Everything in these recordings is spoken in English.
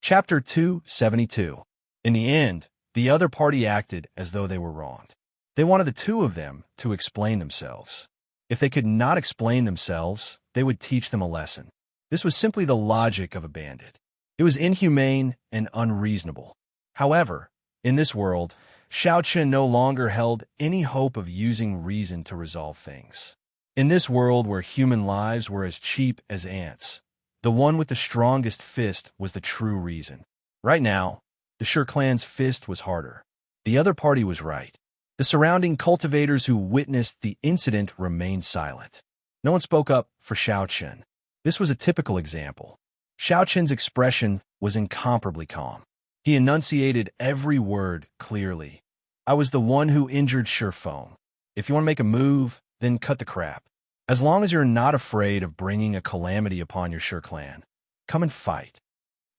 Chapter 272. In the end, the other party acted as though they were wronged. They wanted the two of them to explain themselves. If they could not explain themselves, they would teach them a lesson. This was simply the logic of a bandit. It was inhumane and unreasonable. However, in this world, Xiao Chen no longer held any hope of using reason to resolve things. In this world where human lives were as cheap as ants, the one with the strongest fist was the true reason. Right now, the Shi clan's fist was harder. The other party was right. The surrounding cultivators who witnessed the incident remained silent. No one spoke up for Xiao Chen. This was a typical example. Xiao Chen's expression was incomparably calm. He enunciated every word clearly. I was the one who injured Shi Feng. If you want to make a move, then cut the crap. As long as you're not afraid of bringing a calamity upon your Shi clan, come and fight.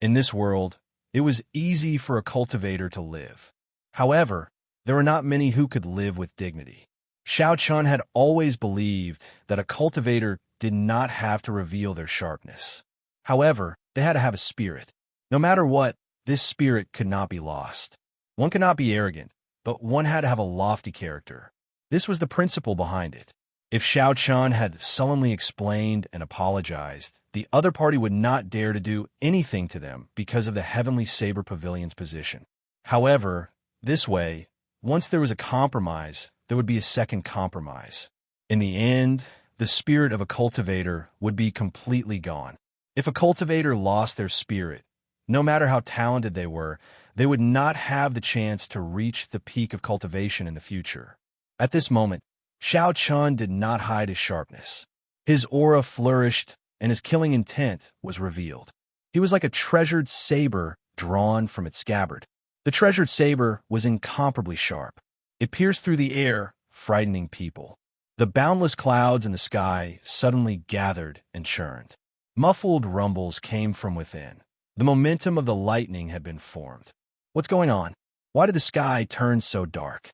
In this world, it was easy for a cultivator to live. However, there were not many who could live with dignity. Xiao Chen had always believed that a cultivator did not have to reveal their sharpness. However, they had to have a spirit. No matter what, this spirit could not be lost. One could not be arrogant, but one had to have a lofty character. This was the principle behind it. If Xiao Chen had sullenly explained and apologized, the other party would not dare to do anything to them because of the Heavenly Saber Pavilion's position. However, this way, once there was a compromise, there would be a second compromise. In the end, the spirit of a cultivator would be completely gone. If a cultivator lost their spirit, no matter how talented they were, they would not have the chance to reach the peak of cultivation in the future. At this moment, Xiao Chen did not hide his sharpness. His aura flourished, and his killing intent was revealed. He was like a treasured saber drawn from its scabbard. The treasured saber was incomparably sharp. It pierced through the air, frightening people. The boundless clouds in the sky suddenly gathered and churned. Muffled rumbles came from within. The momentum of the lightning had been formed. What's going on? Why did the sky turn so dark?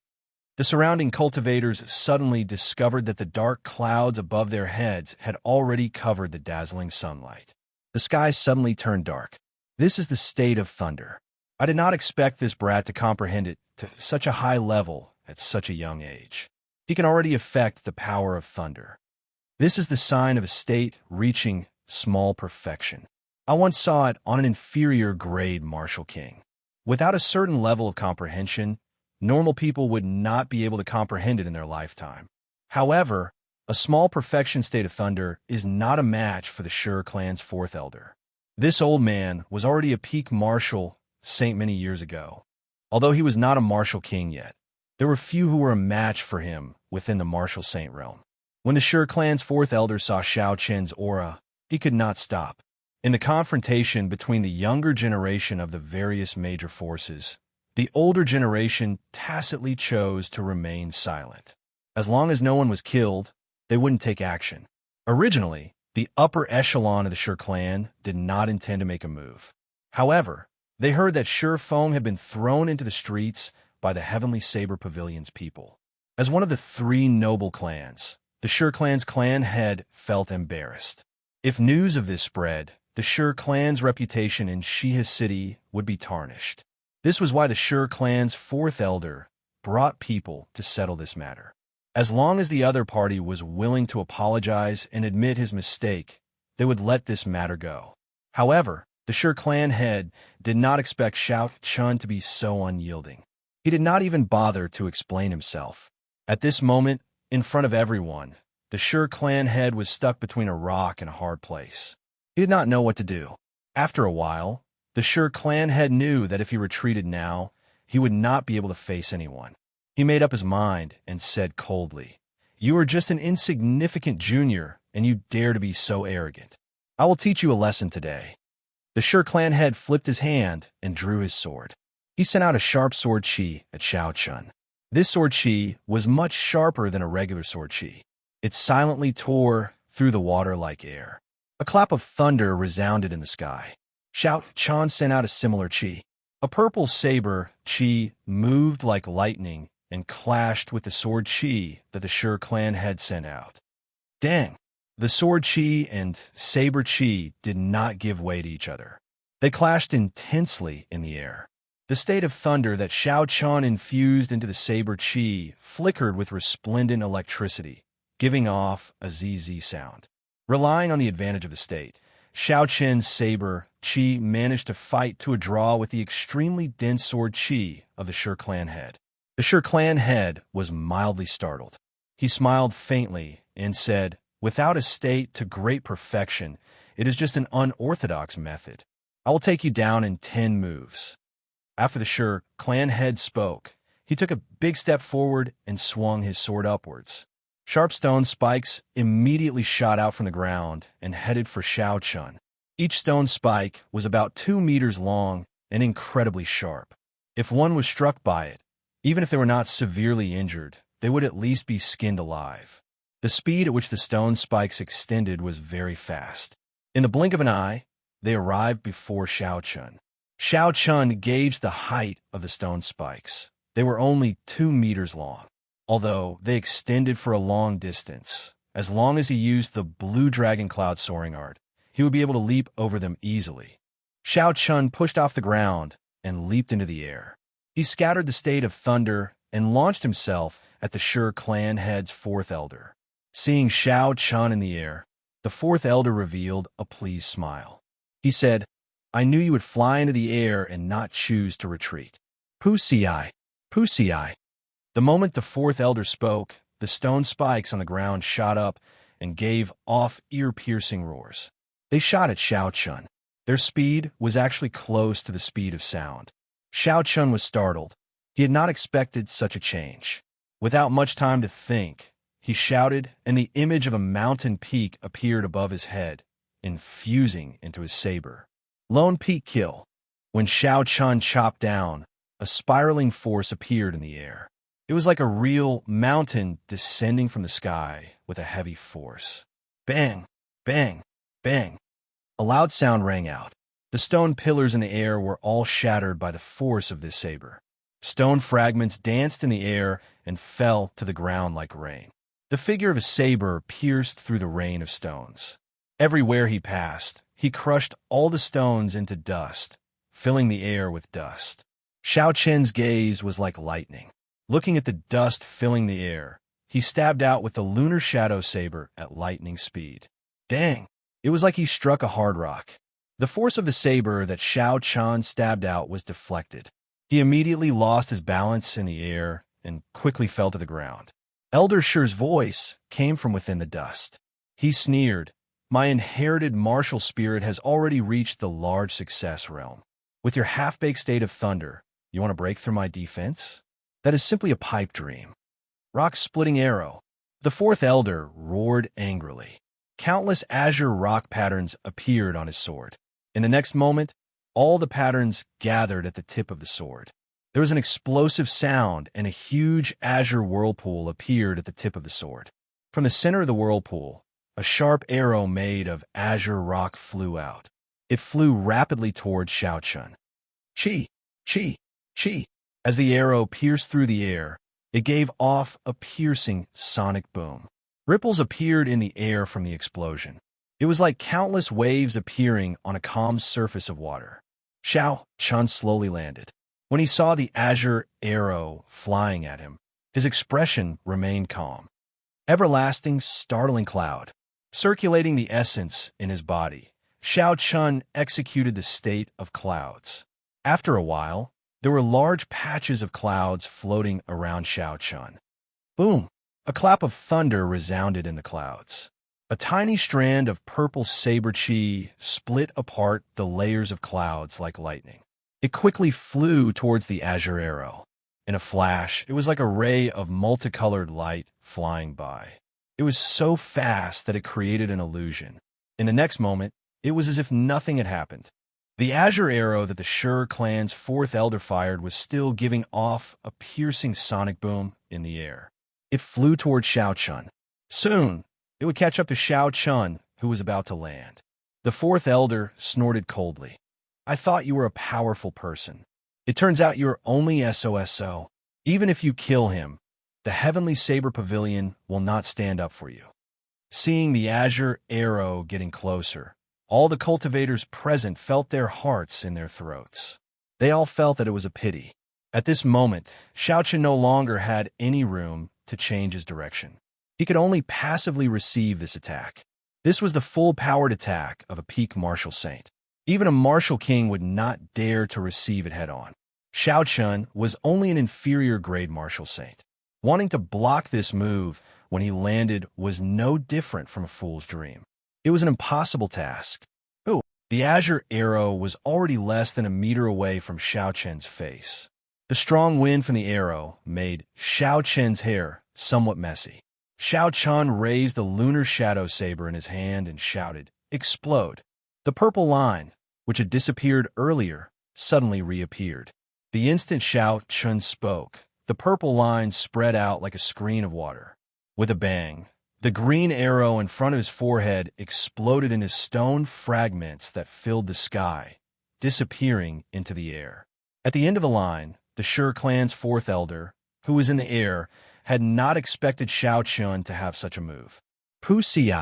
The surrounding cultivators suddenly discovered that the dark clouds above their heads had already covered the dazzling sunlight. The sky suddenly turned dark. This is the state of thunder. I did not expect this brat to comprehend it to such a high level at such a young age. He can already affect the power of thunder. This is the sign of a state reaching small perfection. I once saw it on an inferior grade martial king. Without a certain level of comprehension, normal people would not be able to comprehend it in their lifetime. However, a small perfection state of thunder is not a match for the Shi clan's fourth elder. This old man was already a peak martial saint many years ago. Although he was not a martial king yet, there were few who were a match for him within the martial saint realm. When the Shi clan's fourth elder saw Xiao Chen's aura, he could not stop. In the confrontation between the younger generation of the various major forces, the older generation tacitly chose to remain silent. As long as no one was killed, they wouldn't take action. Originally, the upper echelon of the Shi clan did not intend to make a move. However, they heard that Shi Feng had been thrown into the streets by the Heavenly Saber Pavilion's people. As one of the three noble clans, the Shi clan's clan head felt embarrassed. If news of this spread, the Shi clan's reputation in Shiha City would be tarnished. This was why the Shi clan's fourth elder brought people to settle this matter. As long as the other party was willing to apologize and admit his mistake, they would let this matter go. However, the Shi clan head did not expect Xiao Chen to be so unyielding. He did not even bother to explain himself. At this moment, in front of everyone, the Shi clan head was stuck between a rock and a hard place. He did not know what to do. After a while, the Shi clan head knew that if he retreated now, he would not be able to face anyone. He made up his mind and said coldly, "You are just an insignificant junior, and you dare to be so arrogant. I will teach you a lesson today." The Shi clan head flipped his hand and drew his sword. He sent out a sharp sword chi at Xiao Chen. This sword chi was much sharper than a regular sword chi. It silently tore through the water like air. A clap of thunder resounded in the sky. Xiao Chen sent out a similar chi. A purple saber chi moved like lightning and clashed with the sword chi that the Shi clan had sent out. Dang! The sword chi and saber chi did not give way to each other. They clashed intensely in the air. The state of thunder that Xiao Chun infused into the saber chi flickered with resplendent electricity, giving off a ZZ sound. Relying on the advantage of the state, Xiao Chen's saber chi managed to fight to a draw with the extremely dense sword chi of the Shi clan head. The Shi clan head was mildly startled. He smiled faintly and said, "Without a state to great perfection, it is just an unorthodox method. I will take you down in 10 moves." After the Shi clan head spoke, he took a big step forward and swung his sword upwards. Sharp stone spikes immediately shot out from the ground and headed for Xiao Chun. Each stone spike was about 2 meters long and incredibly sharp. If one was struck by it, even if they were not severely injured, they would at least be skinned alive. The speed at which the stone spikes extended was very fast. In the blink of an eye, they arrived before Xiao Chun. Xiao Chun gauged the height of the stone spikes. They were only 2 meters long, although they extended for a long distance. As long as he used the blue dragon cloud soaring art, he would be able to leap over them easily. Xiao Chun pushed off the ground and leaped into the air. He scattered the state of thunder and launched himself at the Shi clan head's fourth elder. Seeing Xiao Chun in the air, the fourth elder revealed a pleased smile. He said, "I knew you would fly into the air and not choose to retreat. Pussy-eye, pussy-eye." The moment the fourth elder spoke, the stone spikes on the ground shot up and gave off ear-piercing roars. They shot at Xiao Chun. Their speed was actually close to the speed of sound. Xiao Chun was startled. He had not expected such a change. Without much time to think, he shouted, and the image of a mountain peak appeared above his head, infusing into his saber. Lone Peak Kill. When Xiao Chun chopped down, a spiraling force appeared in the air. It was like a real mountain descending from the sky with a heavy force. Bang, bang, bang. A loud sound rang out. The stone pillars in the air were all shattered by the force of this saber. Stone fragments danced in the air and fell to the ground like rain. The figure of a saber pierced through the rain of stones. Everywhere he passed, he crushed all the stones into dust, filling the air with dust. Xiao Chen's gaze was like lightning. Looking at the dust filling the air, he stabbed out with the lunar shadow saber at lightning speed. Dang! It was like he struck a hard rock. The force of the saber that Xiao Chun stabbed out was deflected. He immediately lost his balance in the air and quickly fell to the ground. Elder Shi's voice came from within the dust. He sneered, "My inherited martial spirit has already reached the large success realm. With your half-baked state of thunder, you want to break through my defense? That is simply a pipe dream." Rock-splitting arrow. The fourth elder roared angrily. Countless azure rock patterns appeared on his sword. In the next moment, all the patterns gathered at the tip of the sword. There was an explosive sound, and a huge azure whirlpool appeared at the tip of the sword. From the center of the whirlpool, a sharp arrow made of azure rock flew out. It flew rapidly toward Xiao Chun. Chi, chi, chi. As the arrow pierced through the air, it gave off a piercing sonic boom. Ripples appeared in the air from the explosion. It was like countless waves appearing on a calm surface of water. Xiao Chun slowly landed. When he saw the azure arrow flying at him, his expression remained calm. Everlasting, startling cloud. Circulating the essence in his body, Xiao Chun executed the state of clouds. After a while, there were large patches of clouds floating around Xiao Chun. Boom! A clap of thunder resounded in the clouds. A tiny strand of purple saber chi split apart the layers of clouds like lightning. It quickly flew towards the azure arrow. In a flash, it was like a ray of multicolored light flying by. It was so fast that it created an illusion. In the next moment, it was as if nothing had happened. The azure arrow that the Shi clan's fourth elder fired was still giving off a piercing sonic boom in the air. It flew toward Xiao Chun. Soon, it would catch up to Xiao Chun, who was about to land. The fourth elder snorted coldly. "I thought you were a powerful person. It turns out you're only SOSO. Even if you kill him, the Heavenly Saber Pavilion will not stand up for you." Seeing the azure arrow getting closer, All the cultivators present felt their hearts in their throats. They all felt that it was a pity. At this moment, Xiaochen no longer had any room to change his direction. He could only passively receive this attack. This was the full-powered attack of a peak martial saint. Even a martial king would not dare to receive it head-on. Xiaochen was only an inferior-grade martial saint. Wanting to block this move when he landed was no different from a fool's dream. It was an impossible task. Oh, the azure arrow was already less than a meter away from Xiaochen's face. The strong wind from the arrow made Xiaochen's hair somewhat messy. Xiaochen raised the lunar shadow saber in his hand and shouted, "Explode!" The purple line, which had disappeared earlier, suddenly reappeared. The instant Xiaochen spoke, the purple line spread out like a screen of water. With a bang, the green arrow in front of his forehead exploded into stone fragments that filled the sky, disappearing into the air. At the end of the line, the Shi clan's fourth elder, who was in the air, had not expected Xiaochen to have such a move. Pussy.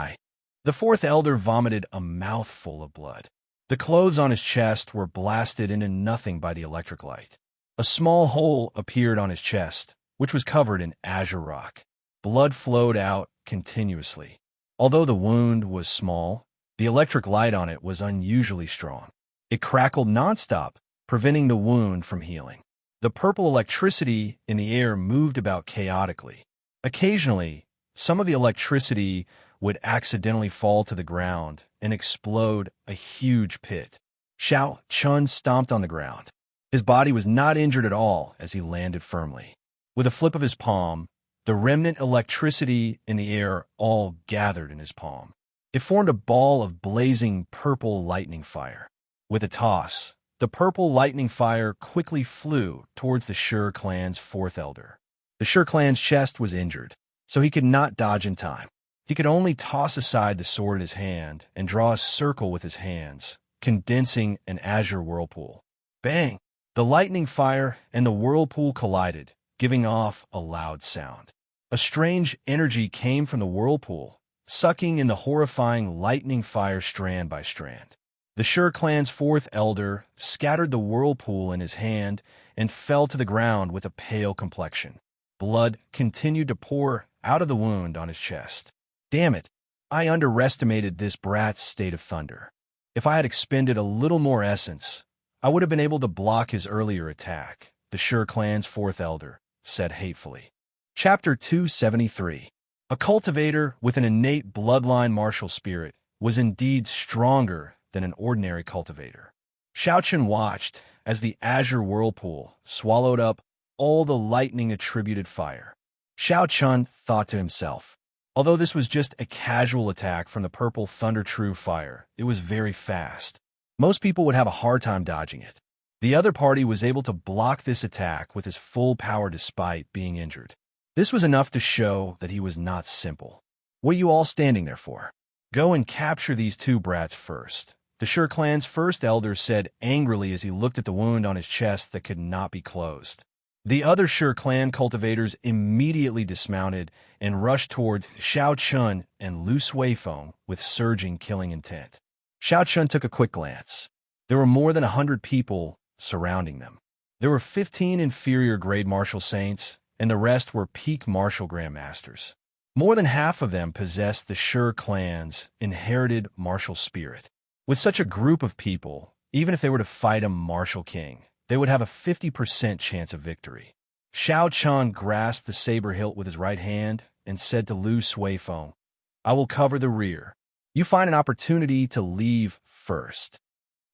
The fourth elder vomited a mouthful of blood. The clothes on his chest were blasted into nothing by the electric light. A small hole appeared on his chest, which was covered in azure rock. Blood flowed out continuously. Although the wound was small, the electric light on it was unusually strong. It crackled nonstop, preventing the wound from healing. The purple electricity in the air moved about chaotically. Occasionally, some of the electricity would accidentally fall to the ground and explode a huge pit. Xiaochen stomped on the ground. His body was not injured at all as he landed firmly. With a flip of his palm, the remnant electricity in the air all gathered in his palm. It formed a ball of blazing purple lightning fire. With a toss, the purple lightning fire quickly flew towards the Shi clan's fourth elder. The Shi clan's chest was injured, so he could not dodge in time. He could only toss aside the sword in his hand and draw a circle with his hands, condensing an azure whirlpool. Bang! The lightning fire and the whirlpool collided, giving off a loud sound. A strange energy came from the whirlpool, sucking in the horrifying lightning fire strand by strand. The Shi clan's fourth elder scattered the whirlpool in his hand and fell to the ground with a pale complexion. Blood continued to pour out of the wound on his chest. Damn it, I underestimated this brat's state of thunder. If I had expended a little more essence, I would have been able to block his earlier attack, the Shi clan's fourth elder said hatefully. Chapter 273. A cultivator with an innate bloodline martial spirit was indeed stronger than an ordinary cultivator. Xiaochen watched as the azure whirlpool swallowed up all the lightning-attributed fire. Xiaochen thought to himself, although this was just a casual attack from the purple thunder true fire, it was very fast. Most people would have a hard time dodging it. The other party was able to block this attack with his full power despite being injured. This was enough to show that he was not simple. What are you all standing there for? Go and capture these two brats first, the Shi clan's first elder said angrily as he looked at the wound on his chest that could not be closed. The other Shi clan cultivators immediately dismounted and rushed towards Xiaochen and Lu Suifeng with surging killing intent. Xiaochen took a quick glance. There were more than 100 people surrounding them. There were 15 inferior-grade martial saints, and the rest were peak martial grandmasters. More than half of them possessed the Shi clan's inherited martial spirit. With such a group of people, even if they were to fight a martial king, they would have a 50% chance of victory. Xiaochen grasped the saber hilt with his right hand and said to Lu Suifeng, "I will cover the rear. You find an opportunity to leave first."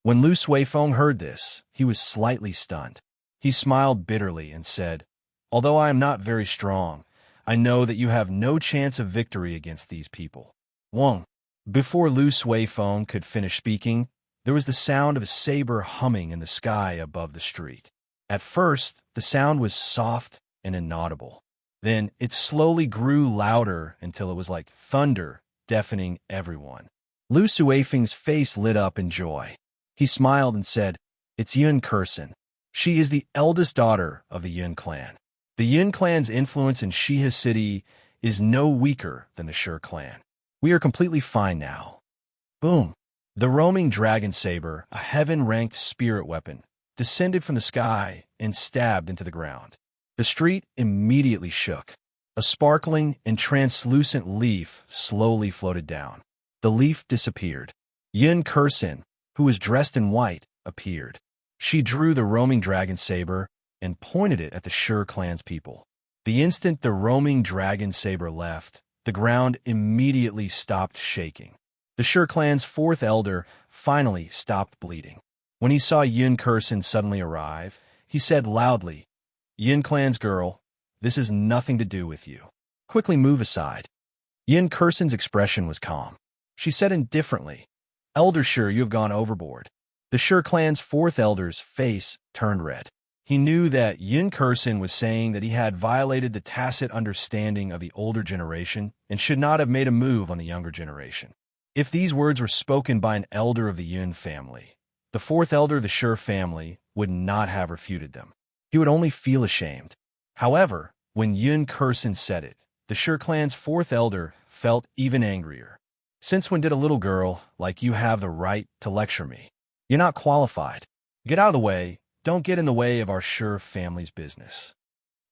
When Lu Suifeng heard this, he was slightly stunned. He smiled bitterly and said, "Although I am not very strong, I know that you have no chance of victory against these people." Wong. Before Lu Suifeng could finish speaking, there was the sound of a saber humming in the sky above the street. At first, the sound was soft and inaudible. Then it slowly grew louder until it was like thunder, deafening everyone. Lu Suifeng's face lit up in joy. He smiled and said, "It's Yun Kursen. She is the eldest daughter of the Yun clan. The Yun clan's influence in Shiha City is no weaker than the Shi clan. We are completely fine now." Boom. The roaming dragon saber, a heaven-ranked spirit weapon, descended from the sky and stabbed into the ground. The street immediately shook. A sparkling and translucent leaf slowly floated down. The leaf disappeared. Yin Kursin, who was dressed in white, appeared. She drew the roaming dragon saber and pointed it at the Shur clan's people. The instant the roaming dragon saber left, the ground immediately stopped shaking. The Shur clan's fourth elder finally stopped bleeding. When he saw Yin Kursin suddenly arrive, he said loudly, "Yin clan's girl, this has nothing to do with you. Quickly move aside." Yin Kursin's expression was calm. She said indifferently, "Elder Shur, you have gone overboard." The Shur clan's fourth elder's face turned red. He knew that Yin Kursin was saying that he had violated the tacit understanding of the older generation and should not have made a move on the younger generation. If these words were spoken by an elder of the Yin family, the fourth elder of the Shur family would not have refuted them. He would only feel ashamed. However, when Yin Kursin said it, the Shur clan's fourth elder felt even angrier. "Since when did a little girl like you have the right to lecture me? You're not qualified. Get out of the way. Don't get in the way of our Shur family's business."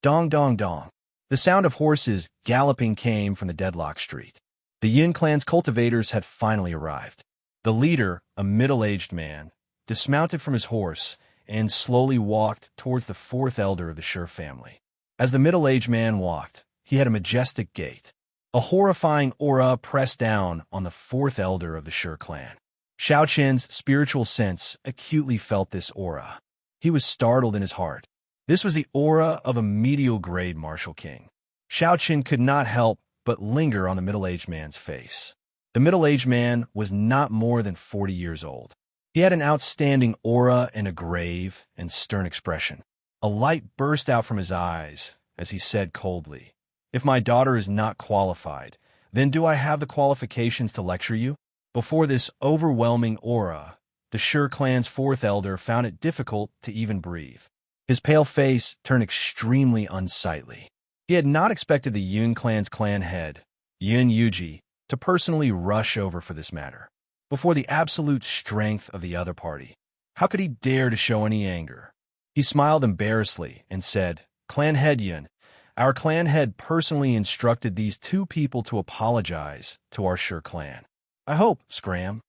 Dong dong dong. The sound of horses galloping came from the deadlock street. The Yin clan's cultivators had finally arrived. The leader, a middle-aged man, dismounted from his horse and slowly walked towards the fourth elder of the Shur family. As the middle-aged man walked, he had a majestic gait. A horrifying aura pressed down on the fourth elder of the Shur clan. Xiaoqin's spiritual sense acutely felt this aura. He was startled in his heart. This was the aura of a medial-grade martial king. Xiaoqin could not help but linger on the middle-aged man's face. The middle-aged man was not more than 40 years old. He had an outstanding aura and a grave and stern expression. A light burst out from his eyes as he said coldly, "If my daughter is not qualified, then do I have the qualifications to lecture you?" Before this overwhelming aura, the Shur clan's fourth elder found it difficult to even breathe. His pale face turned extremely unsightly. He had not expected the Yin clan's clan head, Yin Yuji, to personally rush over for this matter. Before the absolute strength of the other party, how could he dare to show any anger? He smiled embarrassedly and said, "Clan head Yin, our clan head personally instructed these two people to apologize to our Shur clan. I hope, Scram."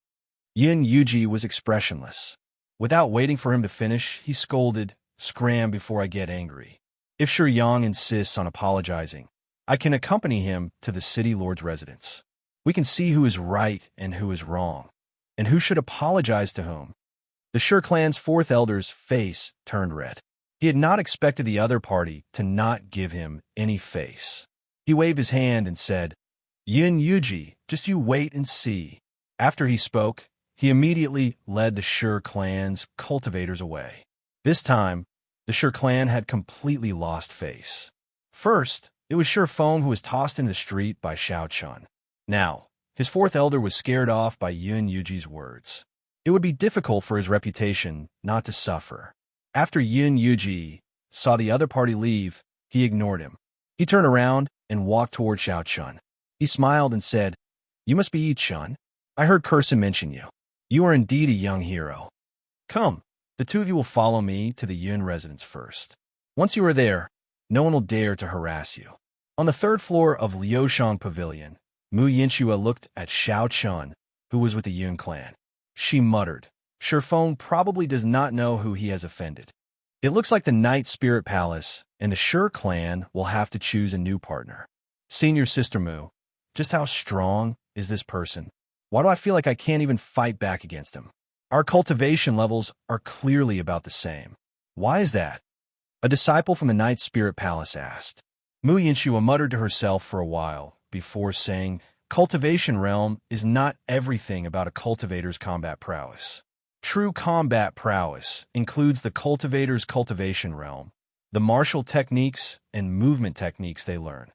Yin Yuji was expressionless. Without waiting for him to finish, he scolded, "Scram before I get angry. If Shur Yang insists on apologizing, I can accompany him to the city lord's residence. We can see who is right and who is wrong, and who should apologize to whom." The Shur clan's fourth elder's face turned red. He had not expected the other party to not give him any face. He waved his hand and said, "Yin Yuji, just you wait and see." After he spoke, he immediately led the Shur clan's cultivators away. This time, the Shur clan had completely lost face. First, it was Shur Feng who was tossed into the street by Xiao Chun. Now, his fourth elder was scared off by Yin Yuji's words. It would be difficult for his reputation not to suffer. After Yin Yuji saw the other party leave, he ignored him. He turned around and walked toward Xiao Chun. He smiled and said, "You must be Yi Chun. I heard Kursin mention you. You are indeed a young hero. Come, the two of you will follow me to the Yin residence first. Once you are there, no one will dare to harass you." On the third floor of Liushang Pavilion, Mu Yinxua looked at Xiao Chun, who was with the Yin clan. She muttered, "Shur Feng probably does not know who he has offended. It looks like the Night Spirit Palace and the Shur clan will have to choose a new partner. Senior Sister Mu, just how strong is this person? Why do I feel like I can't even fight back against him? Our cultivation levels are clearly about the same. Why is that?" A disciple from the Night Spirit Palace asked. Mu Yinxua muttered to herself for a while before saying, "Cultivation realm is not everything about a cultivator's combat prowess. True combat prowess includes the cultivator's cultivation realm, the martial techniques and movement techniques they learn.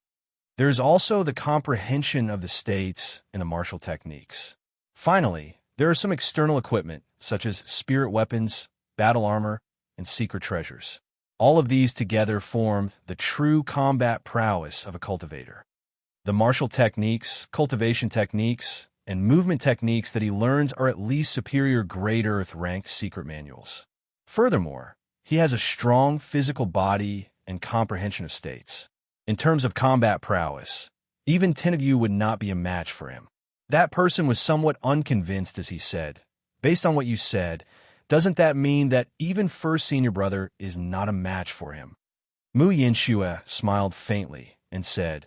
There is also the comprehension of the states and the martial techniques. Finally, there are some external equipment, such as spirit weapons, battle armor, and secret treasures. All of these together form the true combat prowess of a cultivator. The martial techniques, cultivation techniques, and movement techniques that he learns are at least superior grade Earth ranked secret manuals. Furthermore, he has a strong physical body and comprehension of states. In terms of combat prowess, even 10 of you would not be a match for him. That person was somewhat unconvinced as he said, based on what you said, doesn't that mean that even first senior brother is not a match for him? Mu Yinxue smiled faintly and said,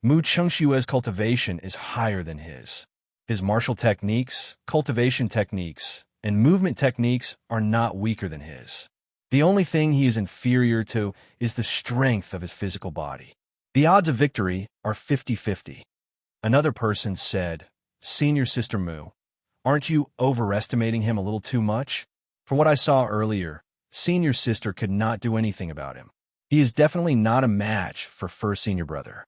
Mu Chengshue's cultivation is higher than his. His martial techniques, cultivation techniques, and movement techniques are not weaker than his. The only thing he is inferior to is the strength of his physical body. The odds of victory are 50-50. Another person said, Senior Sister Mu, aren't you overestimating him a little too much? From what I saw earlier, Senior Sister could not do anything about him. He is definitely not a match for first senior brother.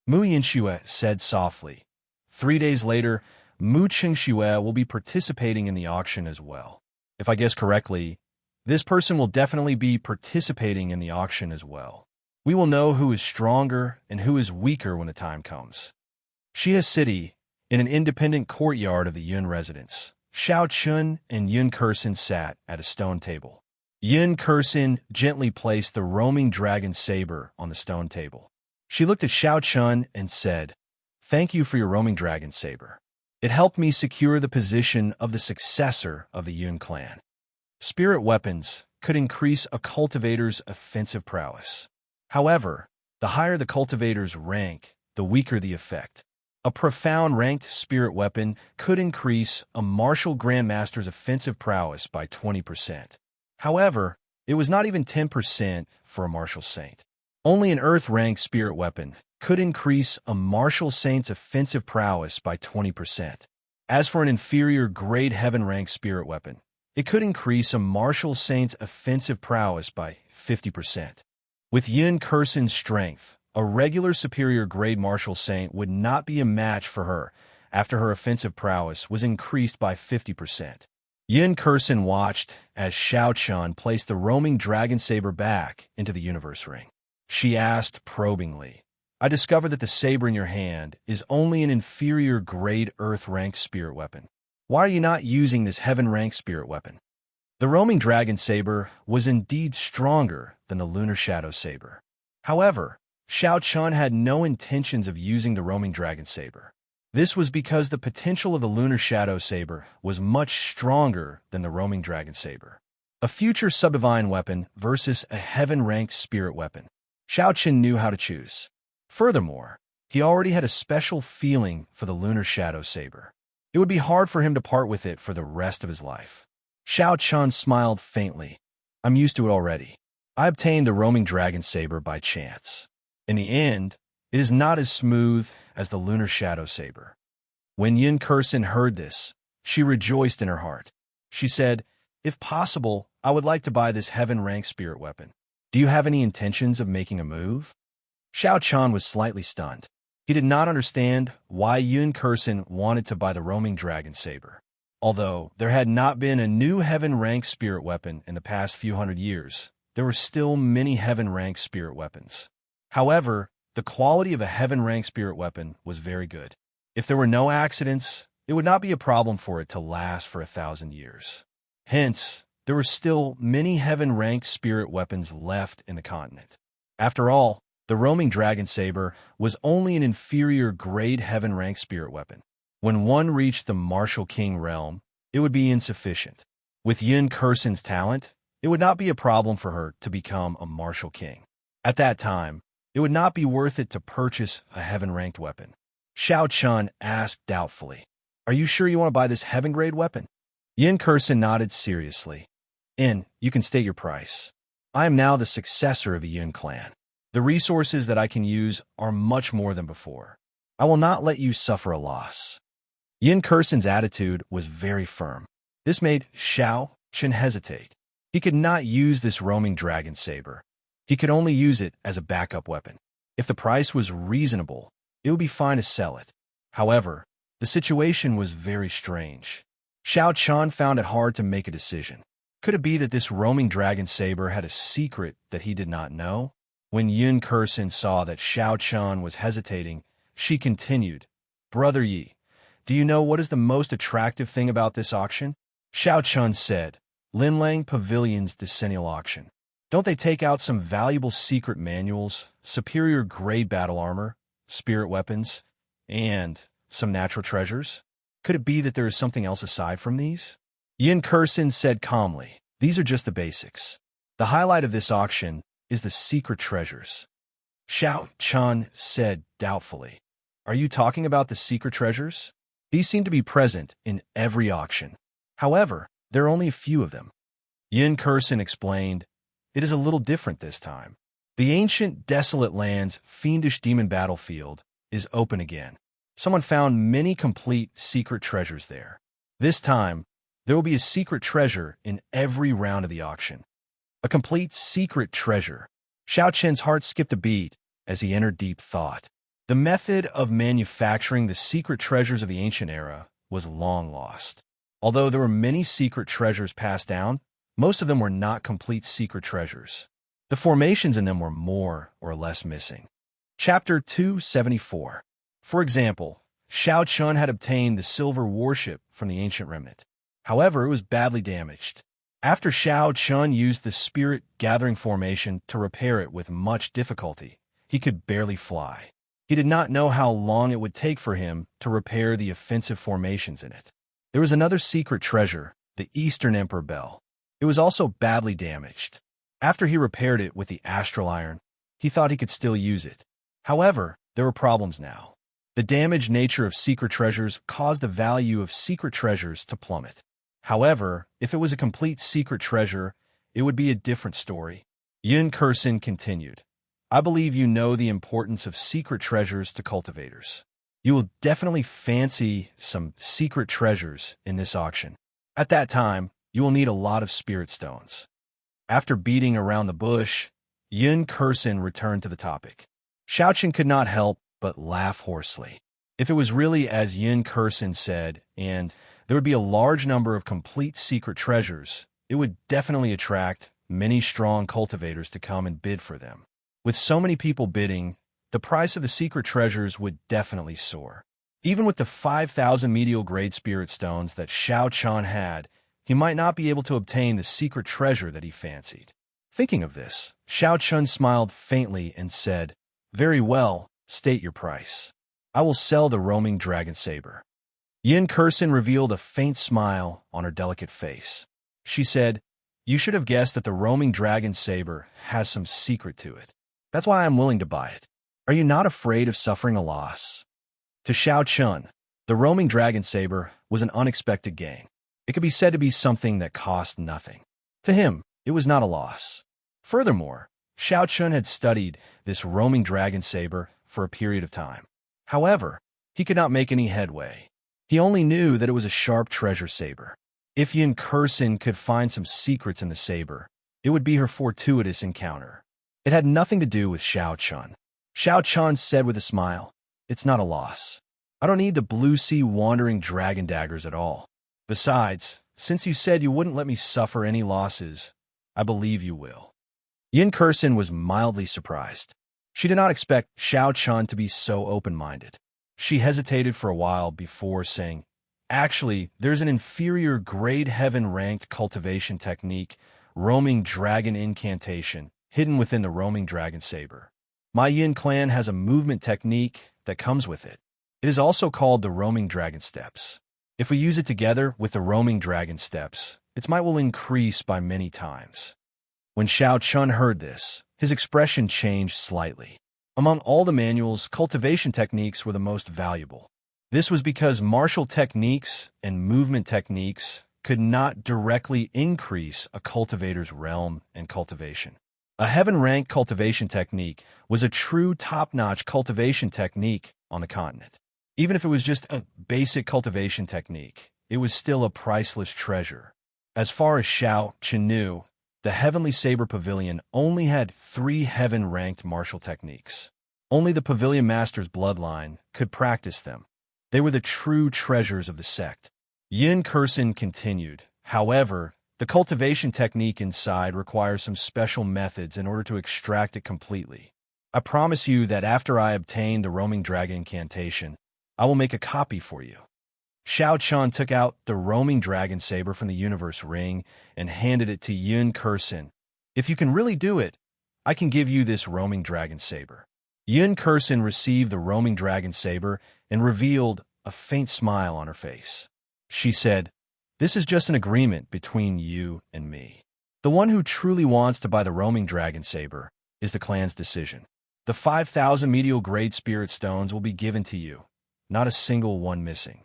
Mu Yinxue said softly. 3 days later, Mu Qingxue will be participating in the auction as well. If I guess correctly, this person will definitely be participating in the auction as well. We will know who is stronger and who is weaker when the time comes. Xia City, in an independent courtyard of the Yun residence, Xiao Chun and Yun Kersen sat at a stone table. Yun Kersen gently placed the roaming dragon saber on the stone table. She looked at Xiao Chun and said, Thank you for your roaming dragon saber. It helped me secure the position of the successor of the Yun clan. Spirit weapons could increase a cultivator's offensive prowess. However, the higher the cultivator's rank, the weaker the effect. A profound ranked spirit weapon could increase a martial grandmaster's offensive prowess by 20%. However, it was not even 10% for a martial saint. Only an earth-ranked spirit weapon could increase a martial saint's offensive prowess by 20%. As for an inferior grade heaven-ranked spirit weapon, it could increase a martial saint's offensive prowess by 50%. With Yun Kersen's strength, a regular superior grade martial saint would not be a match for her after her offensive prowess was increased by 50%. Yun Kersen watched as Xiao Chun placed the roaming dragon saber back into the universe ring. She asked probingly, I discover that the saber in your hand is only an inferior grade earth-ranked spirit weapon. Why are you not using this heaven-ranked spirit weapon? The roaming dragon saber was indeed stronger than the lunar shadow saber. However, Xiao Chun had no intentions of using the roaming dragon saber. This was because the potential of the lunar shadow saber was much stronger than the roaming dragon saber. A future subdivine weapon versus a heaven-ranked spirit weapon. Xiao Chun knew how to choose. Furthermore, he already had a special feeling for the lunar shadow saber. It would be hard for him to part with it for the rest of his life. Xiao Chun smiled faintly. I'm used to it already. I obtained the roaming dragon saber by chance. In the end, it is not as smooth as the lunar shadow saber. When Yun Kersen heard this, she rejoiced in her heart. She said, If possible, I would like to buy this heaven-ranked spirit weapon. Do you have any intentions of making a move? Xiao Chun was slightly stunned. He did not understand why Yun Kersen wanted to buy the roaming dragon saber. Although there had not been a new heaven-ranked spirit weapon in the past few hundred years, there were still many heaven-ranked spirit weapons. However, the quality of a heaven-ranked spirit weapon was very good. If there were no accidents, it would not be a problem for it to last for 1,000 years. Hence, there were still many heaven-ranked spirit weapons left in the continent. After all, the roaming dragon saber was only an inferior grade heaven-ranked spirit weapon. When one reached the martial king realm, it would be insufficient. With Yun Kersen's talent, it would not be a problem for her to become a martial king. At that time, it would not be worth it to purchase a heaven-ranked weapon. Xiao Chun asked doubtfully, Are you sure you want to buy this heaven-grade weapon? Yun Kersen nodded seriously. You can state your price. I am now the successor of the Yun clan. The resources that I can use are much more than before. I will not let you suffer a loss. Yun Kersen's attitude was very firm. This made Xiao Chun hesitate. He could not use this roaming dragon saber. He could only use it as a backup weapon. If the price was reasonable, it would be fine to sell it. However, the situation was very strange. Xiao Chun found it hard to make a decision. Could it be that this roaming dragon saber had a secret that he did not know? When Yun Kersen saw that Xiao Chun was hesitating, she continued, Brother Yi, Do you know what is the most attractive thing about this auction? Xiao Chun said, Linlang Pavilion's decennial auction. Don't they take out some valuable secret manuals, superior grade battle armor, spirit weapons, and some natural treasures? Could it be that there is something else aside from these? Yin Kursin said calmly, these are just the basics. The highlight of this auction is the secret treasures. Xiao Chun said doubtfully, are you talking about the secret treasures? These seem to be present in every auction. However, there are only a few of them. Yin Kursin explained, it is a little different this time. The ancient, desolate land's fiendish demon battlefield is open again. Someone found many complete secret treasures there. This time, there will be a secret treasure in every round of the auction. A complete secret treasure. Xiao Chen's heart skipped a beat as he entered deep thought. The method of manufacturing the secret treasures of the ancient era was long lost. Although there were many secret treasures passed down, most of them were not complete secret treasures. The formations in them were more or less missing. Chapter 274. For example, Xiao Chun had obtained the silver warship from the ancient remnant. However, it was badly damaged. After Xiao Chun used the spirit gathering formation to repair it with much difficulty, he could barely fly. He did not know how long it would take for him to repair the offensive formations in it. There was another secret treasure, the Eastern Emperor Bell. It was also badly damaged. After he repaired it with the astral iron, he thought he could still use it. However, there were problems now. The damaged nature of secret treasures caused the value of secret treasures to plummet. However, if it was a complete secret treasure, it would be a different story. Yin Kursin continued, I believe you know the importance of secret treasures to cultivators. You will definitely fancy some secret treasures in this auction. At that time, you will need a lot of spirit stones. After beating around the bush, Yin Kursin returned to the topic. Xiao Chen could not help but laugh hoarsely. If it was really as Yin Kursin said, and there would be a large number of complete secret treasures, it would definitely attract many strong cultivators to come and bid for them. With so many people bidding, the price of the secret treasures would definitely soar. Even with the 5,000 medial grade spirit stones that Xiao Chun had, he might not be able to obtain the secret treasure that he fancied. Thinking of this, Xiao Chun smiled faintly and said, very well, state your price. I will sell the roaming dragon saber. Yin Kursin revealed a faint smile on her delicate face. She said, you should have guessed that the roaming dragon saber has some secret to it. That's why I am willing to buy it. Are you not afraid of suffering a loss? To Xiao Chun, the roaming dragon saber was an unexpected gain. It could be said to be something that cost nothing. To him, it was not a loss. Furthermore, Xiao Chun had studied this roaming dragon saber for a period of time. However, he could not make any headway. He only knew that it was a sharp treasure saber. If Yin Kursin could find some secrets in the saber, it would be her fortuitous encounter. It had nothing to do with Xiao Chun. Xiao Chun said with a smile, it's not a loss. I don't need the blue sea wandering dragon daggers at all. Besides, since you said you wouldn't let me suffer any losses, I believe you will. Yin Kursin was mildly surprised. She did not expect Xiao Chun to be so open-minded. She hesitated for a while before saying, actually, there's an inferior grade heaven-ranked cultivation technique, roaming dragon incantation, hidden within the roaming dragon saber. My Yin clan has a movement technique that comes with it. It is also called the roaming dragon steps. If we use it together with the roaming dragon steps, its might will increase by many times. When Xiao Chun heard this, his expression changed slightly. Among all the manuals, cultivation techniques were the most valuable. This was because martial techniques and movement techniques could not directly increase a cultivator's realm and cultivation. A heaven-ranked cultivation technique was a true top-notch cultivation technique on the continent. Even if it was just a basic cultivation technique, it was still a priceless treasure. As far as Xiao Chen knew, the Heavenly Saber Pavilion only had 3 heaven-ranked martial techniques. Only the Pavilion Master's bloodline could practice them. They were the true treasures of the sect. Yin Kursin continued, however, the cultivation technique inside requires some special methods in order to extract it completely. I promise you that after I obtain the roaming dragon incantation, I will make a copy for you. Xiao Chun took out the roaming dragon saber from the universe ring and handed it to Yun Kursin. If you can really do it, I can give you this roaming dragon saber. Yun Kursin received the roaming dragon saber and revealed a faint smile on her face. She said, "This is just an agreement between you and me. The one who truly wants to buy the roaming dragon saber is the clan's decision. The 5,000 medial grade spirit stones will be given to you, not a single one missing."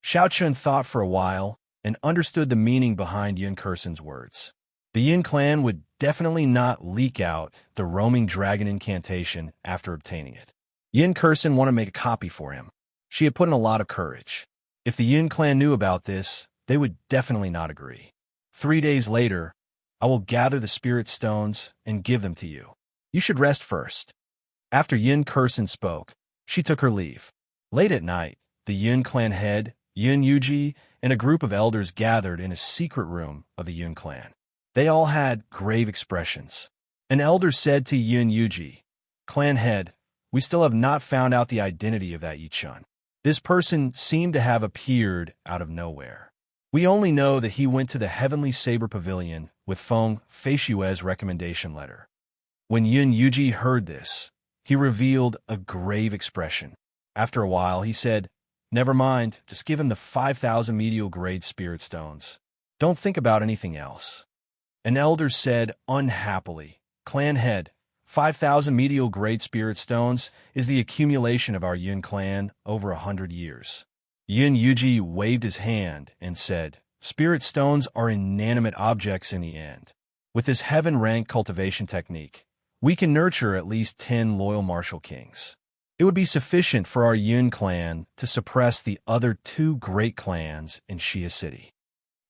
Xiao Chun thought for a while and understood the meaning behind Yun Kursin's words. The Yin clan would definitely not leak out the roaming dragon incantation after obtaining it. Yin Kursin wanted to make a copy for him. She had put in a lot of courage. If the Yin clan knew about this, they would definitely not agree. 3 days later, I will gather the spirit stones and give them to you. You should rest first. After Yin Kursin spoke, she took her leave. Late at night, the Yin clan head, Yun Yuji, and a group of elders gathered in a secret room of the Yun clan. They all had grave expressions. An elder said to Yun Yuji, "Clan head, we still have not found out the identity of that Yichun. This person seemed to have appeared out of nowhere. We only know that he went to the Heavenly Saber Pavilion with Feng Feishue's recommendation letter." When Yun Yuji heard this, he revealed a grave expression. After a while, he said, "Never mind, just give him the 5,000 medial grade spirit stones. Don't think about anything else." An elder said unhappily, "Clan head, 5,000 medial grade spirit stones is the accumulation of our Yun clan over 100 years. Yun Yuji waved his hand and said, "Spirit stones are inanimate objects in the end. With this heaven-rank cultivation technique, we can nurture at least 10 loyal martial kings. It would be sufficient for our Yun clan to suppress the other 2 great clans in Xia City.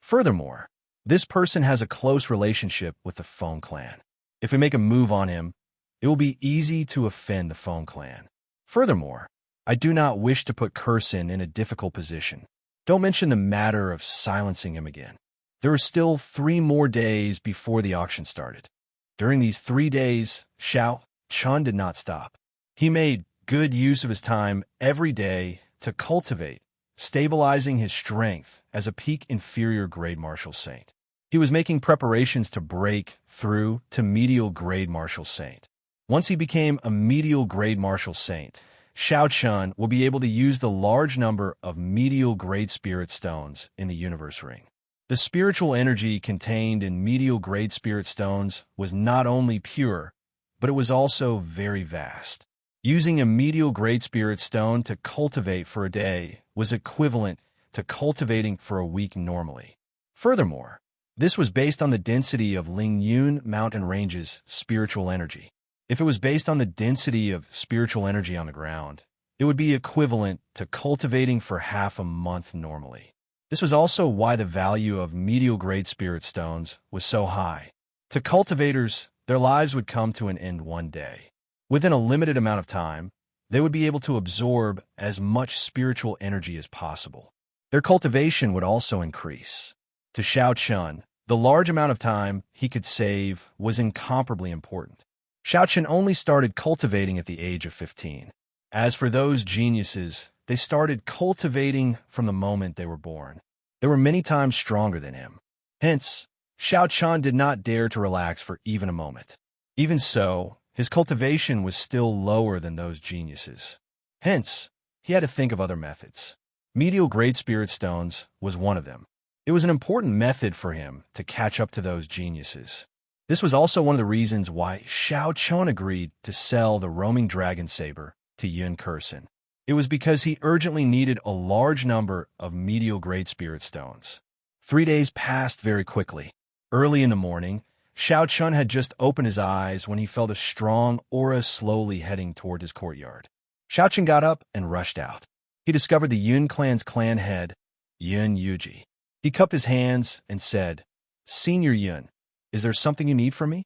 Furthermore, this person has a close relationship with the Feng clan. If we make a move on him, it will be easy to offend the Feng clan. Furthermore, I do not wish to put Kursin in a difficult position. Don't mention the matter of silencing him again." There were still 3 more days before the auction started. During these 3 days, Xiao Chun did not stop. He made good use of his time every day to cultivate, stabilizing his strength as a peak inferior grade martial saint. He was making preparations to break through to medial grade martial saint. Once he became a medial grade martial saint, Xiao Chun will be able to use the large number of medial grade spirit stones in the universe ring. The spiritual energy contained in medial grade spirit stones was not only pure, but it was also very vast. Using a medial grade spirit stone to cultivate for a day was equivalent to cultivating for a week normally. Furthermore, this was based on the density of Lingyun mountain range's spiritual energy. If it was based on the density of spiritual energy on the ground, it would be equivalent to cultivating for half a month normally. This was also why the value of medial grade spirit stones was so high. To cultivators, their lives would come to an end one day. Within a limited amount of time, they would be able to absorb as much spiritual energy as possible. Their cultivation would also increase. To Xiao Chun, the large amount of time he could save was incomparably important. Xiao Chun only started cultivating at the age of 15. As for those geniuses, they started cultivating from the moment they were born. They were many times stronger than him. Hence, Xiao Chun did not dare to relax for even a moment. Even so, his cultivation was still lower than those geniuses. Hence, he had to think of other methods. Medial grade spirit stones was one of them. It was an important method for him to catch up to those geniuses. This was also one of the reasons why Xiao Chun agreed to sell the roaming dragon saber to Yun Kursin. It was because he urgently needed a large number of medial grade spirit stones. 3 days passed very quickly. Early in the morning, Xiao Chun had just opened his eyes when he felt a strong aura slowly heading toward his courtyard. Xiao Chun got up and rushed out. He discovered the Yun clan's clan head, Yun Yuji. He cupped his hands and said, "Senior Yun, is there something you need from me?"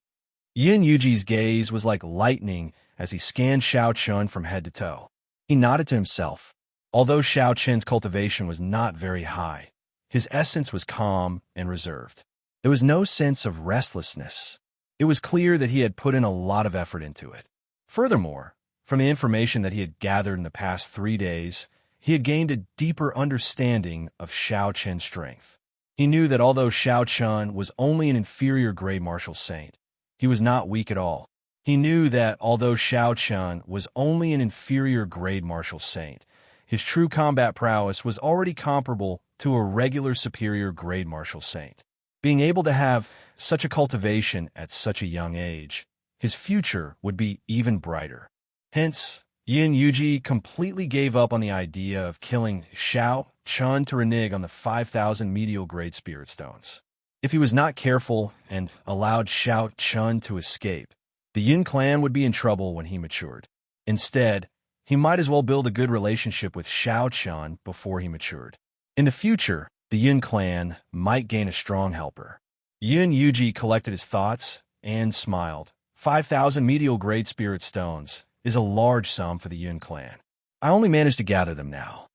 Yun Yuji's gaze was like lightning as he scanned Xiao Chun from head to toe. He nodded to himself. Although Xiao Chun's cultivation was not very high, his essence was calm and reserved. There was no sense of restlessness. It was clear that he had put in a lot of effort into it. Furthermore, from the information that he had gathered in the past 3 days, he had gained a deeper understanding of Xiao Chen's strength. He knew that although Xiao Chen was only an inferior grade martial saint, he was not weak at all. He knew that although Xiao Chen was only an inferior grade martial saint, his true combat prowess was already comparable to a regular superior grade martial saint. Being able to have such a cultivation at such a young age, his future would be even brighter. Hence, Yin Yuji completely gave up on the idea of killing Xiao Chen to renege on the 5,000 medial grade spirit stones. If he was not careful and allowed Xiao Chen to escape, the Yin clan would be in trouble when he matured. Instead, he might as well build a good relationship with Xiao Chen before he matured. In the future, the Yin clan might gain a strong helper. Yin Yuji collected his thoughts and smiled. 5,000 medial grade spirit stones is a large sum for the Yin clan. I only managed to gather them now.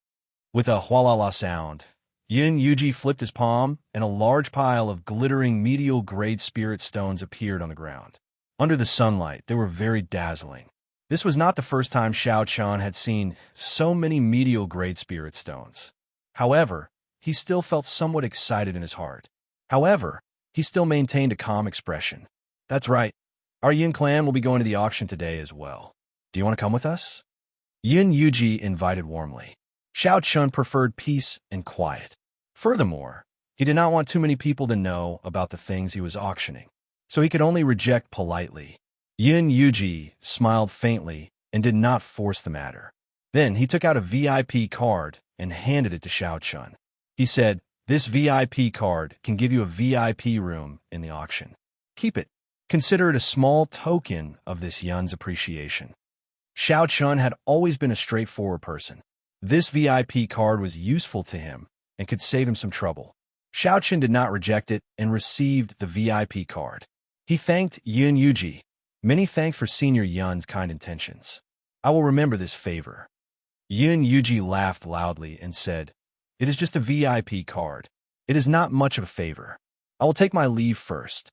With a hualala sound, Yin Yuji flipped his palm, and a large pile of glittering medial grade spirit stones appeared on the ground. Under the sunlight, they were very dazzling. This was not the first time Xiao Chen had seen so many medial grade spirit stones. However, he still felt somewhat excited in his heart. However, he still maintained a calm expression. That's right. Our Yin clan will be going to the auction today as well. Do you want to come with us? Yin Yuji invited warmly. Xiao Chen preferred peace and quiet. Furthermore, he did not want too many people to know about the things he was auctioning, so he could only reject politely. Yin Yuji smiled faintly and did not force the matter. Then he took out a VIP card and handed it to Xiao Chen. He said, "This VIP card can give you a VIP room in the auction. Keep it. Consider it a small token of this Yun's appreciation." Xiao Chen had always been a straightforward person. This VIP card was useful to him and could save him some trouble. Xiao Chen did not reject it and received the VIP card. He thanked Yin Yuji. Many thanks for Senior Yun's kind intentions. I will remember this favor. Yin Yuji laughed loudly and said, "It is just a VIP card. It is not much of a favor. I will take my leave first."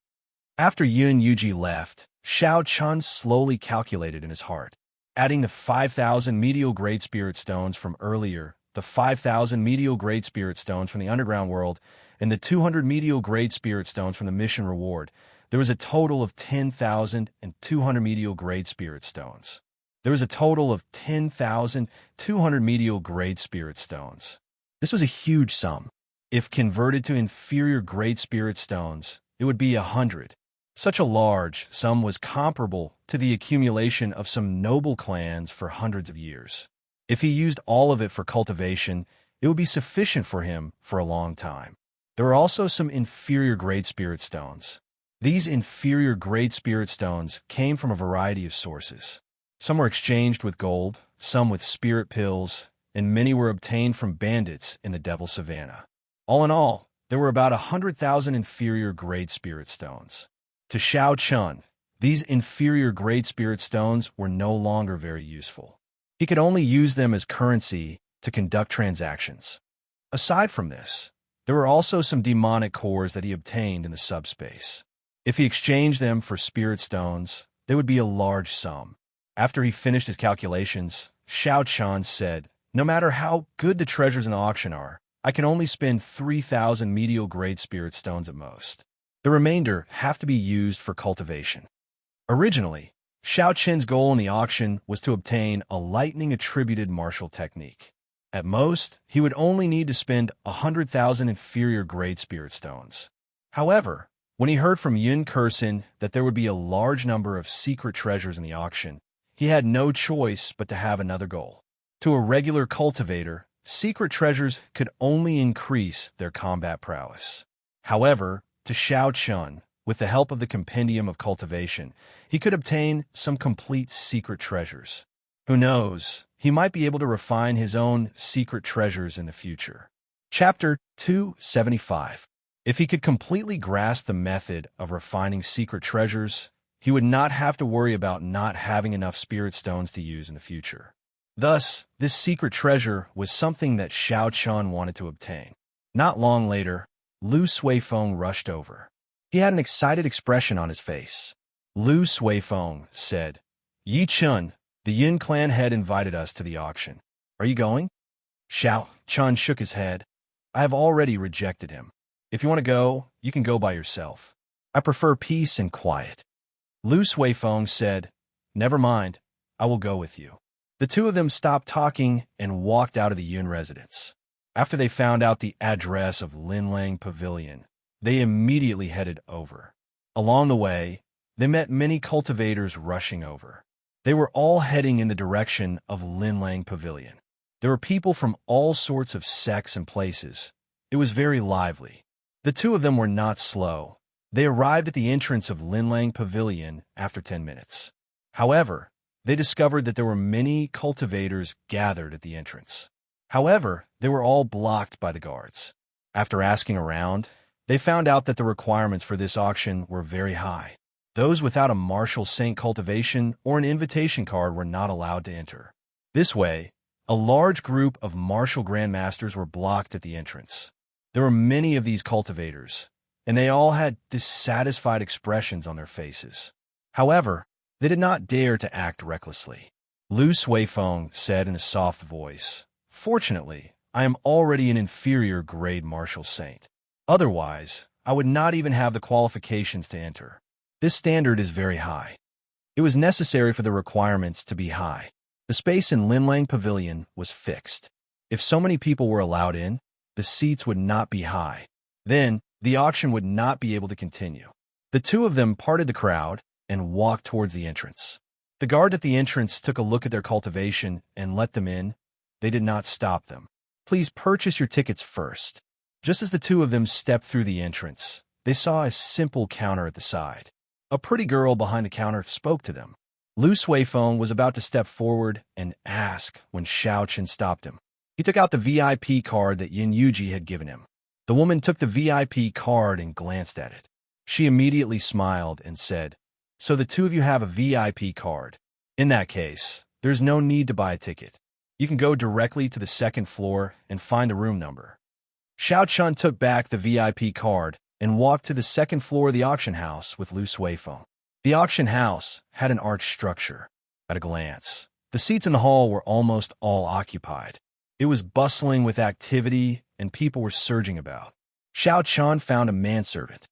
After Yin Yuji left, Xiao Chen slowly calculated in his heart. Adding the 5,000 medial grade spirit stones from earlier, the 5,000 medial grade spirit stones from the underground world, and the 200 medial grade spirit stones from the mission reward, there was a total of 10,200 medial grade spirit stones. There was a total of 10,200 medial grade spirit stones. This was a huge sum. If converted to inferior grade spirit stones, it would be 100. Such a large sum was comparable to the accumulation of some noble clans for hundreds of years. If he used all of it for cultivation, it would be sufficient for him for a long time. There were also some inferior grade spirit stones. These inferior grade spirit stones came from a variety of sources. Some were exchanged with gold, some with spirit pills, and many were obtained from bandits in the Devil Savannah. All in all, there were about 100,000 inferior grade spirit stones. To Xiao Chen, these inferior grade spirit stones were no longer very useful. He could only use them as currency to conduct transactions. Aside from this, there were also some demonic cores that he obtained in the subspace. If he exchanged them for spirit stones, they would be a large sum. After he finished his calculations, Xiao Chen said, "No matter how good the treasures in the auction are, I can only spend 3,000 medial grade spirit stones at most. The remainder have to be used for cultivation." Originally, Xiao Chen's goal in the auction was to obtain a lightning-attributed martial technique. At most, he would only need to spend 100,000 inferior grade spirit stones. However, when he heard from Yun Kursin that there would be a large number of secret treasures in the auction, he had no choice but to have another goal. To a regular cultivator, secret treasures could only increase their combat prowess. However, to Xiao Chen, with the help of the Compendium of Cultivation, he could obtain some complete secret treasures. Who knows, he might be able to refine his own secret treasures in the future. Chapter 275. If he could completely grasp the method of refining secret treasures, he would not have to worry about not having enough spirit stones to use in the future. Thus, this secret treasure was something that Xiao Chen wanted to obtain. Not long later, Lu Suifeng rushed over. He had an excited expression on his face. Lu Suifeng said, "Yi Chun, the Yin clan head invited us to the auction. Are you going?" Xiao Chun shook his head. I have already rejected him. If you want to go, you can go by yourself. I prefer peace and quiet. Lu Suifeng said, Never mind, I will go with you. The two of them stopped talking and walked out of the Yun residence. After they found out the address of Linlang Pavilion, they immediately headed over. Along the way, they met many cultivators rushing over. They were all heading in the direction of Linlang Pavilion. There were people from all sorts of sects and places. It was very lively. The two of them were not slow. They arrived at the entrance of Linlang Pavilion after 10 minutes. However, they discovered that there were many cultivators gathered at the entrance. However, they were all blocked by the guards. After asking around, they found out that the requirements for this auction were very high. Those without a martial saint cultivation or an invitation card were not allowed to enter. This way, a large group of martial grandmasters were blocked at the entrance. There were many of these cultivators, and they all had dissatisfied expressions on their faces. However, they did not dare to act recklessly. Lu Suifeng said in a soft voice, Fortunately, I am already an inferior grade martial saint. Otherwise, I would not even have the qualifications to enter. This standard is very high. It was necessary for the requirements to be high. The space in Linlang Pavilion was fixed. If so many people were allowed in, the seats would not be high. Then, the auction would not be able to continue. The two of them parted the crowd and walked towards the entrance. The guard at the entrance took a look at their cultivation and let them in. They did not stop them. Please purchase your tickets first. Just as the two of them stepped through the entrance, they saw a simple counter at the side. A pretty girl behind the counter spoke to them. Lu Suifeng was about to step forward and ask when Xiao Chen stopped him. He took out the VIP card that Yin Yuji had given him. The woman took the VIP card and glanced at it. She immediately smiled and said, So the two of you have a VIP card. In that case, there's no need to buy a ticket. You can go directly to the second floor and find a room number. Xiao Chun took back the VIP card and walked to the second floor of the auction house with Lu Suifeng. The auction house had an arched structure. At a glance, the seats in the hall were almost all occupied. It was bustling with activity and people were surging about. Xiao Chun found a manservant.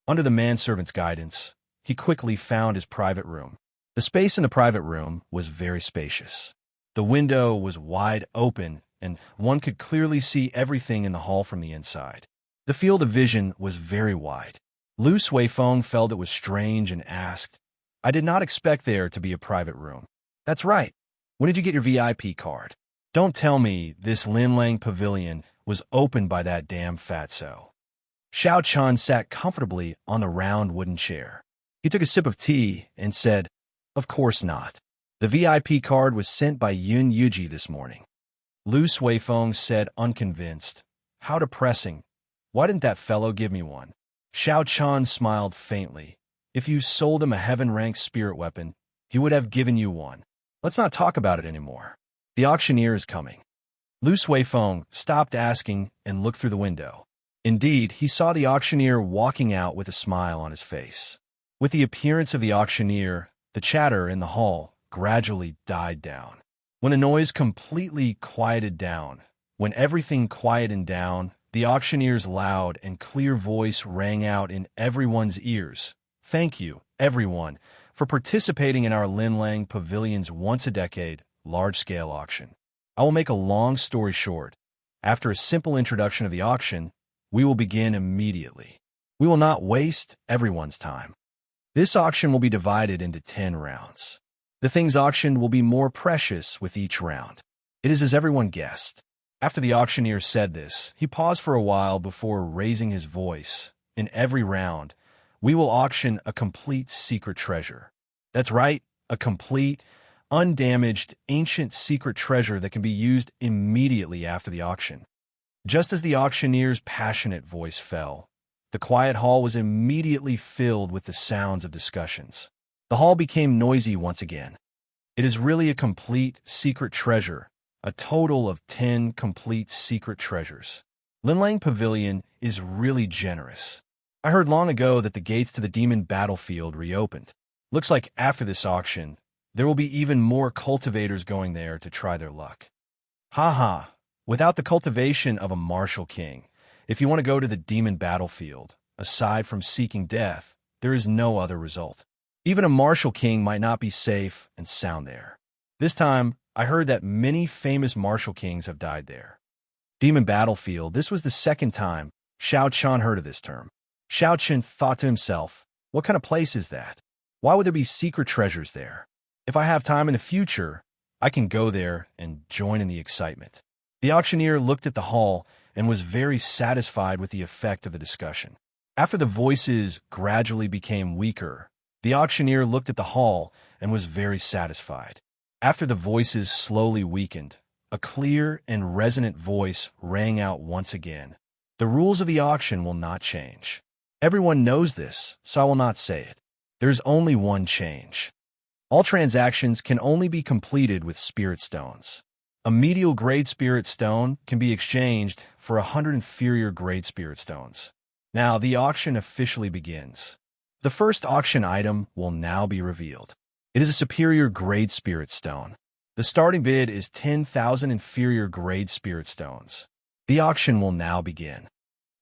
Under the manservant's guidance, he quickly found his private room. The space in the private room was very spacious. The window was wide open, and one could clearly see everything in the hall from the inside. The field of vision was very wide. Lu Suifeng felt it was strange and asked, I did not expect there to be a private room. That's right. When did you get your VIP card? Don't tell me this Linlang Pavilion was opened by that damn fatso. Xiao Chun sat comfortably on the round wooden chair. He took a sip of tea and said, Of course not. The VIP card was sent by Yun Yuji this morning. Lu Suifeng said, unconvinced, How depressing. Why didn't that fellow give me one? Xiao Chun smiled faintly. If you sold him a heaven-ranked spirit weapon, he would have given you one. Let's not talk about it anymore. The auctioneer is coming. Lu Suifeng stopped asking and looked through the window. Indeed, he saw the auctioneer walking out with a smile on his face. With the appearance of the auctioneer, the chatter in the hall gradually died down. When the noise completely quieted down, when everything quieted down, the auctioneer's loud and clear voice rang out in everyone's ears. Thank you, everyone, for participating in our Linlang Pavilion's once-a-decade large-scale auction. I will make a long story short. After a simple introduction of the auction, we will begin immediately. We will not waste everyone's time. This auction will be divided into 10 rounds. The things auctioned will be more precious with each round. It is as everyone guessed. After the auctioneer said this, he paused for a while before raising his voice. In every round, we will auction a complete secret treasure. That's right, a complete, undamaged, ancient secret treasure that can be used immediately after the auction. Just as the auctioneer's passionate voice fell, the quiet hall was immediately filled with the sounds of discussions. The hall became noisy once again. It is really a complete secret treasure, a total of 10 complete secret treasures. Linlang Pavilion is really generous. I heard long ago that the gates to the demon battlefield reopened. Looks like after this auction, there will be even more cultivators going there to try their luck. Ha ha, Without the cultivation of a martial king, if you want to go to the demon battlefield, aside from seeking death, there is no other result. Even a martial king might not be safe and sound there. This time, I heard that many famous martial kings have died there. Demon battlefield, this was the second time Shao Chun heard of this term. Shao Chun thought to himself, what kind of place is that? Why would there be secret treasures there? If I have time in the future, I can go there and join in the excitement. The auctioneer looked at the hall and was very satisfied with the effect of the discussion. After the voices gradually became weaker, the auctioneer looked at the hall and was very satisfied. After the voices slowly weakened, a clear and resonant voice rang out once again. The rules of the auction will not change. Everyone knows this, so I will not say it. There is only one change. All transactions can only be completed with spirit stones. A medial grade spirit stone can be exchanged for 100 inferior grade spirit stones. Now the auction officially begins. The first auction item will now be revealed. It is a superior grade spirit stone. The starting bid is 10,000 inferior grade spirit stones. The auction will now begin.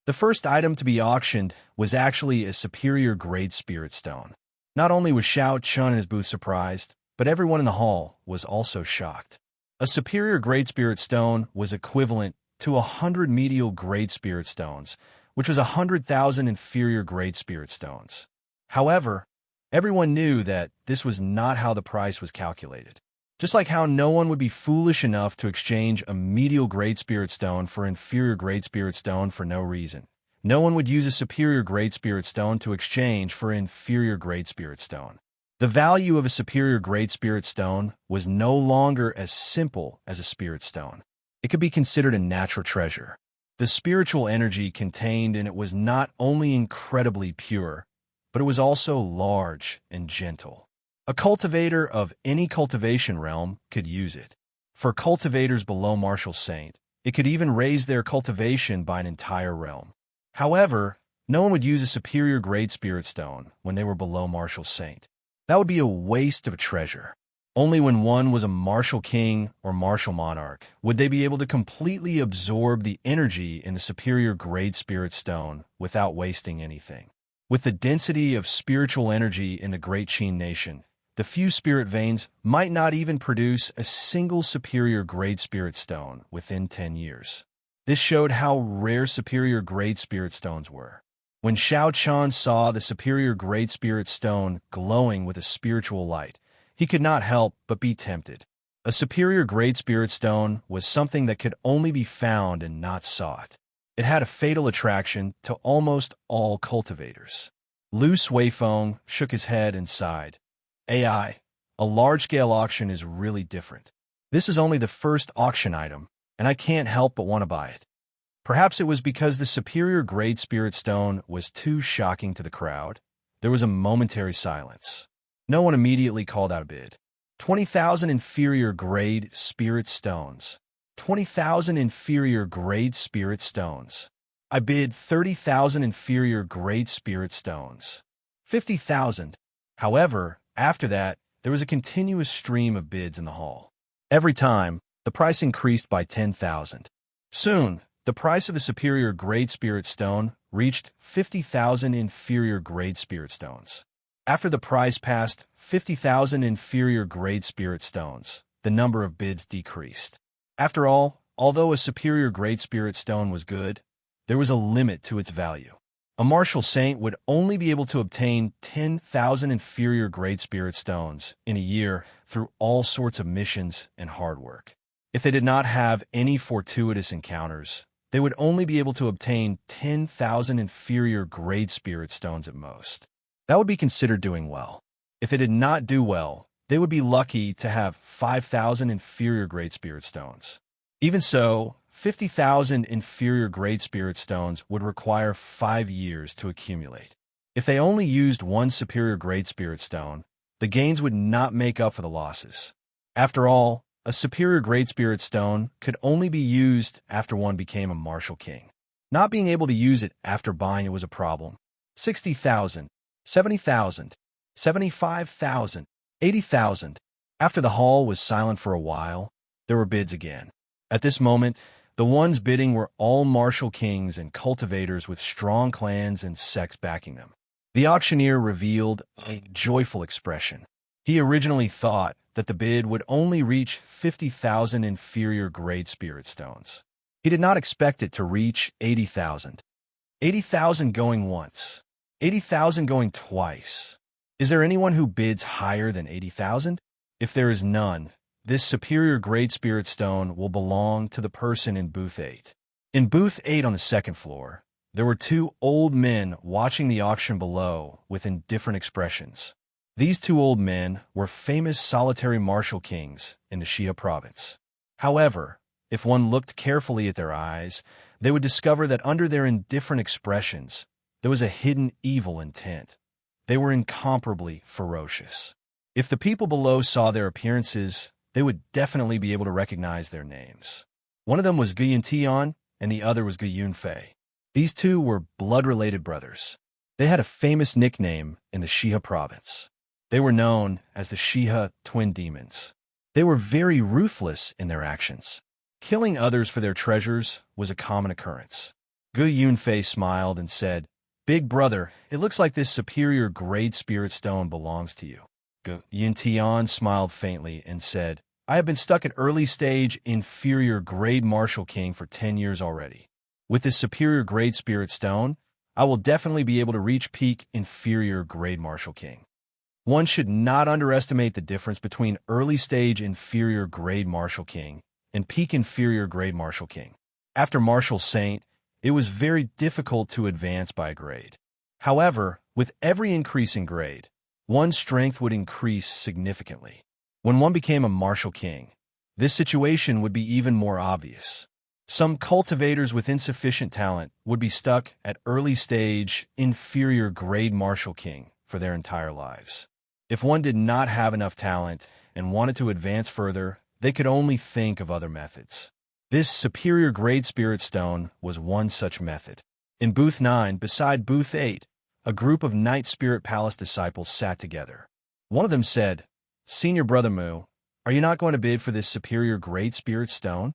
The first item to be auctioned was actually a superior grade spirit stone. Not only was Shao Chun and his booth surprised, but everyone in the hall was also shocked. A superior grade spirit stone was equivalent to 100 medial grade spirit stones, which was 100,000 inferior grade spirit stones. However, everyone knew that this was not how the price was calculated. Just like how no one would be foolish enough to exchange a medial grade spirit stone for inferior grade spirit stone for no reason. No one would use a superior grade spirit stone to exchange for an inferior grade spirit stone. The value of a superior grade spirit stone was no longer as simple as a spirit stone. It could be considered a natural treasure. The spiritual energy contained in it was not only incredibly pure, but it was also large and gentle. A cultivator of any cultivation realm could use it. For cultivators below martial saint, it could even raise their cultivation by an entire realm. However, no one would use a superior grade spirit stone when they were below martial saint. That would be a waste of a treasure. Only when one was a martial king or martial monarch would they be able to completely absorb the energy in the superior grade spirit stone without wasting anything. With the density of spiritual energy in the Great Qin nation, the few spirit veins might not even produce a single superior grade spirit stone within 10 years. This showed how rare superior grade spirit stones were. When Shao Chun saw the superior grade spirit stone glowing with a spiritual light, he could not help but be tempted. A superior grade spirit stone was something that could only be found and not sought. It had a fatal attraction to almost all cultivators. Lu Suifeng shook his head and sighed. A large-scale auction is really different. This is only the first auction item, and I can't help but want to buy it. Perhaps it was because the superior grade spirit stone was too shocking to the crowd. There was a momentary silence. No one immediately called out a bid. 20,000 inferior grade spirit stones. 20,000 inferior grade spirit stones. I bid 30,000 inferior grade spirit stones. 50,000. However, after that, there was a continuous stream of bids in the hall. Every time, the price increased by 10,000. Soon, the price of a superior grade spirit stone reached 50,000 inferior grade spirit stones. After the price passed 50,000 inferior grade spirit stones, the number of bids decreased. After all, although a superior grade spirit stone was good, there was a limit to its value. A martial saint would only be able to obtain 10,000 inferior grade spirit stones in a year through all sorts of missions and hard work. If they did not have any fortuitous encounters, they would only be able to obtain 10,000 inferior grade spirit stones at most. That would be considered doing well. If they did not do well, they would be lucky to have 5,000 inferior grade spirit stones. Even so, 50,000 inferior grade spirit stones would require 5 years to accumulate. If they only used one superior grade spirit stone, the gains would not make up for the losses. After all, a superior grade spirit stone could only be used after one became a martial king. Not being able to use it after buying it was a problem. 60,000, 70,000, 75,000, 80,000. After the hall was silent for a while, there were bids again. At this moment, The ones bidding were all martial kings and cultivators with strong clans and sects backing them. The auctioneer revealed a joyful expression. He originally thought that the bid would only reach 50,000 inferior grade spirit stones. He did not expect it to reach 80,000. 80,000 going once. 80,000 going twice. Is there anyone who bids higher than 80,000? If there is none, this superior grade spirit stone will belong to the person in booth 8. In booth 8 on the second floor, there were two old men watching the auction below with indifferent expressions. These two old men were famous solitary martial kings in the Shia province. However, if one looked carefully at their eyes, they would discover that under their indifferent expressions, there was a hidden evil intent. They were incomparably ferocious. If the people below saw their appearances, they would definitely be able to recognize their names. One of them was Gu Tian, and the other was Gu Fei. These two were blood-related brothers. They had a famous nickname in the Shia province. They were known as the Shia twin demons. They were very ruthless in their actions. Killing others for their treasures was a common occurrence. Gu Yunfei smiled and said, "Big brother, it looks like this superior grade spirit stone belongs to you." Gu Yuntian smiled faintly and said, "I have been stuck at early stage inferior grade martial king for 10 years already. With this superior grade spirit stone, I will definitely be able to reach peak inferior grade martial king." One should not underestimate the difference between early stage inferior grade martial king and peak inferior grade martial king. After martial saint, it was very difficult to advance by a grade. However, with every increase in grade, one's strength would increase significantly. When one became a martial king, this situation would be even more obvious. Some cultivators with insufficient talent would be stuck at early stage inferior grade martial king for their entire lives. If one did not have enough talent and wanted to advance further, they could only think of other methods. This superior grade spirit stone was one such method. In booth 9, beside booth 8, a group of Night Spirit Palace disciples sat together. One of them said, "Senior Brother Mu, are you not going to bid for this superior grade spirit stone?"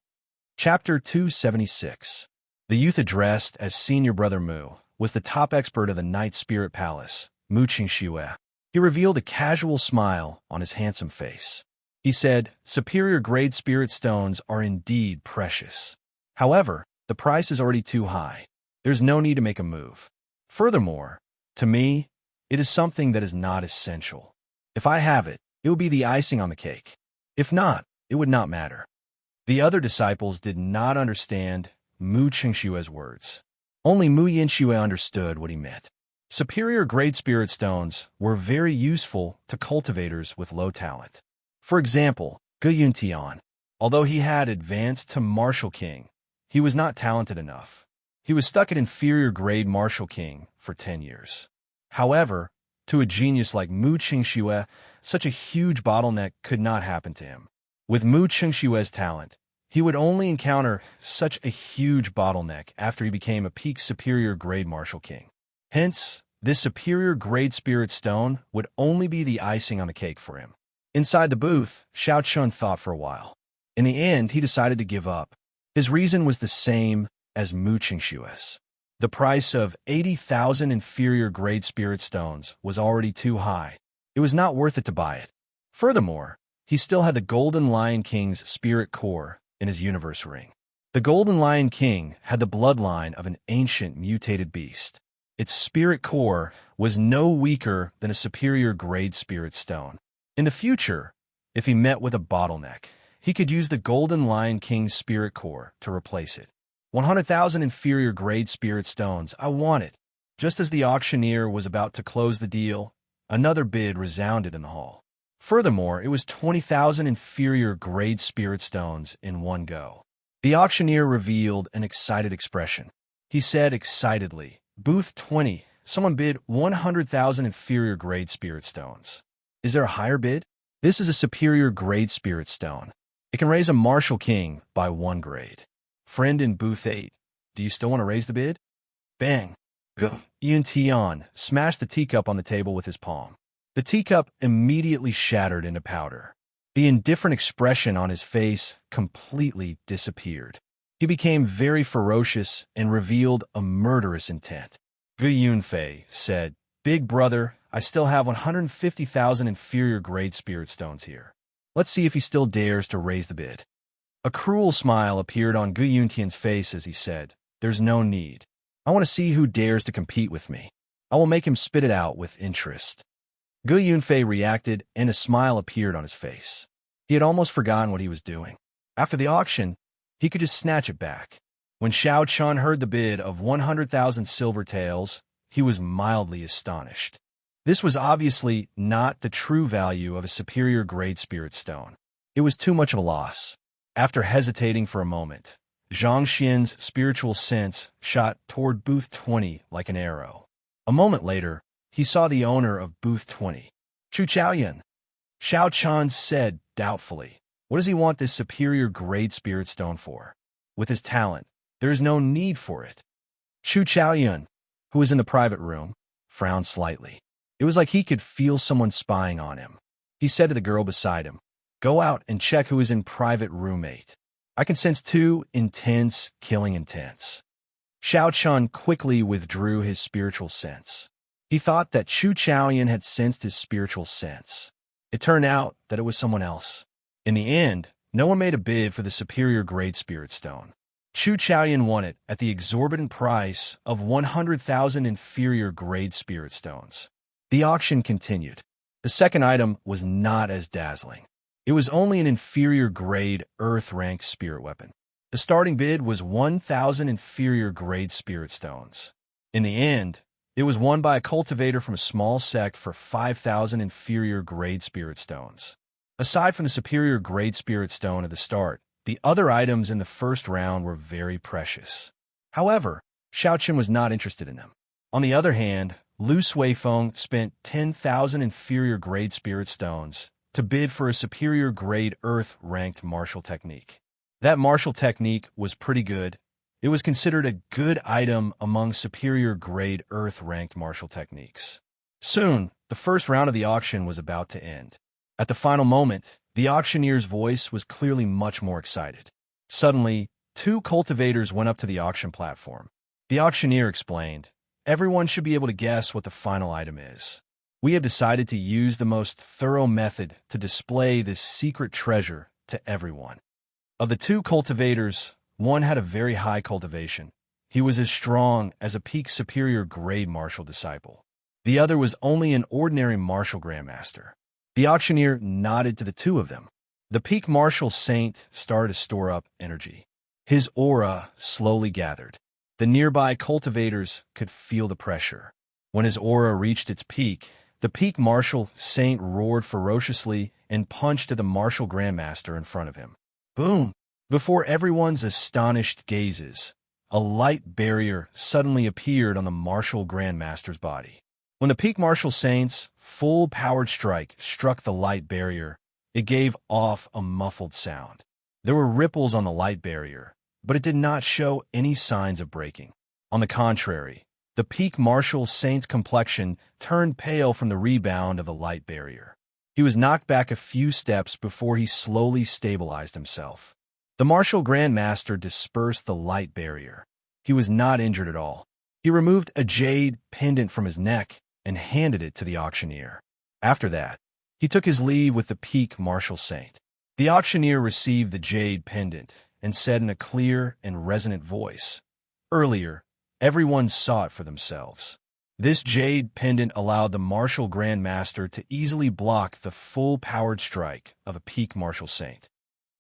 Chapter 276. The youth addressed as Senior Brother Mu was the top expert of the Night Spirit Palace, Mu Qingxue. He revealed a casual smile on his handsome face. He said, "Superior grade spirit stones are indeed precious. However, the price is already too high. There's no need to make a move. Furthermore, to me, it is something that is not essential. If I have it, it will be the icing on the cake. If not, it would not matter." The other disciples did not understand Mu Qingxue's words. Only Mu Yinxue understood what he meant. Superior grade spirit stones were very useful to cultivators with low talent. For example, Gu Yuntian, although he had advanced to martial king, he was not talented enough. He was stuck at inferior grade martial king for 10 years. However, to a genius like Mu Qingxue, such a huge bottleneck could not happen to him. With Mu Qingxue's talent, he would only encounter such a huge bottleneck after he became a peak superior grade martial king. Hence, this superior grade spirit stone would only be the icing on the cake for him. Inside the booth, Xiao Chun thought for a while. In the end, he decided to give up. His reason was the same as Mu Qingxue's. The price of 80,000 inferior grade spirit stones was already too high. It was not worth it to buy it. Furthermore, he still had the Golden Lion King's spirit core in his universe ring. The Golden Lion King had the bloodline of an ancient mutated beast. Its spirit core was no weaker than a superior grade spirit stone. In the future, if he met with a bottleneck, he could use the Golden Lion King's spirit core to replace it. 100,000 inferior grade spirit stones, I want it. Just as the auctioneer was about to close the deal, another bid resounded in the hall. Furthermore, it was 20,000 inferior grade spirit stones in one go. The auctioneer revealed an excited expression. He said excitedly, "Booth 20, someone bid 100,000 inferior grade spirit stones. Is there a higher bid? This is a superior grade spirit stone. It can raise a martial king by 1 grade. Friend in booth 8, do you still want to raise the bid?" Bang! Yun Tian smashed the teacup on the table with his palm. The teacup immediately shattered into powder. The indifferent expression on his face completely disappeared. He became very ferocious and revealed a murderous intent. Gu Yunfei said, "Big brother, I still have 150,000 inferior grade spirit stones here. Let's see if he still dares to raise the bid." A cruel smile appeared on Gu Yuntian's face as he said, "There's no need. I want to see who dares to compete with me. I will make him spit it out with interest." Gu Yunfei reacted, and a smile appeared on his face. He had almost forgotten what he was doing. After the auction, he could just snatch it back. When Xiao Chun heard the bid of 100,000 silver taels, he was mildly astonished. This was obviously not the true value of a superior grade spirit stone. It was too much of a loss. After hesitating for a moment, Zhang Xian's spiritual sense shot toward booth 20 like an arrow. A moment later, he saw the owner of booth 20. "Chu Chaoyun," Xiao Chun said doubtfully. "What does he want this superior grade spirit stone for? With his talent, there is no need for it." Chu Chaoyun, who was in the private room, frowned slightly. It was like he could feel someone spying on him. He said to the girl beside him, "Go out and check who is in private roommate. I can sense two intense, killing intents." Xiao Chun quickly withdrew his spiritual sense. He thought that Chu Chaoyun had sensed his spiritual sense. It turned out that it was someone else. In the end, no one made a bid for the superior grade spirit stone. Chu Chaoyun won it at the exorbitant price of 100,000 inferior grade spirit stones. The auction continued. The second item was not as dazzling. It was only an inferior grade earth-ranked spirit weapon. The starting bid was 1,000 inferior grade spirit stones. In the end, it was won by a cultivator from a small sect for 5,000 inferior grade spirit stones. Aside from the superior grade spirit stone at the start, the other items in the first round were very precious. However, Xiao Qin was not interested in them. On the other hand, Lu Suifeng spent 10,000 inferior grade spirit stones to bid for a superior grade earth-ranked martial technique. That martial technique was pretty good. It was considered a good item among superior grade earth-ranked martial techniques. Soon, the first round of the auction was about to end. At the final moment, the auctioneer's voice was clearly much more excited. Suddenly, two cultivators went up to the auction platform. The auctioneer explained, "Everyone should be able to guess what the final item is. We have decided to use the most thorough method to display this secret treasure to everyone." Of the two cultivators, one had a very high cultivation. He was as strong as a peak superior grade martial disciple. The other was only an ordinary martial grandmaster. The auctioneer nodded to the two of them. The peak martial saint started to store up energy. His aura slowly gathered. The nearby cultivators could feel the pressure. When his aura reached its peak, the peak martial saint roared ferociously and punched at the martial grandmaster in front of him. Boom! Before everyone's astonished gazes, a light barrier suddenly appeared on the martial grandmaster's body. When the peak martial saint's full-powered strike struck the light barrier, it gave off a muffled sound. There were ripples on the light barrier, but it did not show any signs of breaking. On the contrary, the peak martial saint's complexion turned pale from the rebound of the light barrier. He was knocked back a few steps before he slowly stabilized himself. The martial grandmaster dispersed the light barrier. He was not injured at all. He removed a jade pendant from his neck and handed it to the auctioneer. After that, he took his leave with the peak martial saint. The auctioneer received the jade pendant and said in a clear and resonant voice, "Earlier, everyone saw it for themselves. This jade pendant allowed the martial grandmaster to easily block the full-powered strike of a peak martial saint.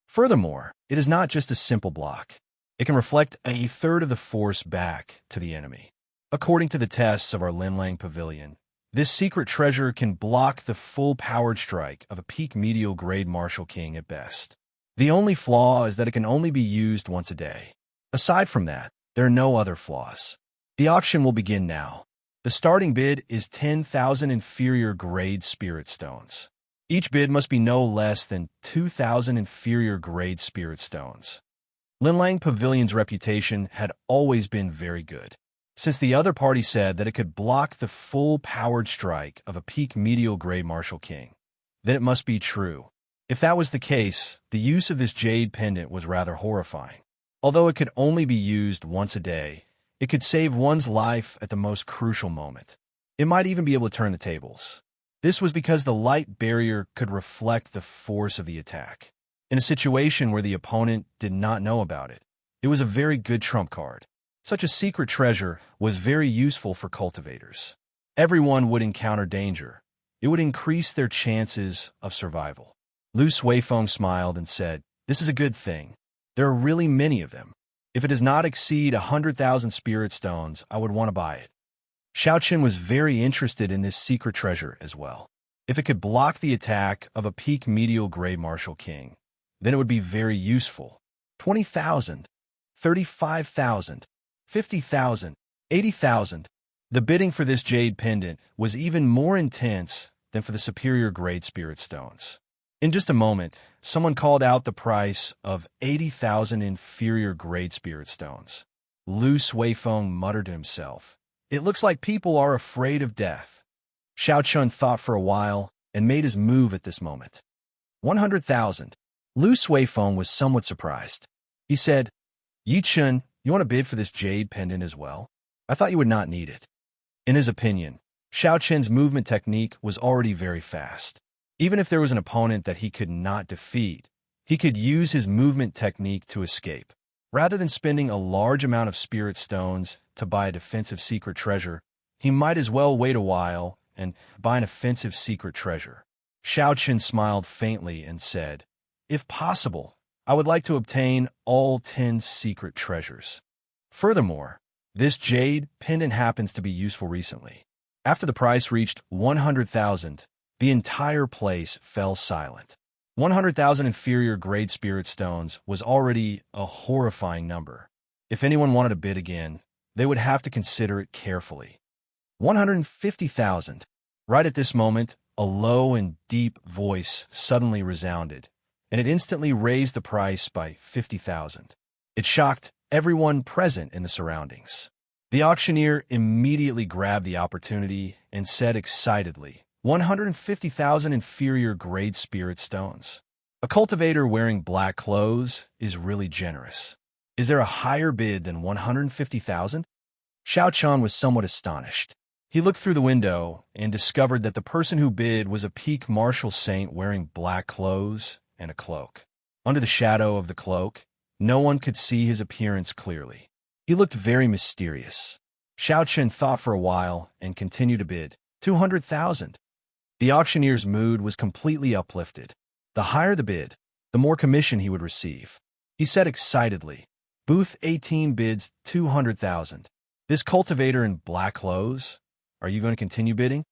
Furthermore, it is not just a simple block. It can reflect a third of the force back to the enemy. According to the tests of our Linlang Pavilion, this secret treasure can block the full-powered strike of a peak medial grade martial king at best. The only flaw is that it can only be used once a day. Aside from that, there are no other flaws. The auction will begin now. The starting bid is 10,000 inferior grade spirit stones. Each bid must be no less than 2,000 inferior grade spirit stones." Linlang Pavilion's reputation had always been very good. Since the other party said that it could block the full-powered strike of a peak medial grade martial king, then it must be true. If that was the case, the use of this jade pendant was rather horrifying. Although it could only be used once a day, it could save one's life at the most crucial moment. It might even be able to turn the tables. This was because the light barrier could reflect the force of the attack. In a situation where the opponent did not know about it, it was a very good trump card. Such a secret treasure was very useful for cultivators. Everyone would encounter danger. It would increase their chances of survival. Lu Suifeng smiled and said, "This is a good thing. There are really many of them. If it does not exceed 100,000 spirit stones, I would want to buy it." Xiaoqin was very interested in this secret treasure as well. If it could block the attack of a peak medial grade martial king, then it would be very useful. 20,000, 35,000, 50,000, 80,000. The bidding for this jade pendant was even more intense than for the superior grade spirit stones. In just a moment, someone called out the price of 80,000 inferior grade spirit stones. Lu Suifeng muttered to himself, "It looks like people are afraid of death." Xiaoqin thought for a while and made his move at this moment. 100,000. Lu Suifeng was somewhat surprised. He said, "Yichun, you want to bid for this jade pendant as well? I thought you would not need it." In his opinion, Xiaoqin's movement technique was already very fast. Even if there was an opponent that he could not defeat, he could use his movement technique to escape. Rather than spending a large amount of spirit stones to buy a defensive secret treasure, he might as well wait a while and buy an offensive secret treasure. Xiaoqin smiled faintly and said, "If possible, I would like to obtain all 10 secret treasures. Furthermore, this jade pendant happens to be useful recently." After the price reached 100,000, the entire place fell silent. 100,000 inferior grade spirit stones was already a horrifying number. If anyone wanted to bid again, they would have to consider it carefully. 150,000. Right at this moment, a low and deep voice suddenly resounded, and it instantly raised the price by 50,000. It shocked everyone present in the surroundings. The auctioneer immediately grabbed the opportunity and said excitedly, 150,000 inferior grade spirit stones. A cultivator wearing black clothes is really generous. Is there a higher bid than 150,000? Xiaoqin was somewhat astonished. He looked through the window and discovered that the person who bid was a peak martial saint wearing black clothes and a cloak. Under the shadow of the cloak, no one could see his appearance clearly. He looked very mysterious. Xiaoqin thought for a while and continued to bid, 200,000. The auctioneer's mood was completely uplifted. The higher the bid, the more commission he would receive. He said excitedly, "Booth 18 bids 200,000. This cultivator in black clothes, are you going to continue bidding?"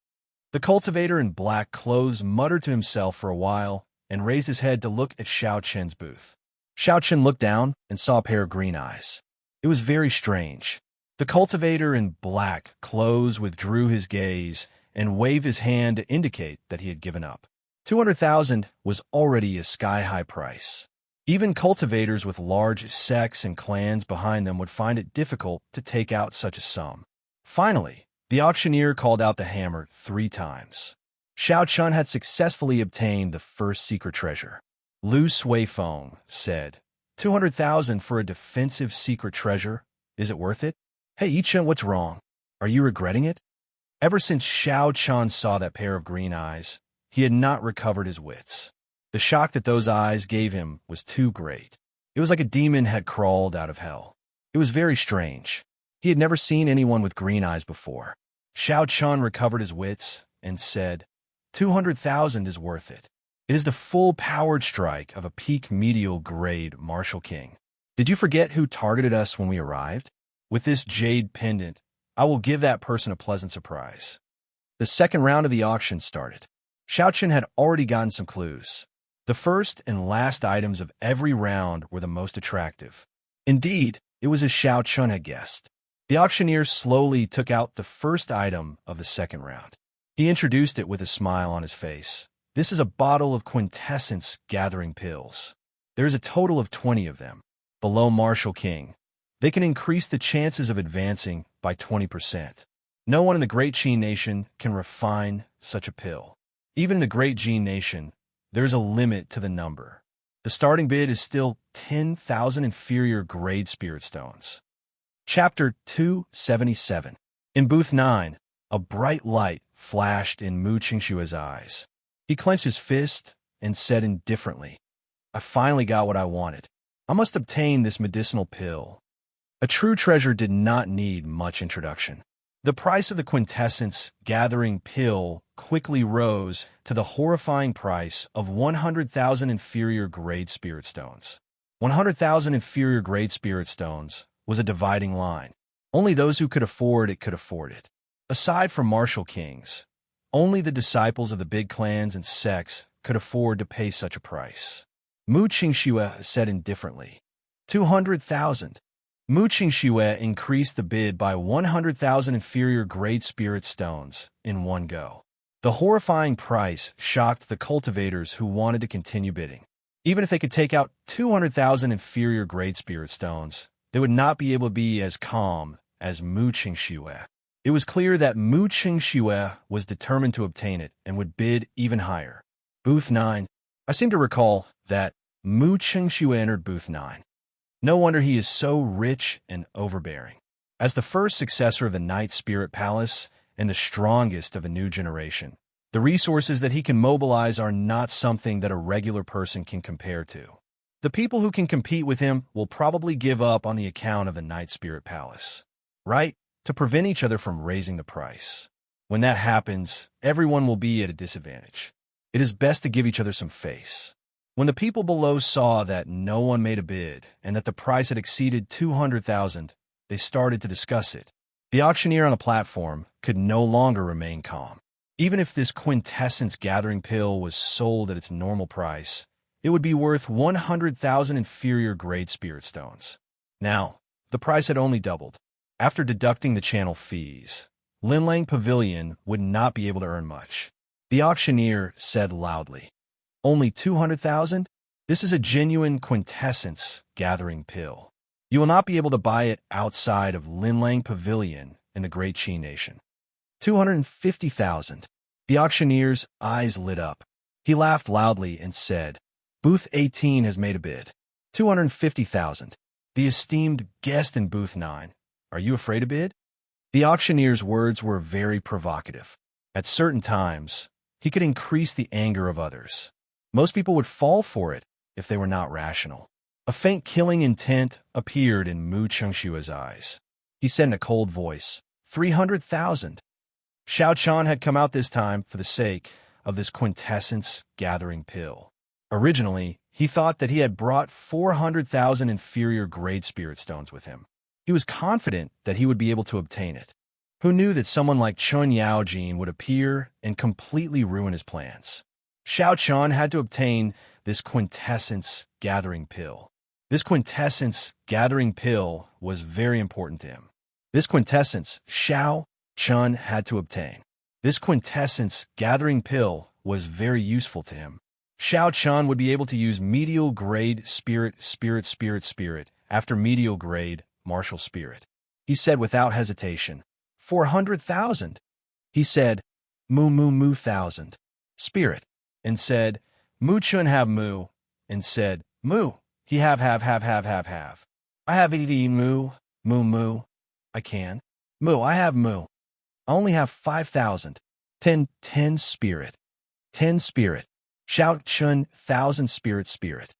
The cultivator in black clothes muttered to himself for a while and raised his head to look at Xiaoqin's booth. Xiaoqin looked down and saw a pair of green eyes. It was very strange. The cultivator in black clothes withdrew his gaze and waved his hand to indicate that he had given up. 200,000 was already a sky-high price. Even cultivators with large sects and clans behind them would find it difficult to take out such a sum. Finally, the auctioneer called out the hammer 3 times. Xiaoqin had successfully obtained the first secret treasure. Lu Suifeng said, 200,000 for a defensive secret treasure? Is it worth it? Hey, Yichun, what's wrong? Are you regretting it? Ever since Xiaoqin saw that pair of green eyes, he had not recovered his wits. The shock that those eyes gave him was too great. It was like a demon had crawled out of hell. It was very strange. He had never seen anyone with green eyes before. Xiaoqin recovered his wits and said, 200,000 is worth it. It is the full-powered strike of a peak medial grade martial king. Did you forget who targeted us when we arrived? With this jade pendant, I will give that person a pleasant surprise. The second round of the auction started. Xiaoqin had already gotten some clues. The first and last items of every round were the most attractive. Indeed, it was as Xiaoqin had guessed. The auctioneer slowly took out the first item of the second round. He introduced it with a smile on his face. This is a bottle of quintessence gathering pills. There is a total of 20 of them. Below Martial King, they can increase the chances of advancing by 20%. No one in the Great Qin Nation can refine such a pill. Even in the Great Qin Nation, there is a limit to the number. The starting bid is still 10,000 inferior grade spirit stones. Chapter 277. In booth 9, a bright light flashed in Mu Qingshua's eyes. He clenched his fist and said indifferently, "I finally got what I wanted. I must obtain this medicinal pill." A true treasure did not need much introduction. The price of the quintessence gathering pill quickly rose to the horrifying price of 100,000 inferior grade spirit stones. 100,000 inferior grade spirit stones was a dividing line. Only those who could afford it could afford it. Aside from martial kings, only the disciples of the big clans and sects could afford to pay such a price. Mu Qingxue said indifferently, 200,000. Mu Qingxue increased the bid by 100,000 inferior grade spirit stones in one go. The horrifying price shocked the cultivators who wanted to continue bidding. Even if they could take out 200,000 inferior grade spirit stones, they would not be able to be as calm as Mu Qingxue. It was clear that Mu Qingxue was determined to obtain it and would bid even higher. Booth 9. I seem to recall that Mu Qingxue entered booth 9. No wonder he is so rich and overbearing. As the first successor of the Night Spirit Palace and the strongest of a new generation, the resources that he can mobilize are not something that a regular person can compare to. The people who can compete with him will probably give up on the account of the Night Spirit Palace, right? To prevent each other from raising the price. When that happens, everyone will be at a disadvantage. It is best to give each other some face. When the people below saw that no one made a bid and that the price had exceeded 200,000, they started to discuss it. The auctioneer on the platform could no longer remain calm. Even if this quintessence gathering pill was sold at its normal price, it would be worth 100,000 inferior grade spirit stones. Now, the price had only doubled. After deducting the channel fees, Linlang Pavilion would not be able to earn much. The auctioneer said loudly, "Only 200,000? This is a genuine quintessence gathering pill. You will not be able to buy it outside of Linlang Pavilion in the Great Qi Nation." 250,000. The auctioneer's eyes lit up. He laughed loudly and said, "Booth 18 has made a bid. 250,000. The esteemed guest in booth 9. Are you afraid to bid?" The auctioneer's words were very provocative. At certain times, he could increase the anger of others. Most people would fall for it if they were not rational. A faint killing intent appeared in Mu Qingshue's eyes. He said in a cold voice, 300,000. Xiao Chan had come out this time for the sake of this quintessence gathering pill. Originally, he thought that he had brought 400,000 inferior grade spirit stones with him. He was confident that he would be able to obtain it. Who knew that someone like Chun Yaojin would appear and completely ruin his plans? Xiao Chan had to obtain this quintessence gathering pill. This quintessence gathering pill was very important to him. This quintessence Xiao Chun had to obtain. This quintessence gathering pill was very useful to him. Xiao Chan would be able to use medial grade spirit after medial grade martial spirit. He said without hesitation, 400,000. He said, mu thousand. Spirit. And said, Mu Chun have mu. And said, mu. He have. I have 80 mu. I can. Mu, I have mu. I only have 5,000. 10 spirit. 10 spirit. Xiao Chun 1,000 spirit.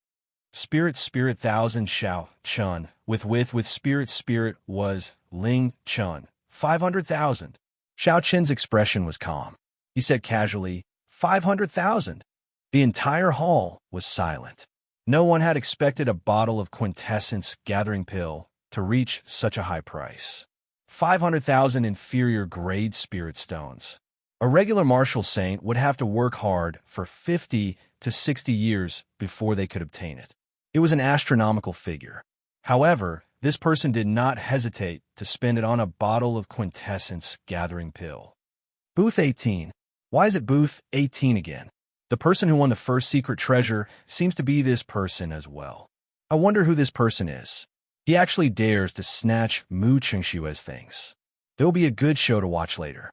Spirit 1,000 Xiao Chun. With spirit was Ling Chun. 500,000. Xiao Chen's expression was calm. He said casually, 500,000. The entire hall was silent. No one had expected a bottle of quintessence gathering pill to reach such a high price. 500,000 inferior grade spirit stones. A regular martial saint would have to work hard for 50 to 60 years before they could obtain it. It was an astronomical figure. However, this person did not hesitate to spend it on a bottle of quintessence gathering pill. Booth 18. Why is it booth 18 again? The person who won the first secret treasure seems to be this person as well. I wonder who this person is. He actually dares to snatch Mu Qingshue's things. There will be a good show to watch later.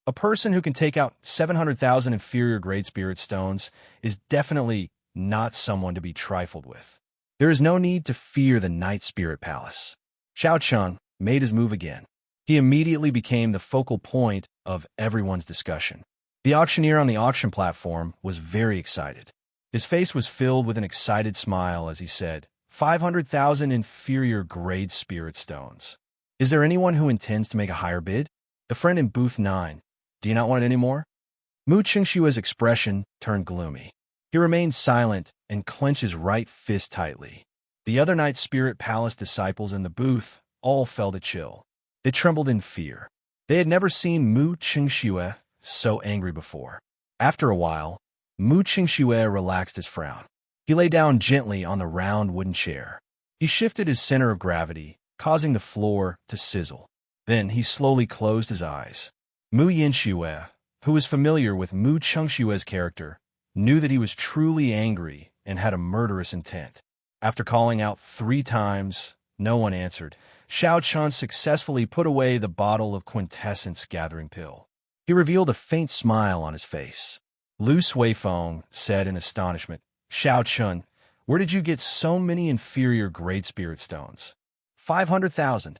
A person who can take out 700,000 inferior grade spirit stones is definitely not someone to be trifled with. There is no need to fear the Night Spirit Palace. Xiao Chun made his move again. He immediately became the focal point of everyone's discussion. The auctioneer on the auction platform was very excited. His face was filled with an excited smile as he said, 500,000 inferior grade spirit stones. Is there anyone who intends to make a higher bid? The friend in booth 9. Do you not want it anymore? Mu Qingshua's expression turned gloomy. He remained silent and clenched his right fist tightly. The other Night Spirit Palace disciples in the booth all felt a chill. They trembled in fear. They had never seen Mu Qingxue so angry before. After a while, Mu Qingxue relaxed his frown. He lay down gently on the round wooden chair. He shifted his center of gravity, causing the floor to sizzle. Then he slowly closed his eyes. Mu Yinxue, who was familiar with Mu Qingshue's character, knew that he was truly angry and had a murderous intent. After calling out 3 times, no one answered. Xiao Chun successfully put away the bottle of quintessence gathering pill. He revealed a faint smile on his face. Lu Suifeng said in astonishment, Xiao Chun, where did you get so many inferior grade spirit stones? 500,000.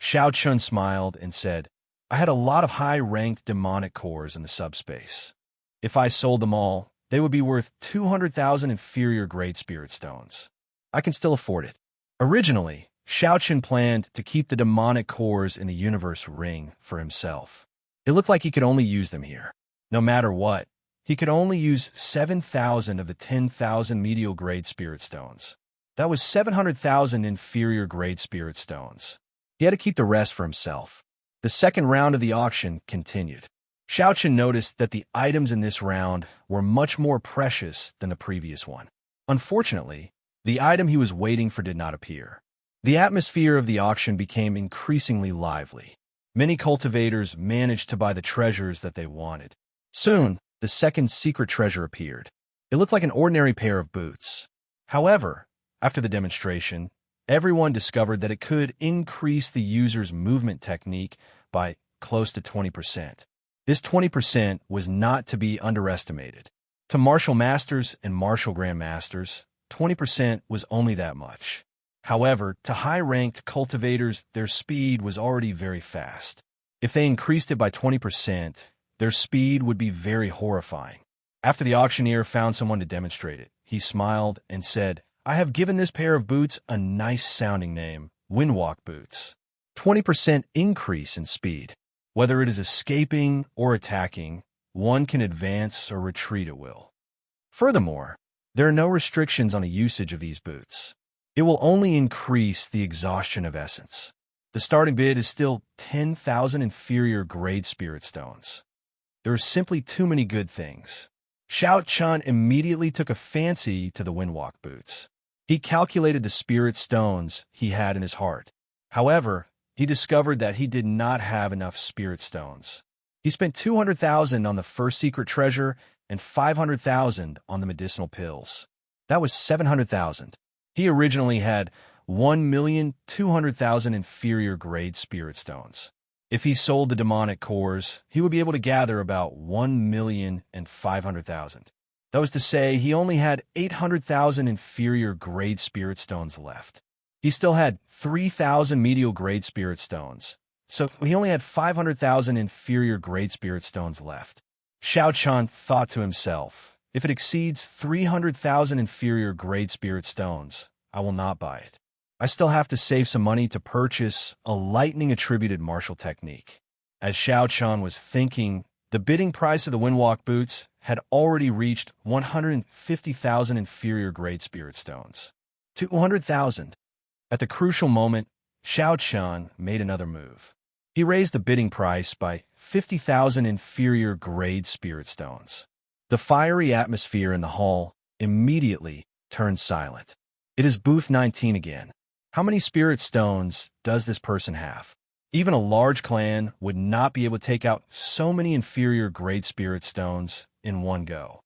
Xiao Chun smiled and said, I had a lot of high-ranked demonic cores in the subspace. If I sold them all, they would be worth 200,000 inferior grade spirit stones. I can still afford it. Originally, Xiao Chun planned to keep the demonic cores in the universe ring for himself. It looked like he could only use them here. No matter what, he could only use 7,000 of the 10,000 medial grade spirit stones. That was 700,000 inferior grade spirit stones. He had to keep the rest for himself. The second round of the auction continued. Xiao Chun noticed that the items in this round were much more precious than the previous one. Unfortunately, the item he was waiting for did not appear. The atmosphere of the auction became increasingly lively. Many cultivators managed to buy the treasures that they wanted. Soon, the second secret treasure appeared. It looked like an ordinary pair of boots. However, after the demonstration, everyone discovered that it could increase the user's movement technique by close to 20%. This 20% was not to be underestimated. To martial masters and martial grandmasters, 20% was only that much. However, to high-ranked cultivators, their speed was already very fast. If they increased it by 20%, their speed would be very horrifying. After the auctioneer found someone to demonstrate it, he smiled and said, I have given this pair of boots a nice-sounding name, Windwalk boots. 20% increase in speed. Whether it is escaping or attacking, one can advance or retreat at will. Furthermore, there are no restrictions on the usage of these boots. It will only increase the exhaustion of essence. The starting bid is still 10,000 inferior grade spirit stones. There are simply too many good things. Xiao Chun immediately took a fancy to the Windwalk boots. He calculated the spirit stones he had in his heart. However, he discovered that he did not have enough spirit stones. He spent 200,000 on the first secret treasure and 500,000 on the medicinal pills. That was 700,000. He originally had 1,200,000 inferior grade spirit stones. If he sold the demonic cores, he would be able to gather about 1,500,000. That was to say, he only had 800,000 inferior grade spirit stones left. He still had 3,000 medial grade spirit stones, so he only had 500,000 inferior grade spirit stones left. Xiao Chun thought to himself, if it exceeds 300,000 inferior grade spirit stones, I will not buy it. I still have to save some money to purchase a lightning-attributed martial technique. As Xiao Chun was thinking, the bidding price of the Windwalk boots had already reached 150,000 inferior grade spirit stones. 200,000. At the crucial moment, Xiao Chun made another move. He raised the bidding price by 50,000 inferior grade spirit stones. The fiery atmosphere in the hall immediately turned silent. It is booth 19 again. How many spirit stones does this person have? Even a large clan would not be able to take out so many inferior grade spirit stones in one go.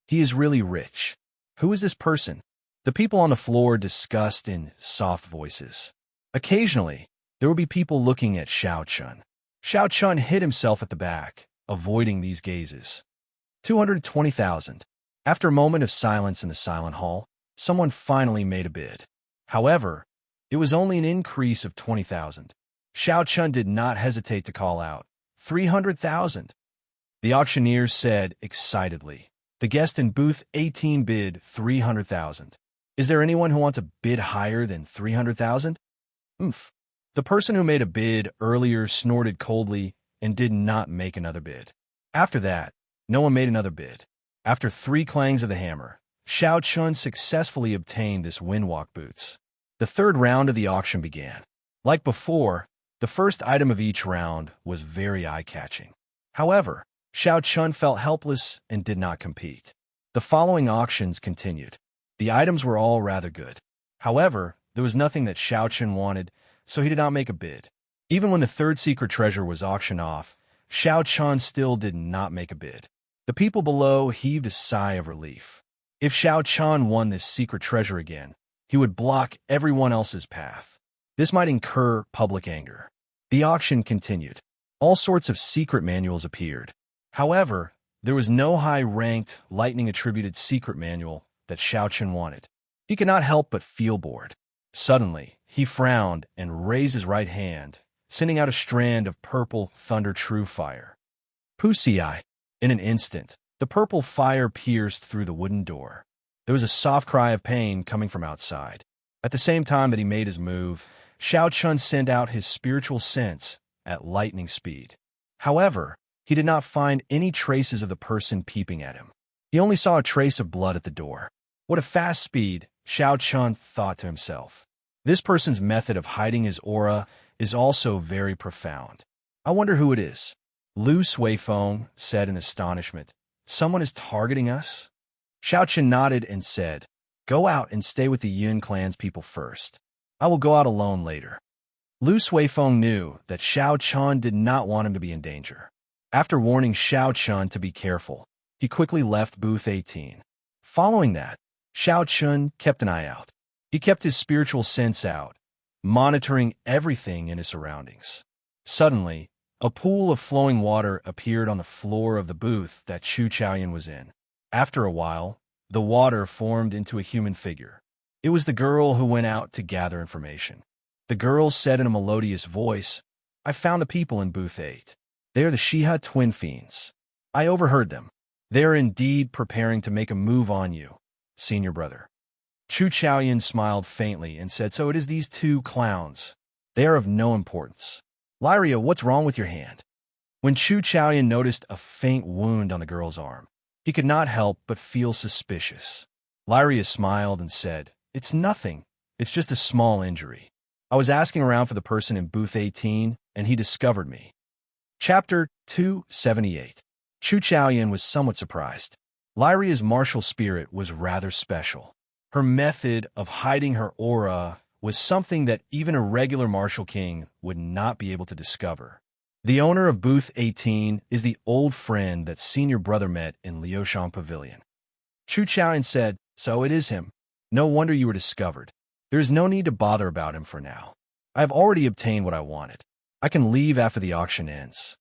He is really rich. Who is this person? The people on the floor discussed in soft voices. Occasionally, there would be people looking at Xiao Chun. Xiao Chun hid himself at the back, avoiding these gazes. 220,000. After a moment of silence in the silent hall, someone finally made a bid. However, it was only an increase of 20,000. Xiao Chun did not hesitate to call out, 300,000. The auctioneer said excitedly. The guest in booth 18 bid 300,000. Is there anyone who wants a bid higher than 300,000? Oomph. The person who made a bid earlier snorted coldly and did not make another bid. After that, no one made another bid. After 3 clangs of the hammer, Xiao Chun successfully obtained this windwalk boots. The third round of the auction began. Like before, the first item of each round was very eye-catching. However, Xiao Chun felt helpless and did not compete. The following auctions continued. The items were all rather good. However, there was nothing that Xiao Chun wanted, so he did not make a bid. Even when the third secret treasure was auctioned off, Xiao Chun still did not make a bid. The people below heaved a sigh of relief. If Xiao Chun won this secret treasure again, he would block everyone else's path. This might incur public anger. The auction continued. All sorts of secret manuals appeared. However, there was no high-ranked, lightning-attributed secret manual that Xiao Chun wanted. He could not help but feel bored. Suddenly, he frowned and raised his right hand, sending out a strand of purple thunder true fire. Pussy-eye. In an instant, the purple fire pierced through the wooden door. There was a soft cry of pain coming from outside. At the same time that he made his move, Xiao Chun sent out his spiritual sense at lightning speed. However, he did not find any traces of the person peeping at him. He only saw a trace of blood at the door. What a fast speed, Xiao Chun thought to himself. This person's method of hiding his aura is also very profound. I wonder who it is. Lu Suifeng said in astonishment. Someone is targeting us? Xiao Chun nodded and said, Go out and stay with the Yun clan's people first. I will go out alone later. Lu Suifeng knew that Xiao Chun did not want him to be in danger. After warning Xiao Chun to be careful, he quickly left booth 18. Following that, Xiao Chun kept an eye out. He kept his spiritual sense out, monitoring everything in his surroundings. Suddenly, a pool of flowing water appeared on the floor of the booth that Chu Chaoyan was in. After a while, the water formed into a human figure. It was the girl who went out to gather information. The girl said in a melodious voice, I found the people in booth 8. They are the Shiha twin fiends. I overheard them. They are indeed preparing to make a move on you, senior brother. Chu Chaoyan smiled faintly and said, So it is these 2 clowns. They are of no importance. Lyria, what's wrong with your hand? When Chu Chaoyan noticed a faint wound on the girl's arm, he could not help but feel suspicious. Lyria smiled and said, It's nothing. It's just a small injury. I was asking around for the person in booth 18, and he discovered me. Chapter 278. Chu Chaoyan was somewhat surprised. Lyria's martial spirit was rather special. Her method of hiding her aura was something that even a regular martial king would not be able to discover. The owner of booth 18 is the old friend that senior brother met in Liushang Pavilion. Chu Chaoyan said, So it is him. No wonder you were discovered. There is no need to bother about him for now. I have already obtained what I wanted. I can leave after the auction ends.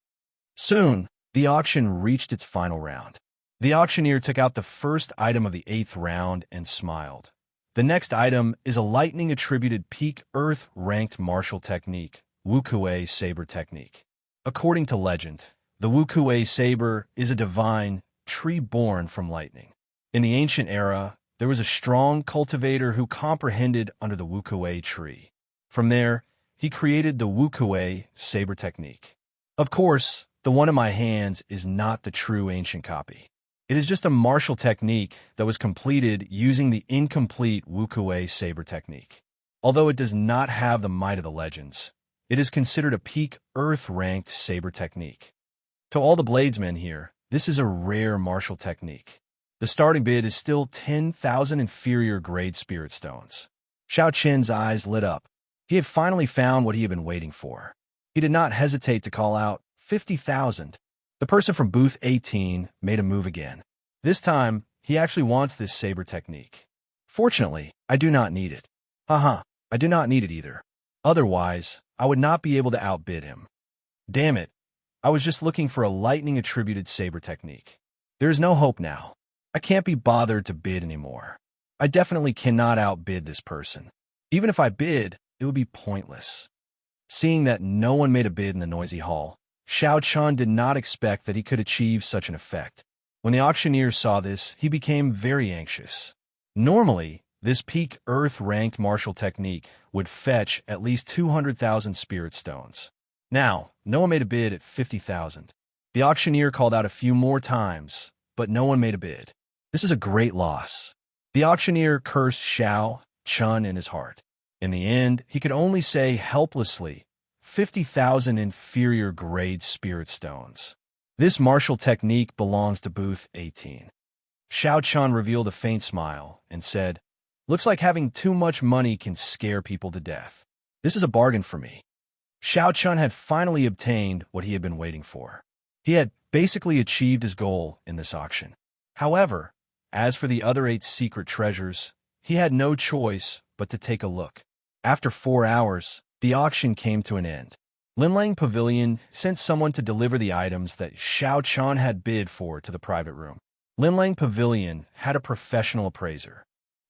Soon, the auction reached its final round. The auctioneer took out the first item of the 8th round and smiled. The next item is a lightning-attributed peak Earth-ranked martial technique, Wukuei Saber Technique. According to legend, the Wukuei Saber is a divine tree born from lightning. In the ancient era, there was a strong cultivator who comprehended under the Wukuei tree. From there, he created the Wukuei Saber Technique. Of course, the one in my hands is not the true ancient copy. It is just a martial technique that was completed using the incomplete Wukuei Saber Technique. Although it does not have the might of the legends, it is considered a peak Earth-ranked saber technique. To all the bladesmen here, this is a rare martial technique. The starting bid is still 10,000 inferior grade spirit stones. Xiao Chen's eyes lit up. He had finally found what he had been waiting for. He did not hesitate to call out 50,000. The person from booth 18 made a move again. This time, he actually wants this saber technique. Fortunately, I do not need it. Haha, I do not need it either. Otherwise, I would not be able to outbid him. Damn it, I was just looking for a lightning-attributed saber technique. There is no hope now. I can't be bothered to bid anymore. I definitely cannot outbid this person. Even if I bid, it would be pointless. Seeing that no one made a bid in the noisy hall, Xiao Chun did not expect that he could achieve such an effect. When the auctioneer saw this, he became very anxious. Normally, this peak Earth-ranked martial technique would fetch at least 200,000 spirit stones. Now, no one made a bid at 50,000. The auctioneer called out a few more times, but no one made a bid. This is a great loss. The auctioneer cursed Xiao Chun in his heart. In the end, he could only say helplessly, 50,000 inferior grade spirit stones. This martial technique belongs to booth 18. Xiao Chun revealed a faint smile and said, "Looks like having too much money can scare people to death. This is a bargain for me." Xiao Chun had finally obtained what he had been waiting for. He had basically achieved his goal in this auction. However, as for the other 8 secret treasures, he had no choice but to take a look. After 4 hours, the auction came to an end. Linlang Pavilion sent someone to deliver the items that Xiao Chun had bid for to the private room. Linlang Pavilion had a professional appraiser.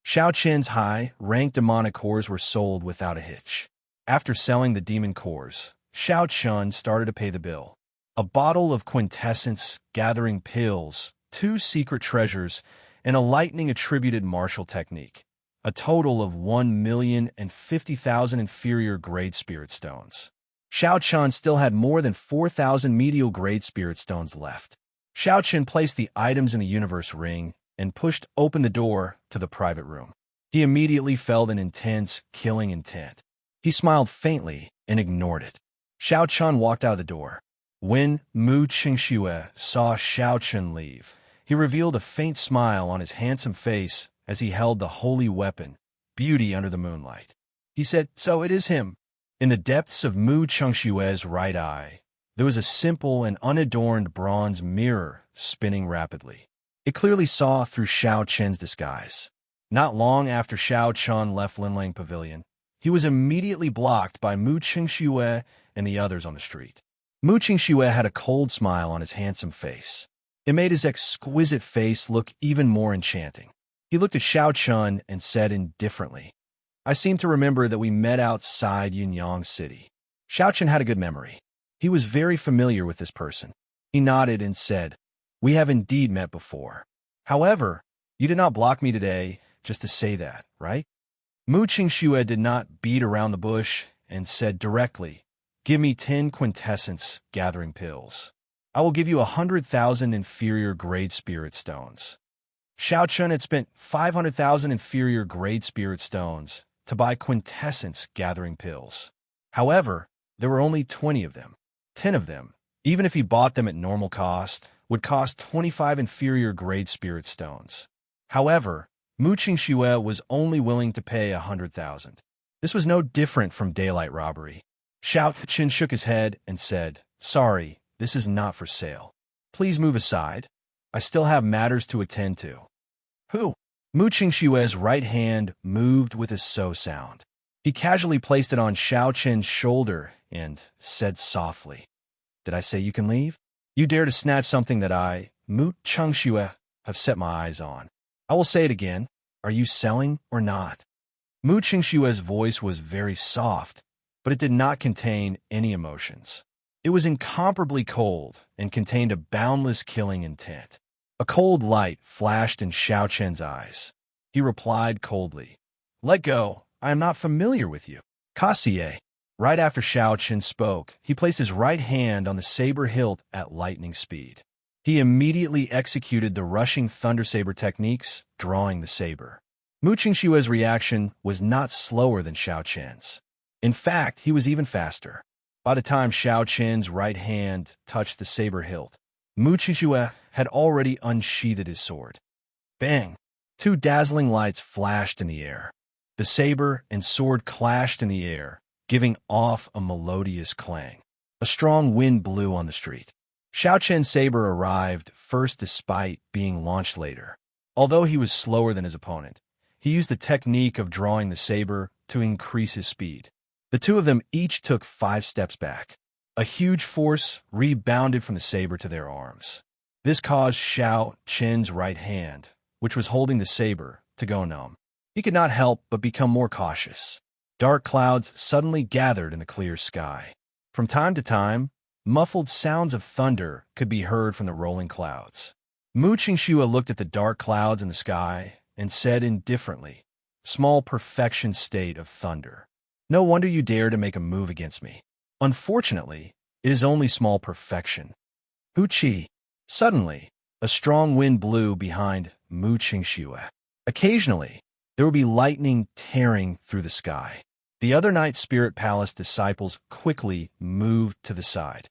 Xiao Chen's high-ranked demonic cores were sold without a hitch. After selling the demon cores, Xiao Chun started to pay the bill. A bottle of quintessence gathering pills, 2 secret treasures, and a lightning-attributed martial technique. A total of 1,050,000 inferior grade spirit stones. Xiao Chun still had more than 4,000 medial grade spirit stones left. Xiao Chun placed the items in the universe ring and pushed open the door to the private room. He immediately felt an intense, killing intent. He smiled faintly and ignored it. Xiao Chun walked out of the door. When Mu Qingxue saw Xiao Chun leave, he revealed a faint smile on his handsome face as he held the holy weapon, beauty under the moonlight. He said, "So it is him." In the depths of Mu Qingshue's right eye, there was a simple and unadorned bronze mirror spinning rapidly. It clearly saw through Xiao Chen's disguise. Not long after Xiao Chun left Linlang Pavilion, he was immediately blocked by Mu Qingxue and the others on the street. Mu Qingxue had a cold smile on his handsome face. It made his exquisite face look even more enchanting. He looked at Xiao Chun and said indifferently, "I seem to remember that we met outside Yunyang City." Xiao Chun had a good memory. He was very familiar with this person. He nodded and said, "We have indeed met before. However, you did not block me today just to say that, right?" Mu Qingxue did not beat around the bush and said directly, "Give me 10 quintessence gathering pills. I will give you 100,000 inferior grade spirit stones." Xiao Chun had spent 500,000 inferior grade spirit stones to buy quintessence gathering pills. However, there were only 20 of them. 10 of them, even if he bought them at normal cost, would cost 25 inferior grade spirit stones. However, Mu Qingxue was only willing to pay 100,000. This was no different from daylight robbery. Xiao Chun shook his head and said, "Sorry, this is not for sale. Please move aside. I still have matters to attend to." "Who?" Mu Qingshue's right hand moved with a so sound. He casually placed it on Xiao Chen's shoulder and said softly, "Did I say you can leave? You dare to snatch something that I, Mu Qingxue, have set my eyes on. I will say it again. Are you selling or not?" Mu Qingshue's voice was very soft, but it did not contain any emotions. It was incomparably cold and contained a boundless killing intent. A cold light flashed in Xiao Chen's eyes. He replied coldly, "Let go. I am not familiar with you." "Kassier." Right after Xiao Chen spoke, he placed his right hand on the saber hilt at lightning speed. He immediately executed the rushing thunder saber techniques, drawing the saber. Mu Qingshue's reaction was not slower than Xiao Chen's. In fact, he was even faster. By the time Xiao Chen's right hand touched the saber hilt, Mu Qingxue had already unsheathed his sword. Bang! 2 dazzling lights flashed in the air. The saber and sword clashed in the air, giving off a melodious clang. A strong wind blew on the street. Xiao Chen's saber arrived first despite being launched later. Although he was slower than his opponent, he used the technique of drawing the saber to increase his speed. The two of them each took 5 steps back. A huge force rebounded from the saber to their arms. This caused Xiao Chen's right hand, which was holding the saber, to go numb. He could not help but become more cautious. Dark clouds suddenly gathered in the clear sky. From time to time, muffled sounds of thunder could be heard from the rolling clouds. Mu Qingxue looked at the dark clouds in the sky and said indifferently, "Small perfection state of thunder. No wonder you dare to make a move against me. Unfortunately, it is only small perfection." Hu Qi. Suddenly, a strong wind blew behind Mu Qingxue. Occasionally, there would be lightning tearing through the sky. The other Night Spirit Palace disciples quickly moved to the side.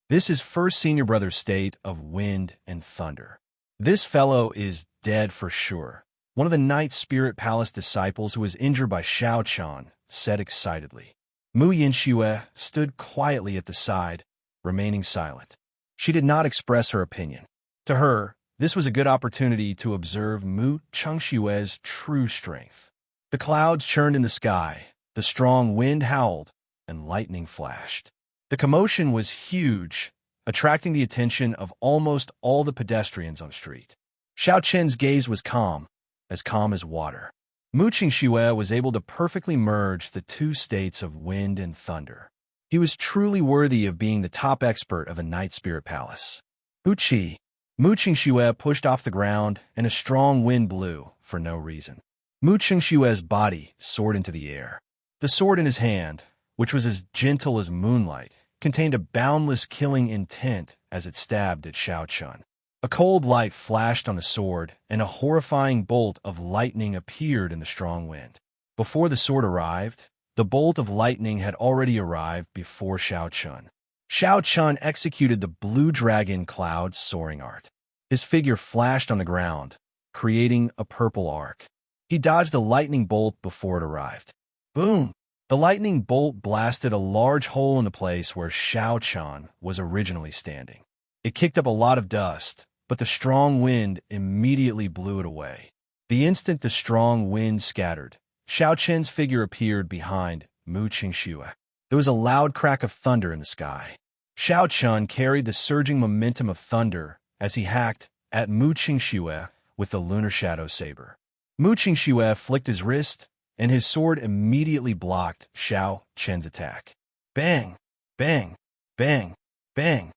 This is first senior brother's state of wind and thunder. "This fellow is dead for sure," one of the Night Spirit Palace disciples who was injured by Xiao Chan said excitedly. Mu Yinxue stood quietly at the side, remaining silent. She did not express her opinion. To her, this was a good opportunity to observe Mu Qingshue's true strength. The clouds churned in the sky, the strong wind howled, and lightning flashed. The commotion was huge, attracting the attention of almost all the pedestrians on the street. Xiao Chen's gaze was calm as water. Mu Qingxue was able to perfectly merge the two states of wind and thunder. He was truly worthy of being the top expert of a Night Spirit Palace. Hu Qi. Mu Qingxue pushed off the ground, and a strong wind blew for no reason. Mu Qingxue's body soared into the air. The sword in his hand, which was as gentle as moonlight, contained a boundless killing intent as it stabbed at Xiao Chun. A cold light flashed on the sword, and a horrifying bolt of lightning appeared in the strong wind. Before the sword arrived, the bolt of lightning had already arrived before Xiao Chun. Xiao Chun executed the blue dragon cloud soaring art. His figure flashed on the ground, creating a purple arc. He dodged the lightning bolt before it arrived. Boom! The lightning bolt blasted a large hole in the place where Xiao Chun was originally standing. It kicked up a lot of dust, but the strong wind immediately blew it away. The instant the strong wind scattered, Xiao Chen's figure appeared behind Mu Qingxue. There was a loud crack of thunder in the sky. Xiao Chun carried the surging momentum of thunder as he hacked at Mu Qingxue with the lunar shadow saber. Mu Qingxue flicked his wrist, and his sword immediately blocked Xiao Chen's attack. Bang! Bang! Bang! Bang!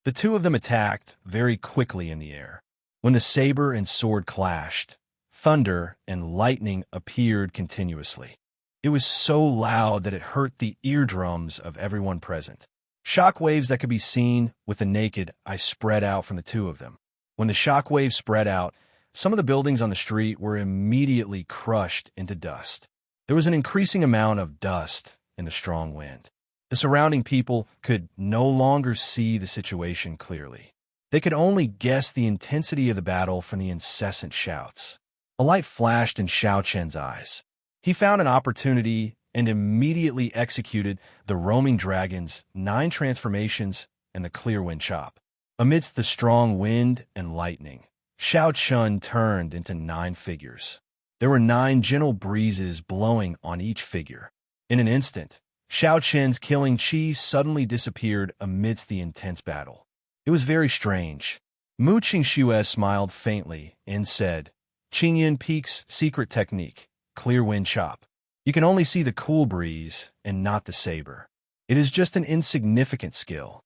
The two of them attacked very quickly in the air. When the saber and sword clashed, thunder and lightning appeared continuously. It was so loud that it hurt the eardrums of everyone present. Shock waves that could be seen with the naked eye spread out from the two of them. When the shock waves spread out, some of the buildings on the street were immediately crushed into dust. There was an increasing amount of dust in the strong wind. The surrounding people could no longer see the situation clearly. They could only guess the intensity of the battle from the incessant shouts. A light flashed in Xiao Chen's eyes. He found an opportunity and immediately executed the roaming dragon's 9 transformations and the clear wind chop. Amidst the strong wind and lightning, Xiao Chun turned into 9 figures. There were 9 gentle breezes blowing on each figure. In an instant, Xiao Chen's killing chi suddenly disappeared amidst the intense battle. It was very strange. Mu Qingxue smiled faintly and said, "Qingyan Peak's secret technique, clear wind chop. You can only see the cool breeze and not the saber. It is just an insignificant skill."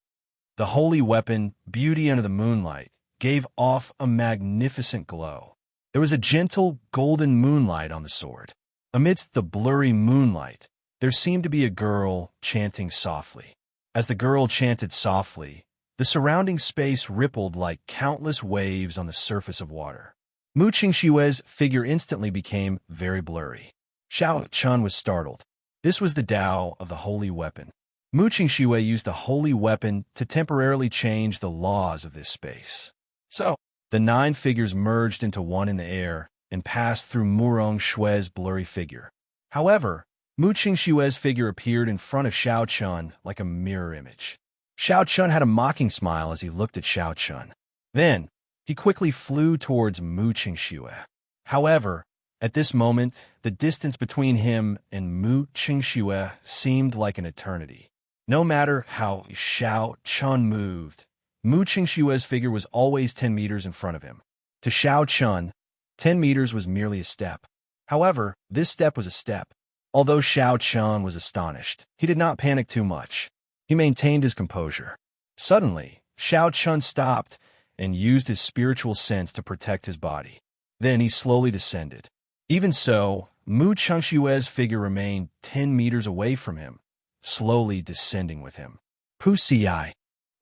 The holy weapon, beauty under the moonlight, gave off a magnificent glow. There was a gentle golden moonlight on the sword. Amidst the blurry moonlight, there seemed to be a girl chanting softly. As the girl chanted softly, the surrounding space rippled like countless waves on the surface of water. Mu Qingxue's figure instantly became very blurry. Xiao Chun was startled. This was the Tao of the holy weapon. Mu Qingxue used the holy weapon to temporarily change the laws of this space. So, the 9 figures merged into one in the air and passed through Murong Shue's blurry figure. However, Mu Qingxue's figure appeared in front of Xiao Chun like a mirror image. Xiao Chun had a mocking smile as he looked at Xiao Chun. Then, he quickly flew towards Mu Qingxue. However, at this moment, the distance between him and Mu Qingxue seemed like an eternity. No matter how Xiao Chun moved, Mu Qingxue's figure was always 10 meters in front of him. To Xiao Chun, 10 meters was merely a step. However, this step was a step. Although Xiao Chun was astonished, he did not panic too much. He maintained his composure. Suddenly, Xiao Chun stopped and used his spiritual sense to protect his body. Then he slowly descended. Even so, Mu Chengshue's figure remained 10 meters away from him, slowly descending with him. Pusi.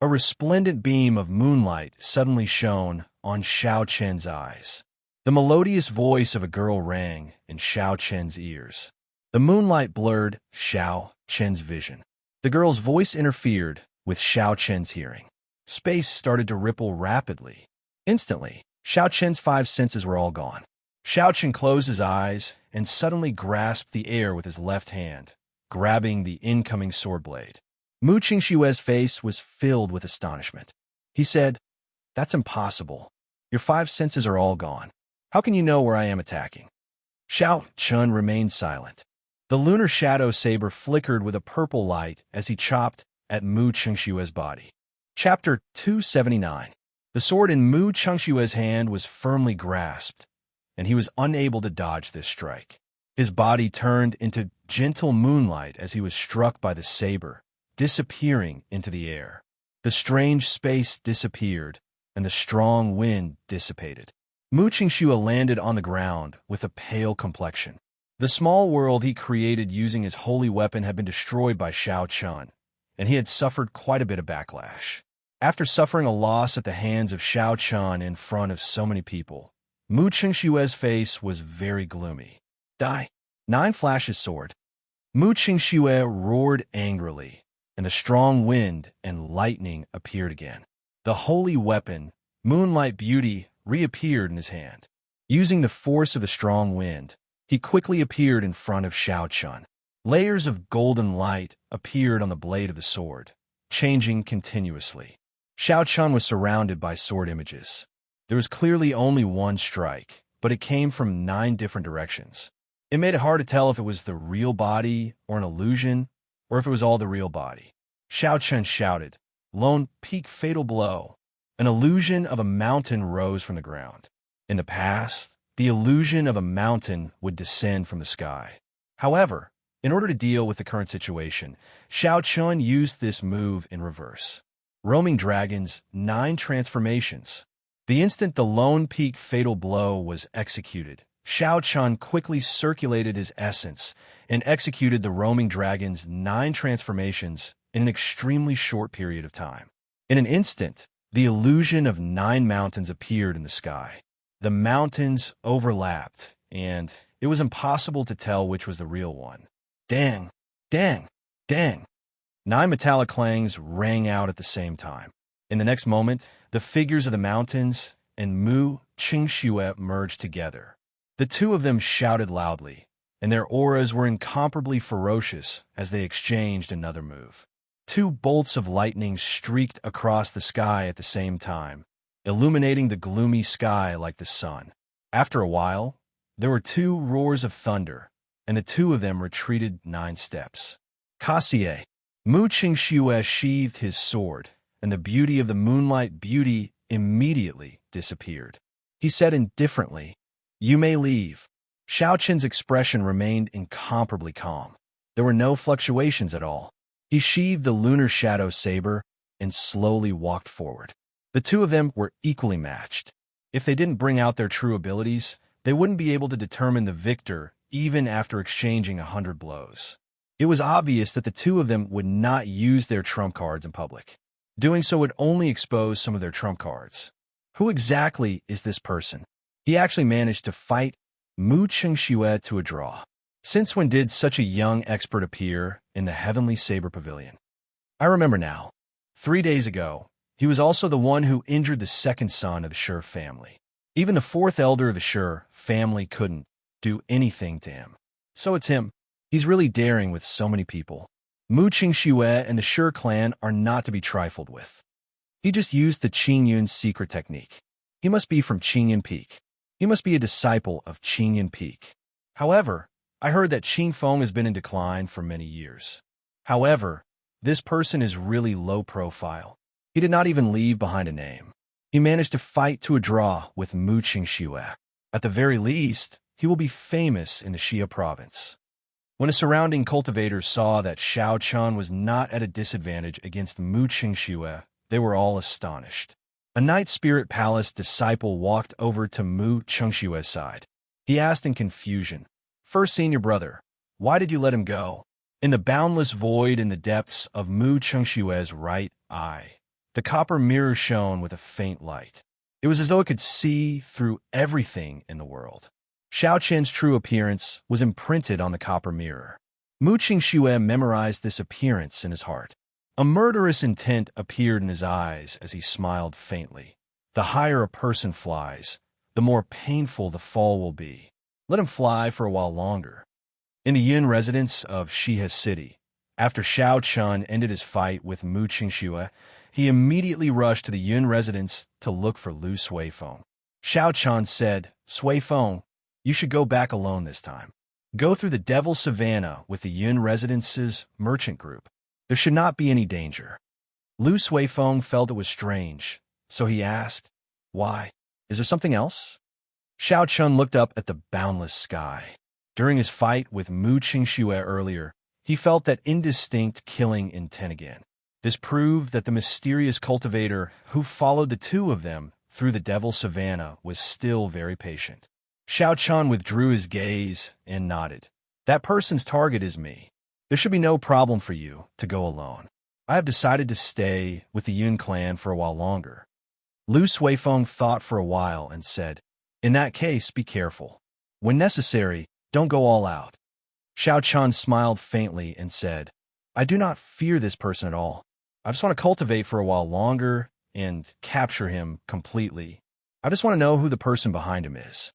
A resplendent beam of moonlight suddenly shone on Xiao Chen's eyes. The melodious voice of a girl rang in Xiao Chen's ears. The moonlight blurred Xiao Chen's vision. The girl's voice interfered with Xiao Chen's hearing. Space started to ripple rapidly. Instantly, Xiao Chen's 5 senses were all gone. Xiao Chen closed his eyes and suddenly grasped the air with his left hand, grabbing the incoming sword blade. Mu Qingshue's face was filled with astonishment. He said, "That's impossible. Your 5 senses are all gone. How can you know where I am attacking?" Xiao Chun remained silent. The lunar shadow saber flickered with a purple light as he chopped at Mu Chengshue's body. Chapter 279. The sword in Mu Chengshue's hand was firmly grasped, and he was unable to dodge this strike. His body turned into gentle moonlight as he was struck by the saber, disappearing into the air. The strange space disappeared, and the strong wind dissipated. Mu Qingxue landed on the ground with a pale complexion. The small world he created using his holy weapon had been destroyed by Xiao Chun, and he had suffered quite a bit of backlash. After suffering a loss at the hands of Xiao Chun in front of so many people, Mu Qingshue's face was very gloomy. Die! 9 flashes sword. Mu Qingxue roared angrily, and the strong wind and lightning appeared again. The holy weapon, Moonlight Beauty, reappeared in his hand. Using the force of the strong wind, he quickly appeared in front of Xiao Chun. Layers of golden light appeared on the blade of the sword, changing continuously. Xiao Chun was surrounded by sword images. There was clearly only one strike, but it came from 9 different directions. It made it hard to tell if it was the real body or an illusion, or if it was all the real body. Xiao Chun shouted, "Lone Peak Fatal Blow." An illusion of a mountain rose from the ground. In the past, the illusion of a mountain would descend from the sky. However, in order to deal with the current situation, Xiao Chun used this move in reverse. Roaming Dragon's 9 transformations. The instant the Lone Peak Fatal Blow was executed, Xiao Chun quickly circulated his essence and executed the Roaming Dragon's 9 transformations in an extremely short period of time. In an instant, the illusion of 9 mountains appeared in the sky. The mountains overlapped, and it was impossible to tell which was the real one. Dang! Dang! Dang! 9 metallic clangs rang out at the same time. In the next moment, the figures of the mountains and Mu Qingxue merged together. The 2 of them shouted loudly, and their auras were incomparably ferocious as they exchanged another move. 2 bolts of lightning streaked across the sky at the same time, illuminating the gloomy sky like the sun. After a while, there were 2 roars of thunder, and the 2 of them retreated 9 steps. Kasie. Mu Qingxue sheathed his sword, and the beauty of the Moonlight Beauty immediately disappeared. He said indifferently, "You may leave." Xiao Chen's expression remained incomparably calm. There were no fluctuations at all. He sheathed the lunar shadow saber and slowly walked forward. The 2 of them were equally matched. If they didn't bring out their true abilities, they wouldn't be able to determine the victor even after exchanging 100 blows. It was obvious that the 2 of them would not use their trump cards in public. Doing so would only expose some of their trump cards. Who exactly is this person? He actually managed to fight Mu Qingxue to a draw. Since when did such a young expert appear in the Heavenly Saber Pavilion? I remember now. 3 days ago, he was also the one who injured the 2nd son of the Shi family. Even the 4th elder of the Shi family couldn't do anything to him. So it's him. He's really daring with so many people. Mu Qingxue and the Shi clan are not to be trifled with. He just used the Qingyun's secret technique. He must be from Qingyun Peak. He must be a disciple of Qingyun Peak. However, I heard that Qingfeng has been in decline for many years. However, this person is really low profile. He did not even leave behind a name. He managed to fight to a draw with Mu Qingxue. At the very least, he will be famous in the Xia province. When the surrounding cultivators saw that Xiao Chun was not at a disadvantage against Mu Qingxue, they were all astonished. A Night Spirit Palace disciple walked over to Mu Qingxue's side. He asked in confusion, "First senior brother, why did you let him go?" In the boundless void in the depths of Mu Qingxue's right eye, the copper mirror shone with a faint light. It was as though it could see through everything in the world. Xiao Qian's true appearance was imprinted on the copper mirror. Mu Qingxue memorized this appearance in his heart. A murderous intent appeared in his eyes as he smiled faintly. The higher a person flies, the more painful the fall will be. Let him fly for a while longer. In the Yun residence of Shihe City, after Xiao Chun ended his fight with Mu Qingxue, he immediately rushed to the Yun residence to look for Lu Suifeng. Xiao Chun said, "Suifeng, you should go back alone this time. Go through the Devil Savannah with the Yun Residence's merchant group. There should not be any danger." Lu Suifeng felt it was strange, so he asked, "Why? Is there something else?" Xiao Chun looked up at the boundless sky. During his fight with Mu Qingxue earlier, he felt that indistinct killing intent again. This proved that the mysterious cultivator who followed the two of them through the Devil Savannah was still very patient. Xiao Chun withdrew his gaze and nodded. "That person's target is me. There should be no problem for you to go alone. I have decided to stay with the Yun clan for a while longer." Lu Suifeng thought for a while and said, "In that case, be careful. When necessary, don't go all out." Xiao Chun smiled faintly and said, "I do not fear this person at all. I just want to cultivate for a while longer and capture him completely. I just want to know who the person behind him is."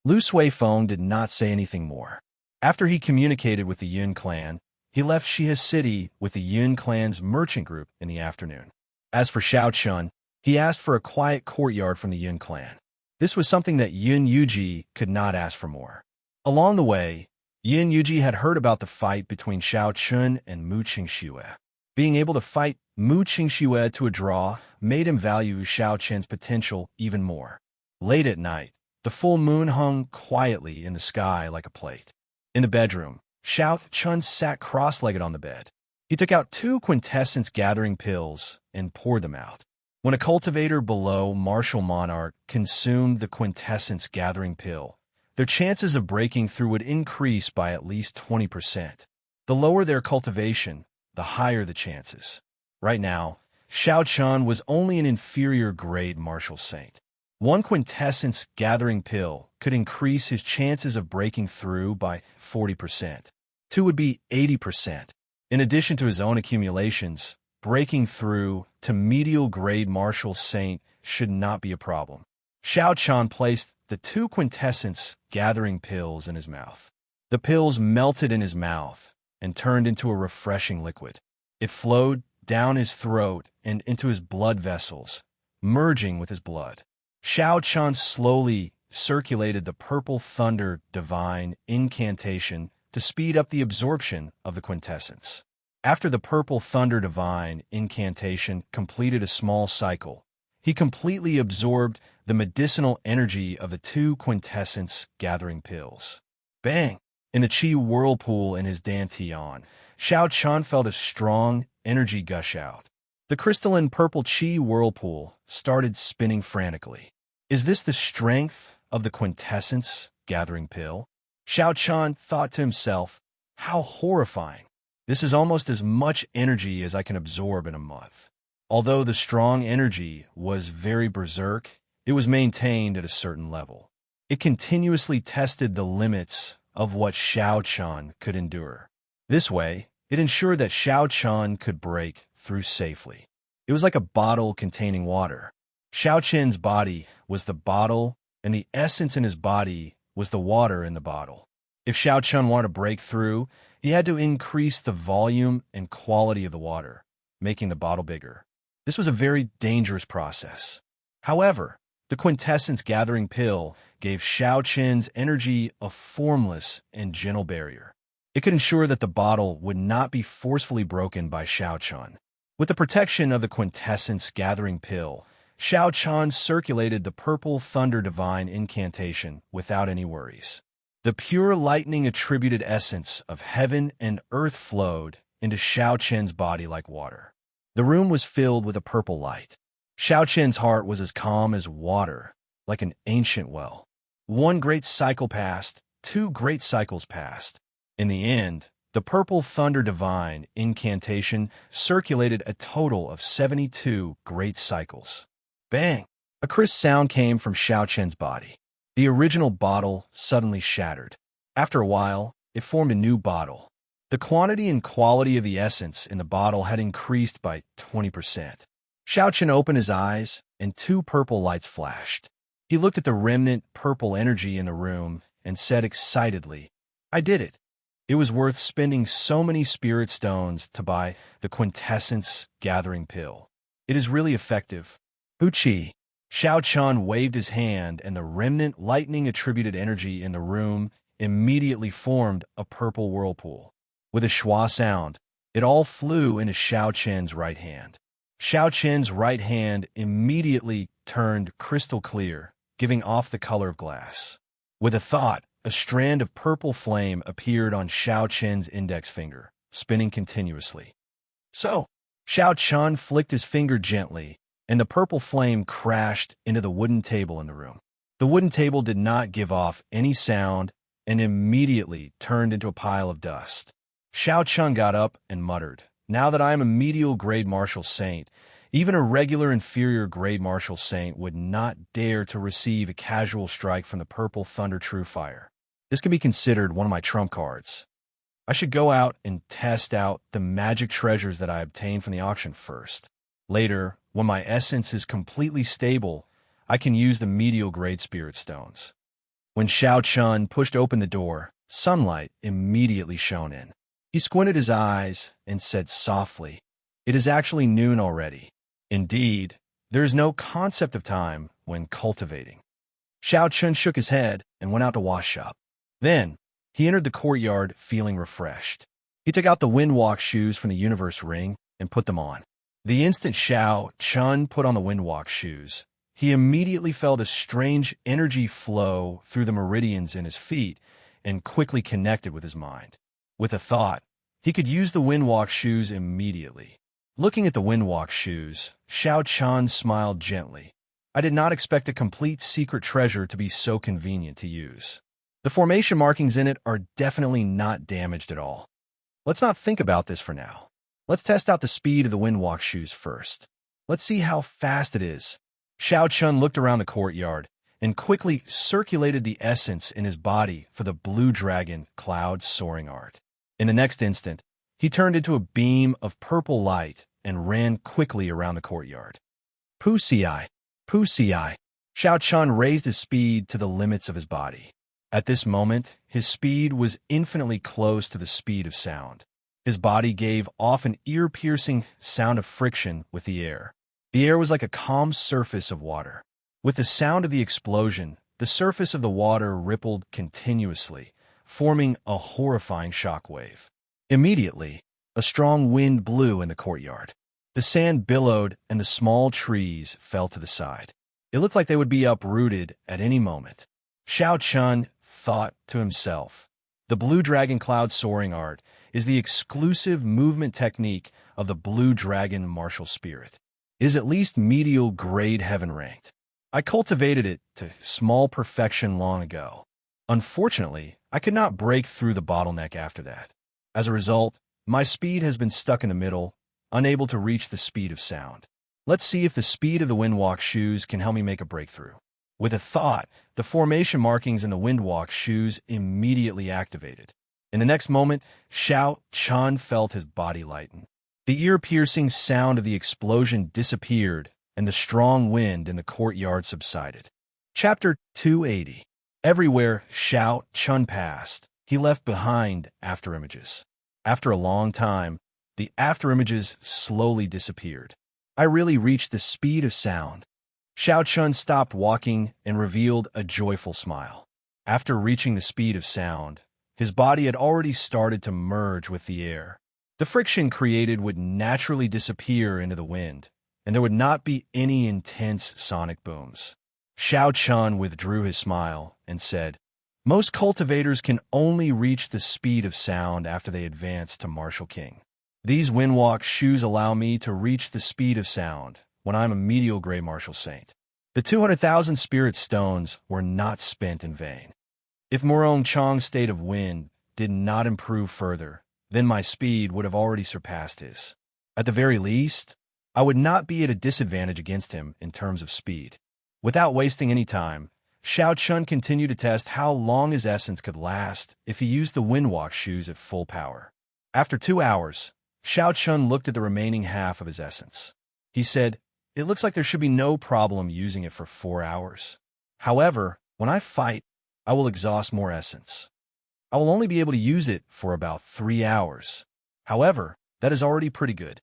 Lu Suifeng did not say anything more. After he communicated with the Yun clan, he left Shihe City with the Yun clan's merchant group in the afternoon. As for Xiao Chun, he asked for a quiet courtyard from the Yun clan. This was something that Yun Yuji could not ask for more. Along the way, Yun Yuji had heard about the fight between Xiao Chun and Mu Qingxue. Being able to fight Mu Qingxue to a draw made him value Xiao Chen's potential even more. Late at night, the full moon hung quietly in the sky like a plate. In the bedroom, Xiao Chun sat cross-legged on the bed. He took out 2 quintessence gathering pills and poured them out. When a cultivator below Martial Monarch consumed the quintessence gathering pill, their chances of breaking through would increase by at least 20%. The lower their cultivation, the higher the chances. Right now, Xiao Chun was only an inferior grade martial saint. 1 quintessence gathering pill could increase his chances of breaking through by 40%. 2 would be 80%. In addition to his own accumulations, breaking through to medial grade martial saint should not be a problem. Xiao Chun placed the 2 quintessence gathering pills in his mouth. The pills melted in his mouth and turned into a refreshing liquid. It flowed down his throat and into his blood vessels, merging with his blood. Xiao Chun slowly circulated the Purple Thunder Divine incantation to speed up the absorption of the quintessence. After the Purple Thunder Divine incantation completed a small cycle, he completely absorbed the medicinal energy of the 2 quintessence gathering pills. Bang! In the Qi whirlpool in his dantian, Xiao Chun felt a strong energy gush out. The crystalline purple Qi whirlpool started spinning frantically. Is this the strength of the quintessence gathering pill? Xiao Chun thought to himself, how horrifying. This is almost as much energy as I can absorb in a month. Although the strong energy was very berserk, it was maintained at a certain level. It continuously tested the limits of what Xiao Chun could endure. This way, it ensured that Xiao Chun could break through safely. It was like a bottle containing water. Xiao Chen's body was the bottle, and the essence in his body was the water in the bottle. If Xiao Chun wanted to break through, he had to increase the volume and quality of the water, making the bottle bigger. This was a very dangerous process. However, the quintessence gathering pill gave Xiao Chen's energy a formless and gentle barrier. It could ensure that the bottle would not be forcefully broken by Xiao Chun. With the protection of the quintessence gathering pill, Xiao Chan circulated the purple thunder divine incantation without any worries. The pure lightning-attributed essence of heaven and earth flowed into Xiao Chen's body like water. The room was filled with a purple light. Xiao Chen's heart was as calm as water, like an ancient well. One great cycle passed, two great cycles passed. In the end, the purple thunder divine incantation circulated a total of 72 great cycles. Bang! A crisp sound came from Xiao Chen's body. The original bottle suddenly shattered. After a while, it formed a new bottle. The quantity and quality of the essence in the bottle had increased by 20%. Xiao Chen opened his eyes, and two purple lights flashed. He looked at the remnant purple energy in the room and said excitedly, "I did it. It was worth spending so many spirit stones to buy the quintessence gathering pill. It is really effective." Uchi. Xiao Chan waved his hand, and the remnant lightning-attributed energy in the room immediately formed a purple whirlpool. With a schwa sound, it all flew into Xiao Chen's right hand. Xiao Chen's right hand immediately turned crystal clear, giving off the color of glass. With a thought, a strand of purple flame appeared on Xiao Chen's index finger, spinning continuously. So, Xiao Chen flicked his finger gently, and the purple flame crashed into the wooden table in the room. The wooden table did not give off any sound and immediately turned into a pile of dust. Xiao Chen got up and muttered, "Now that I am a medial grade martial saint, even a regular inferior grade martial saint would not dare to receive a casual strike from the purple thunder true fire. This can be considered one of my trump cards. I should go out and test out the magic treasures that I obtained from the auction first. Later, when my essence is completely stable, I can use the medial grade spirit stones." When Xiao Chen pushed open the door, sunlight immediately shone in. He squinted his eyes and said softly, "It is actually noon already. Indeed, there is no concept of time when cultivating." Xiao Chen shook his head and went out to wash up. Then, he entered the courtyard feeling refreshed. He took out the windwalk shoes from the universe ring and put them on. The instant Xiao Chen put on the windwalk shoes, he immediately felt a strange energy flow through the meridians in his feet and quickly connected with his mind. With a thought, he could use the windwalk shoes immediately. Looking at the windwalk shoes, Xiao Chen smiled gently. "I did not expect a complete secret treasure to be so convenient to use. The formation markings in it are definitely not damaged at all. Let's not think about this for now. Let's test out the speed of the windwalk shoes first. Let's see how fast it is." Xiao Chen looked around the courtyard and quickly circulated the essence in his body for the blue dragon cloud soaring art. In the next instant, he turned into a beam of purple light and ran quickly around the courtyard. Pusi-ai, Pusi-ai. Xiao Chen raised his speed to the limits of his body. At this moment, his speed was infinitely close to the speed of sound. His body gave off an ear-piercing sound of friction with the air. The air was like a calm surface of water. With the sound of the explosion, the surface of the water rippled continuously, forming a horrifying shockwave. Immediately, a strong wind blew in the courtyard. The sand billowed and the small trees fell to the side. It looked like they would be uprooted at any moment. Xiao Chen thought to himself, "The blue dragon cloud soaring art is the exclusive movement technique of the blue dragon martial spirit. It is at least medial grade heaven ranked. I cultivated it to small perfection long ago. Unfortunately, I could not break through the bottleneck after that. As a result, my speed has been stuck in the middle, unable to reach the speed of sound. Let's see if the speed of the windwalk shoes can help me make a breakthrough." With a thought, the formation markings in the windwalk shoes immediately activated. In the next moment, Xiao Chen felt his body lighten. The ear-piercing sound of the explosion disappeared, and the strong wind in the courtyard subsided. Chapter 280. Everywhere Xiao Chen passed, he left behind afterimages. After a long time, the afterimages slowly disappeared. "I really reached the speed of sound." Xiao Chen stopped walking and revealed a joyful smile. After reaching the speed of sound, his body had already started to merge with the air. The friction created would naturally disappear into the wind, and there would not be any intense sonic booms. Xiao Chun withdrew his smile and said, "Most cultivators can only reach the speed of sound after they advance to Martial King. These Windwalk shoes allow me to reach the speed of sound when I'm a medial gray Martial Saint." The 200,000 spirit stones were not spent in vain. If Morong Chong's state of wind did not improve further, then my speed would have already surpassed his. At the very least, I would not be at a disadvantage against him in terms of speed. Without wasting any time, Xiao Chun continued to test how long his essence could last if he used the Windwalk shoes at full power. After 2 hours, Xiao Chun looked at the remaining half of his essence. He said, "It looks like there should be no problem using it for 4 hours. However, when I fight, I will exhaust more essence. I will only be able to use it for about 3 hours. However, that is already pretty good."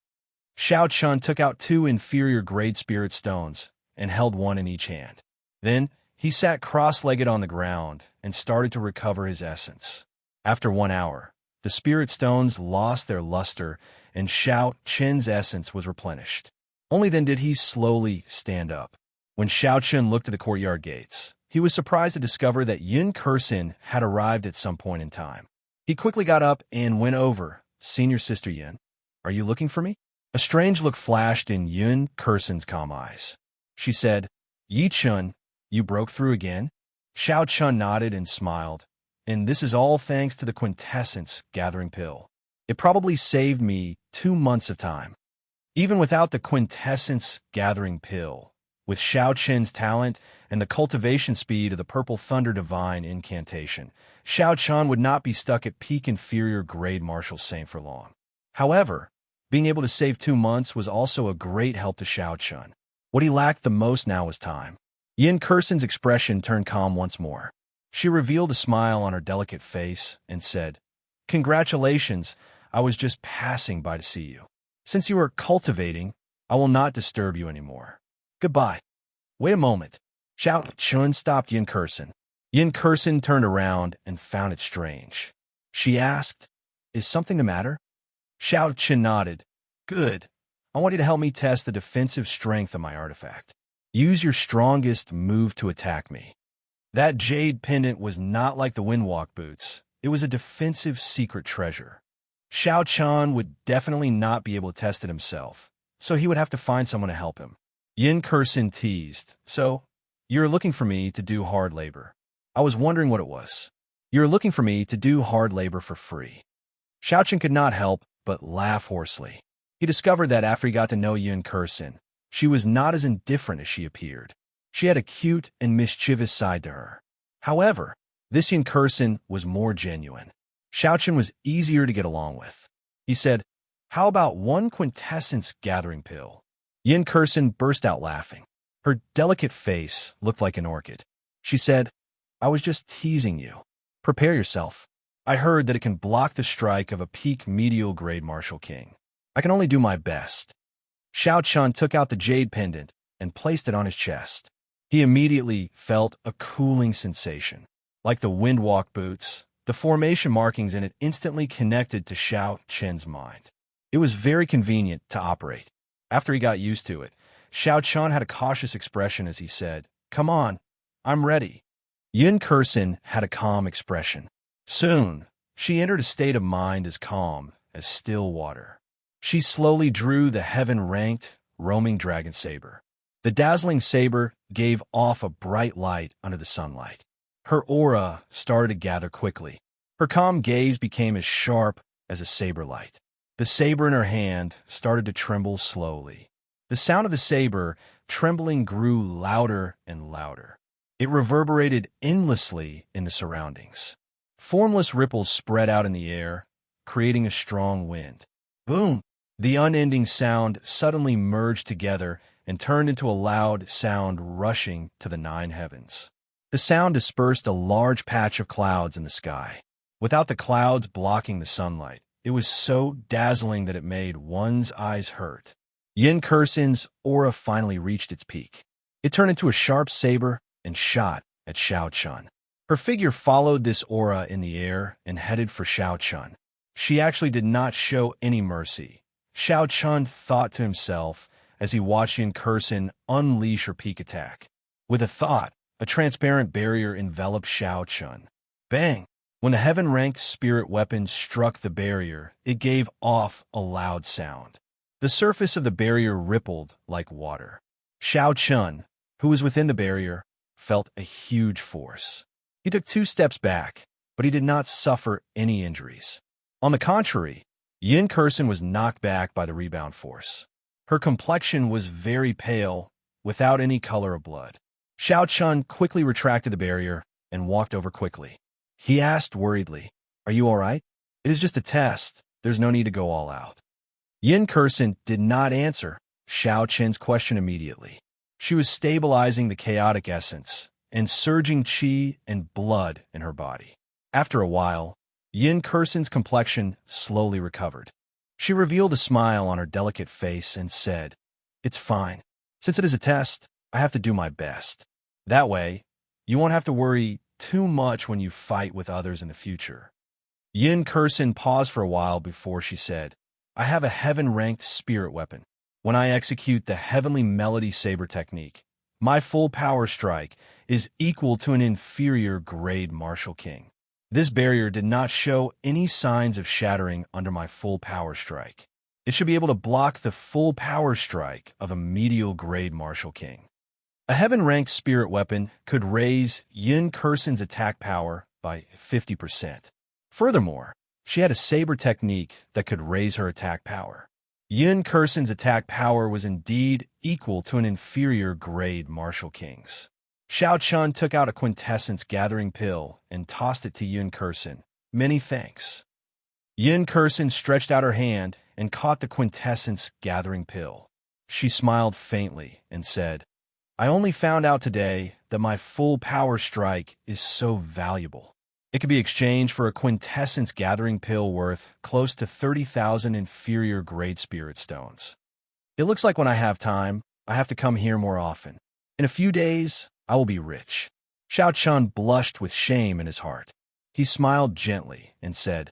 Xiao Chun took out 2 inferior grade spirit stones and held one in each hand. Then, he sat cross-legged on the ground and started to recover his essence. After 1 hour, the spirit stones lost their luster and Xiao Chun's essence was replenished. Only then did he slowly stand up. When Xiao Chun looked at the courtyard gates, he was surprised to discover that Yun Kursin had arrived at some point in time. He quickly got up and went over. "Senior Sister Yun, are you looking for me?" A strange look flashed in Yun Kursin's calm eyes. She said, "Yi Chun, you broke through again?" Xiao Chun nodded and smiled, "And this is all thanks to the quintessence gathering pill. It probably saved me 2 months of time." Even without the quintessence gathering pill, with Xiao Chun's talent and the cultivation speed of the Purple Thunder Divine incantation, Xiao Chun would not be stuck at peak inferior grade Martial Saint for long. However, being able to save 2 months was also a great help to Xiao Chun. What he lacked the most now was time. Yin Kursin's expression turned calm once more. She revealed a smile on her delicate face and said, "Congratulations, I was just passing by to see you. Since you are cultivating, I will not disturb you anymore. Goodbye." "Wait a moment." Xiao Chun stopped Yin Kursin. Yin Kursin turned around and found it strange. She asked, "Is something the matter?" Xiao Chun nodded. "Good. I want you to help me test the defensive strength of my artifact. Use your strongest move to attack me." That jade pendant was not like the Windwalk boots. It was a defensive secret treasure. Xiao Chun would definitely not be able to test it himself, so he would have to find someone to help him. Yin Kursin teased, "So, you're looking for me to do hard labor. I was wondering what it was. You're looking for me to do hard labor for free." Xiao Chun could not help but laugh hoarsely. He discovered that after he got to know Yin Kursin, she was not as indifferent as she appeared. She had a cute and mischievous side to her. However, this Yin Kursin was more genuine. Xiao Chun was easier to get along with. He said, "How about 1 quintessence gathering pill?" Yin Kursin burst out laughing. Her delicate face looked like an orchid. She said, "I was just teasing you. Prepare yourself. I heard that it can block the strike of a peak medial grade Martial King. I can only do my best." Xiao Chun took out the jade pendant and placed it on his chest. He immediately felt a cooling sensation. Like the Windwalk boots, the formation markings in it instantly connected to Xiao Chun's mind. It was very convenient to operate. After he got used to it, Xiao Chun had a cautious expression as he said, "Come on, I'm ready." Yin Kursin had a calm expression. Soon, she entered a state of mind as calm as still water. She slowly drew the heaven-ranked, roaming dragon saber. The dazzling saber gave off a bright light under the sunlight. Her aura started to gather quickly. Her calm gaze became as sharp as a saber light. The saber in her hand started to tremble slowly. The sound of the saber trembling grew louder and louder. It reverberated endlessly in the surroundings. Formless ripples spread out in the air, creating a strong wind. Boom! The unending sound suddenly merged together and turned into a loud sound rushing to the 9 heavens. The sound dispersed a large patch of clouds in the sky. Without the clouds blocking the sunlight, it was so dazzling that it made one's eyes hurt. Yin Kursin's aura finally reached its peak. It turned into a sharp saber and shot at Xiao Chun. Her figure followed this aura in the air and headed for Xiao Chun. She actually did not show any mercy. Xiao Chun thought to himself as he watched Yin Kursin unleash her peak attack. With a thought, a transparent barrier enveloped Xiao Chun. Bang! When the heaven-ranked spirit weapon struck the barrier, it gave off a loud sound. The surface of the barrier rippled like water. Xiao Chun, who was within the barrier, felt a huge force. He took 2 steps back, but he did not suffer any injuries. On the contrary, Yin Kursin was knocked back by the rebound force. Her complexion was very pale, without any color of blood. Xiao Chun quickly retracted the barrier and walked over quickly. He asked worriedly, "Are you all right? It is just a test. There's no need to go all out." Yin Kursin did not answer Xiao Chun's question immediately. She was stabilizing the chaotic essence and surging qi and blood in her body. After a while, Yin Kursin's complexion slowly recovered. She revealed a smile on her delicate face and said, "It's fine. Since it is a test, I have to do my best. That way, you won't have to worry too much when you fight with others in the future." Yin Kursin paused for a while before she said, "I have a heaven-ranked spirit weapon. When I execute the Heavenly Melody Saber technique, my full power strike is equal to an inferior grade martial king. This barrier did not show any signs of shattering under my full power strike. It should be able to block the full power strike of a medial grade martial king." A heaven-ranked spirit weapon could raise Yin Kursin's attack power by 50%. Furthermore, she had a saber technique that could raise her attack power. Yin Kursin's attack power was indeed equal to an inferior grade martial king's. Xiao Chun took out a quintessence gathering pill and tossed it to Yin Kursin. "Many thanks." Yin Kursin stretched out her hand and caught the quintessence gathering pill. She smiled faintly and said, "I only found out today that my full power strike is so valuable. It could be exchanged for a quintessence gathering pill worth close to 30,000 inferior grade spirit stones. It looks like when I have time, I have to come here more often. In a few days, I will be rich." Xiao Chun blushed with shame in his heart. He smiled gently and said,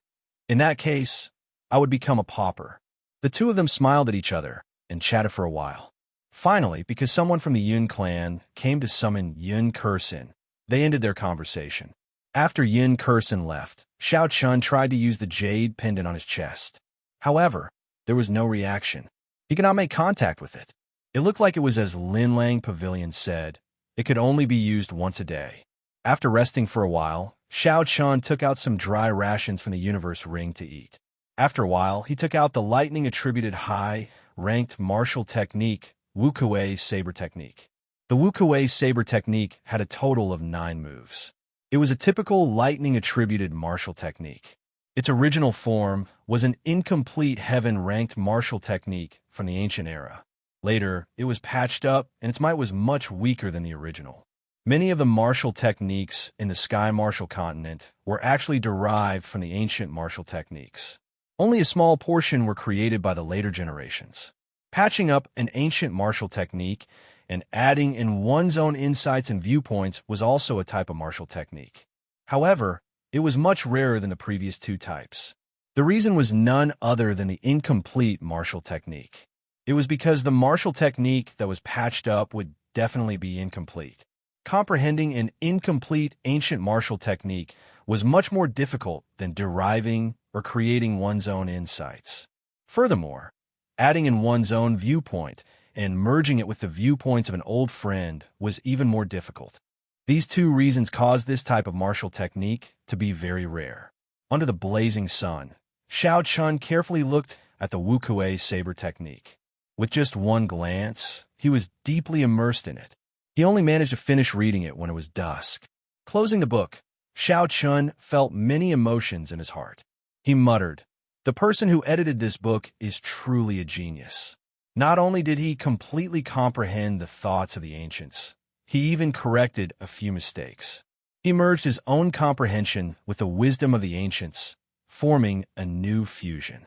"In that case, I would become a pauper." The two of them smiled at each other and chatted for a while. Finally, because someone from the Yun clan came to summon Yin Kursin, they ended their conversation. After Yin Kursin left, Xiao Chun tried to use the jade pendant on his chest. However, there was no reaction. He could not make contact with it. It looked like it was as Lin Lang Pavilion said, it could only be used once a day. After resting for a while, Xiao Chun took out some dry rations from the universe ring to eat. After a while, he took out the lightning-attributed high-ranked martial technique, Wukuei Saber Technique. The Wukuei Saber Technique had a total of 9 moves. It was a typical lightning-attributed martial technique. Its original form was an incomplete heaven-ranked martial technique from the ancient era. Later, it was patched up, and its might was much weaker than the original. Many of the martial techniques in the Sky Martial Continent were actually derived from the ancient martial techniques. Only a small portion were created by the later generations. Patching up an ancient martial technique and adding in one's own insights and viewpoints was also a type of martial technique. However, it was much rarer than the previous 2 types. The reason was none other than the incomplete martial technique. It was because the martial technique that was patched up would definitely be incomplete. Comprehending an incomplete ancient martial technique was much more difficult than deriving or creating one's own insights. Furthermore, adding in one's own viewpoint and merging it with the viewpoints of an old friend was even more difficult. These 2 reasons caused this type of martial technique to be very rare. Under the blazing sun, Xiao Chun carefully looked at the Wukuei Saber Technique. With just one glance, he was deeply immersed in it. He only managed to finish reading it when it was dusk. Closing the book, Xiao Chun felt many emotions in his heart. He muttered, "The person who edited this book is truly a genius." Not only did he completely comprehend the thoughts of the ancients, he even corrected a few mistakes. He merged his own comprehension with the wisdom of the ancients, forming a new fusion.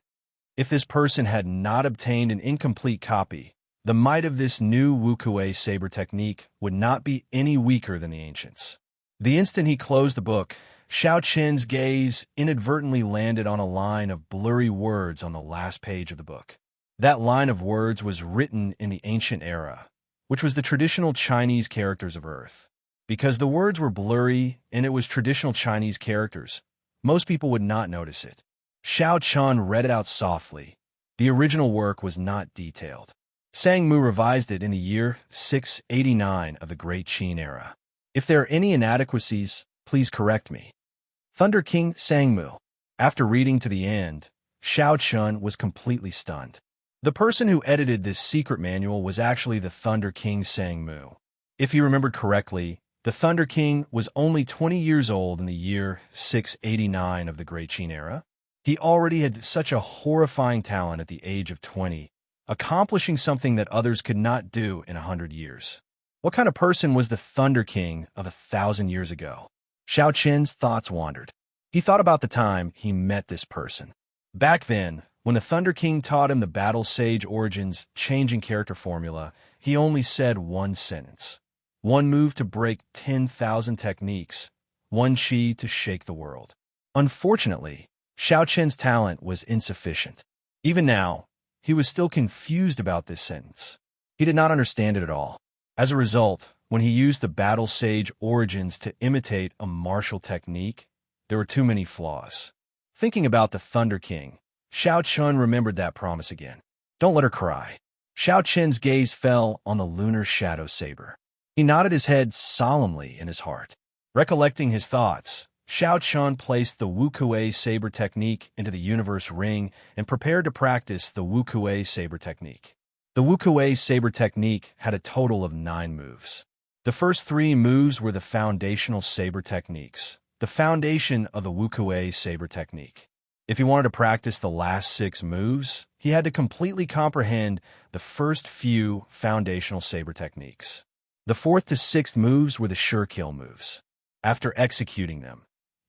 If this person had not obtained an incomplete copy, the might of this new Wukuei Saber Technique would not be any weaker than the ancients. The instant he closed the book, Xiao Chun's gaze inadvertently landed on a line of blurry words on the last page of the book. That line of words was written in the ancient era, which was the traditional Chinese characters of Earth. Because the words were blurry and it was traditional Chinese characters, most people would not notice it. Xiao Chun read it out softly. The original work was not detailed. Sang Mu revised it in the year 689 of the Great Qin era. If there are any inadequacies, please correct me. Thunder King Sang Mu. After reading to the end, Xiao Chun was completely stunned. The person who edited this secret manual was actually the Thunder King Sang Mu. If he remembered correctly, the Thunder King was only 20 years old in the year 689 of the Great Qin era. He already had such a horrifying talent at the age of 20, accomplishing something that others could not do in 100 years. What kind of person was the Thunder King of 1,000 years ago? Xiao Chen's thoughts wandered. He thought about the time he met this person. Back then, when the Thunder King taught him the Battle Sage Origins changing character formula, he only said one sentence. One move to break 10,000 techniques, one chi to shake the world. Unfortunately, Xiao Chen's talent was insufficient. Even now, he was still confused about this sentence. He did not understand it at all. As a result, when he used the Battle Sage Origins to imitate a martial technique, there were too many flaws. Thinking about the Thunder King, Xiao Chun remembered that promise again. Don't let her cry. Xiao Chen's gaze fell on the lunar shadow saber. He nodded his head solemnly in his heart. Recollecting his thoughts, Xiao Chun placed the Wukuei saber technique into the universe ring and prepared to practice the Wukuei saber technique. The Wukuei saber technique had a total of 9 moves. The first 3 moves were the foundational saber techniques, the foundation of the Wukuei saber technique. If he wanted to practice the last 6 moves, he had to completely comprehend the first few foundational saber techniques. The 4th to 6th moves were the sure kill moves. After executing them,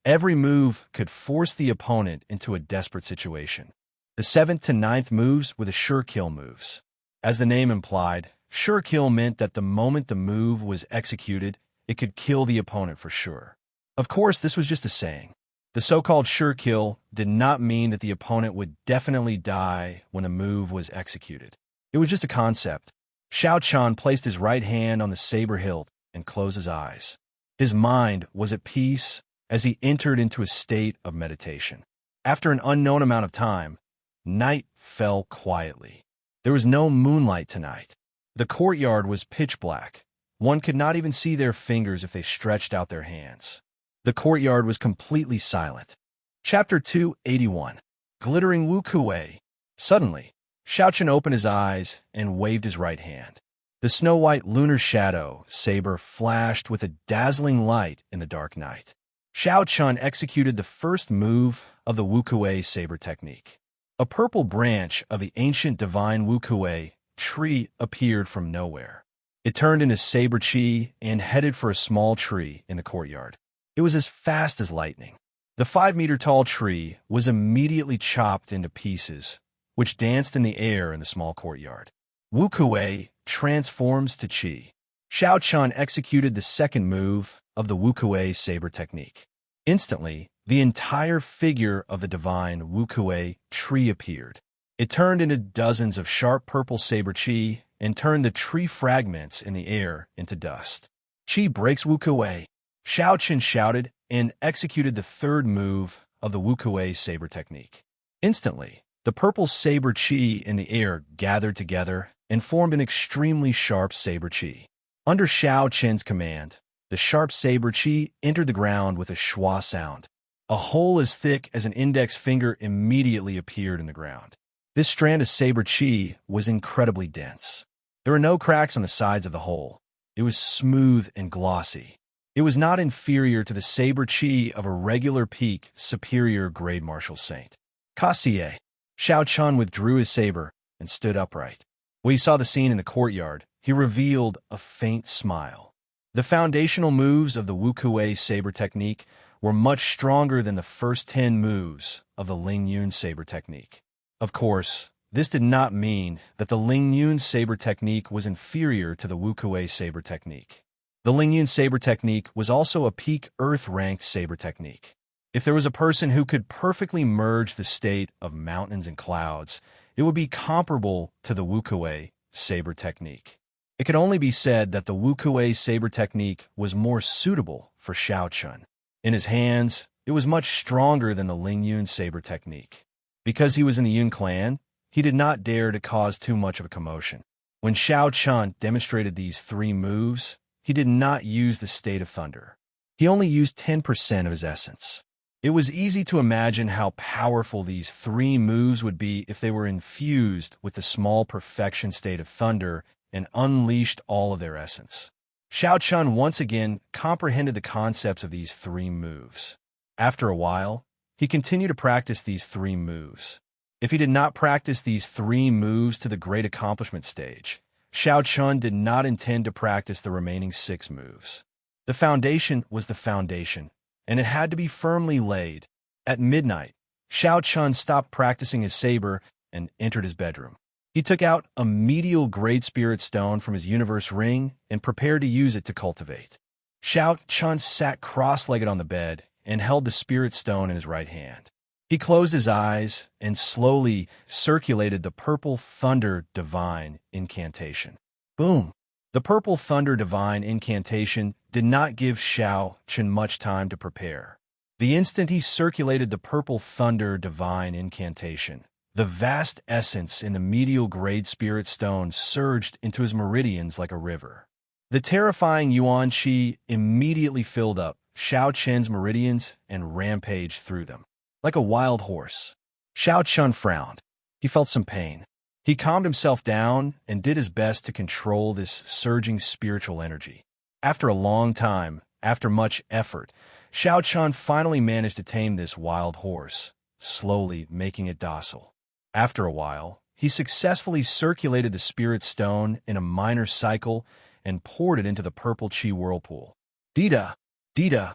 every move could force the opponent into a desperate situation. The 7th to 9th moves were the sure kill moves. As the name implied, sure kill meant that the moment the move was executed, it could kill the opponent for sure. Of course, this was just a saying. The so-called sure kill did not mean that the opponent would definitely die when a move was executed. It was just a concept. Xiao Chun placed his right hand on the saber hilt and closed his eyes. His mind was at peace as he entered into a state of meditation. After an unknown amount of time, night fell quietly. There was no moonlight tonight. The courtyard was pitch black. One could not even see their fingers if they stretched out their hands. The courtyard was completely silent. Chapter 281. Glittering Wukuei. Suddenly, Xiao Chun opened his eyes and waved his right hand. The snow-white lunar shadow saber flashed with a dazzling light in the dark night. Xiao Chun executed the first move of the Wukuei saber technique. A purple branch of the ancient divine Wukuei tree appeared from nowhere. It turned into saber chi and headed for a small tree in the courtyard. It was as fast as lightning. The 5-meter-tall tree was immediately chopped into pieces, which danced in the air in the small courtyard. Wukuei transforms to chi. Xiao Chun executed the second move of the Wukuei saber technique. Instantly, the entire figure of the divine Wukuei tree appeared. It turned into dozens of sharp purple saber chi and turned the tree fragments in the air into dust. Chi breaks Wukuei. Xiao Chun shouted and executed the third move of the Wukuei saber technique. Instantly, the purple saber chi in the air gathered together and formed an extremely sharp saber chi. Under Xiao Chun's command, the sharp saber chi entered the ground with a schwa sound. A hole as thick as an index finger immediately appeared in the ground. This strand of saber chi was incredibly dense. There were no cracks on the sides of the hole. It was smooth and glossy. It was not inferior to the saber chi of a regular peak superior grade martial saint. Kassier. Xiao Chun withdrew his saber and stood upright. When he saw the scene in the courtyard, he revealed a faint smile. The foundational moves of the Wukuei saber technique were much stronger than the first 10 moves of the Ling Yun saber technique. Of course, this did not mean that the Ling Yun saber technique was inferior to the Wukuei saber technique. The Ling Yun saber technique was also a peak Earth-ranked saber technique. If there was a person who could perfectly merge the state of mountains and clouds it would be comparable to the wukuei saber technique. It could only be said that the wukuei saber technique was more suitable for Xiao Chun. In his hands, it was much stronger than the Ling Yun saber technique. Because he was in the Yun clan, he did not dare to cause too much of a commotion. When Xiao Chun demonstrated these 3 moves, he did not use the state of thunder. He only used 10% of his essence. It was easy to imagine how powerful these 3 moves would be if they were infused with the small perfection state of thunder and unleashed all of their essence. Xiao Chun once again comprehended the concepts of these 3 moves. After a while, he continued to practice these 3 moves. If he did not practice these 3 moves to the great accomplishment stage, Xiao Chun did not intend to practice the remaining 6 moves. The foundation was the foundation, and it had to be firmly laid. At midnight, Xiao Chun stopped practicing his saber and entered his bedroom. He took out a medial Great Spirit Stone from his universe ring and prepared to use it to cultivate. Xiao Chun sat cross-legged on the bed and held the Spirit Stone in his right hand. He closed his eyes and slowly circulated the Purple Thunder Divine Incantation. Boom! The Purple Thunder Divine Incantation did not give Xiao Chun much time to prepare. The instant he circulated the Purple Thunder Divine Incantation, the vast essence in the medial Great Spirit Stone surged into his meridians like a river. The terrifying Yuan Qi immediately filled up Xiao Chun's meridians and rampaged through them. Like a wild horse, Xiao Chun frowned. He felt some pain. He calmed himself down and did his best to control this surging spiritual energy. After a long time, after much effort, Xiao Chun finally managed to tame this wild horse, slowly making it docile. After a while, he successfully circulated the Spirit Stone in a minor cycle and poured it into the Purple Qi whirlpool. Dida! Dida!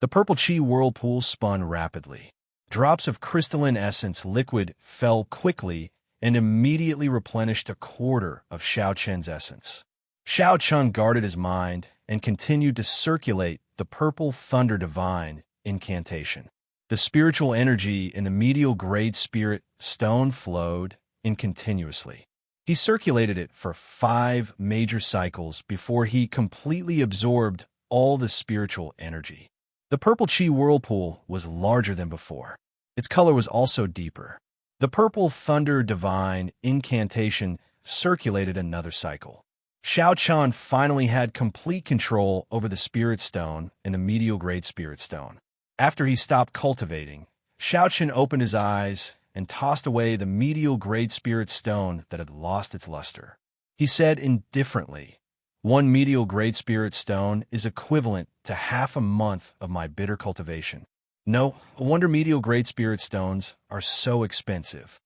The Purple Qi whirlpool spun rapidly. Drops of crystalline essence liquid fell quickly and immediately replenished a quarter of Xiao Chun's essence. Xiao Chun guarded his mind and continued to circulate the Purple Thunder Divine Incantation. The spiritual energy in the medial Great Spirit Stone flowed in continuously. He circulated it for 5 major cycles before he completely absorbed all the spiritual energy. The Purple Qi whirlpool was larger than before. Its color was also deeper. The Purple Thunder Divine Incantation circulated another cycle. Xiao Chun finally had complete control over the Spirit Stone and the medial Great Spirit Stone. After he stopped cultivating, Xiao Chun opened his eyes and tossed away the medial Great Spirit Stone that had lost its luster. He said indifferently, "1 medial Great Spirit Stone is equivalent to half a month of my bitter cultivation. No wonder medial Great Spirit Stones are so expensive."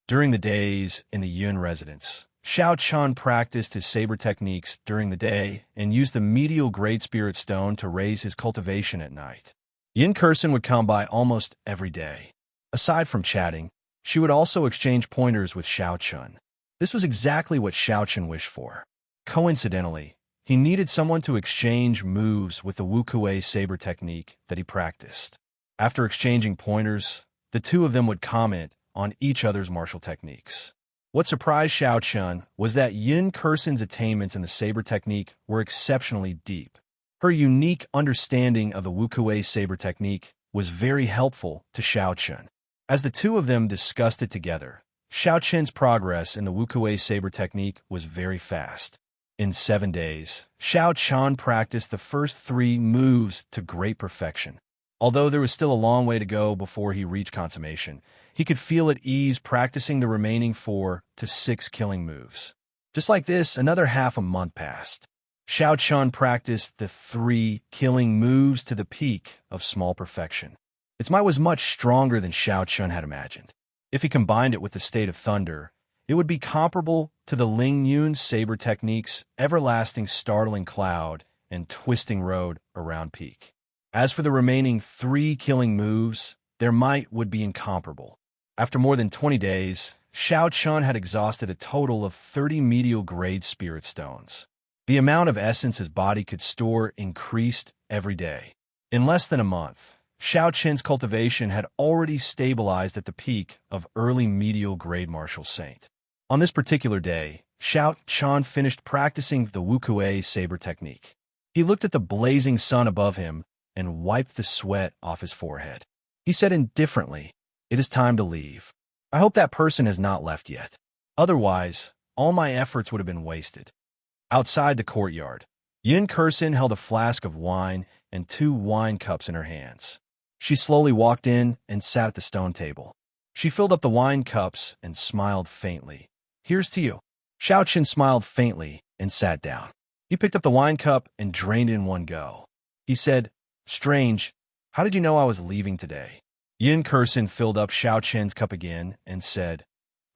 During the days in the Yun residence, Xiao Chun practiced his saber techniques during the day and used the medial Great Spirit Stone to raise his cultivation at night. Yin Kursen would come by almost every day. Aside from chatting, she would also exchange pointers with Xiao Chun. This was exactly what Xiao Chun wished for. Coincidentally, he needed someone to exchange moves with the wukuei saber technique that he practiced. After exchanging pointers, the 2 of them would comment on each other's martial techniques. What surprised Xiao Chun was that Yin Kursen's attainments in the saber technique were exceptionally deep. Her unique understanding of the wukuei saber technique was very helpful to Xiao Chun. As the 2 of them discussed it together, Xiao Chun's progress in the wukuei saber technique was very fast. In 7 days, Xiao Chun practiced the first 3 moves to great perfection. Although there was still a long way to go before he reached consummation, he could feel at ease practicing the remaining 4 to 6 killing moves. Just like this, another half a month passed. Xiao Chun practiced the 3 killing moves to the peak of small perfection. Its might was much stronger than Xiao Chun had imagined. If he combined it with the state of thunder, it would be comparable to the Ling Yun saber technique's everlasting startling cloud and twisting road around peak. As for the remaining 3 killing moves, their might would be incomparable. After more than 20 days, Xiao Chun had exhausted a total of 30 medial grade spirit stones. The amount of essence his body could store increased every day. In less than a month, Xiao Qin's cultivation had already stabilized at the peak of early medial grade martial saint. On this particular day, Xiao Qin finished practicing the Wukue saber technique. He looked at the blazing sun above him and wiped the sweat off his forehead. He said indifferently, "It is time to leave. I hope that person has not left yet. Otherwise, all my efforts would have been wasted." Outside the courtyard, Yin Kursin held a flask of wine and 2 wine cups in her hands. She slowly walked in and sat at the stone table. She filled up the wine cups and smiled faintly. "Here's to you." Xiao Qin smiled faintly and sat down. He picked up the wine cup and drained it in one go. He said, "Strange, how did you know I was leaving today?" Yin Kursin filled up Xiao Qin's cup again and said,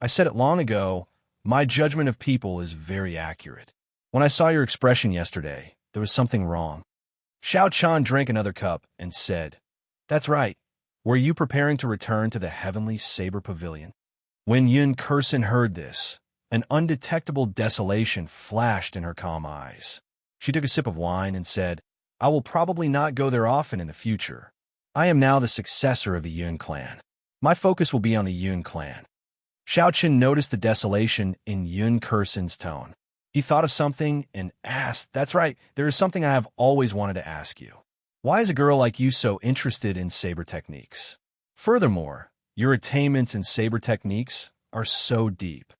"I said it long ago, my judgment of people is very accurate. When I saw your expression yesterday, there was something wrong." Xiao Qin drank another cup and said, "That's right. Were you preparing to return to the heavenly saber pavilion?" When Yin Kursin heard this, an undetectable desolation flashed in her calm eyes. She took a sip of wine and said, "I will probably not go there often in the future. I am now the successor of the Yun clan. My focus will be on the Yun clan." Xiao Qin noticed the desolation in Yin Kursin's tone. He thought of something and asked, "That's right, there is something I have always wanted to ask you. Why is a girl like you so interested in saber techniques? Furthermore, your attainments in saber techniques are so deep."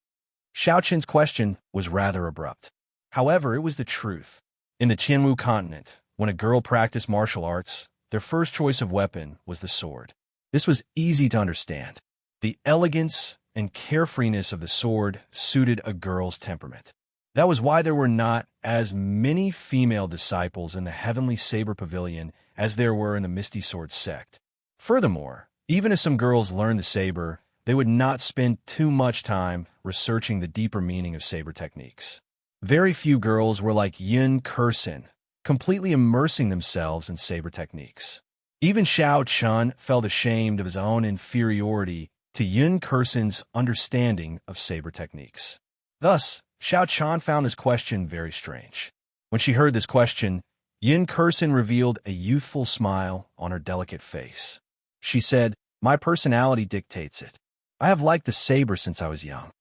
Xiao Qin's question was rather abrupt. However, it was the truth. In the Qianwu continent, when a girl practiced martial arts, their first choice of weapon was the sword. This was easy to understand. The elegance and carefreeness of the sword suited a girl's temperament. That was why there were not as many female disciples in the Heavenly Saber Pavilion as there were in the Misty Sword sect. Furthermore, even if some girls learned the saber, they would not spend too much time researching the deeper meaning of saber techniques. Very few girls were like Yin Kursin, completely immersing themselves in saber techniques. Even Xiao Qin felt ashamed of his own inferiority to Yin Kursin's understanding of saber techniques. Thus, Xiao Qin found this question very strange. When she heard this question, Yin Kursin revealed a youthful smile on her delicate face. She said, "My personality dictates it. I have liked the saber since I was young.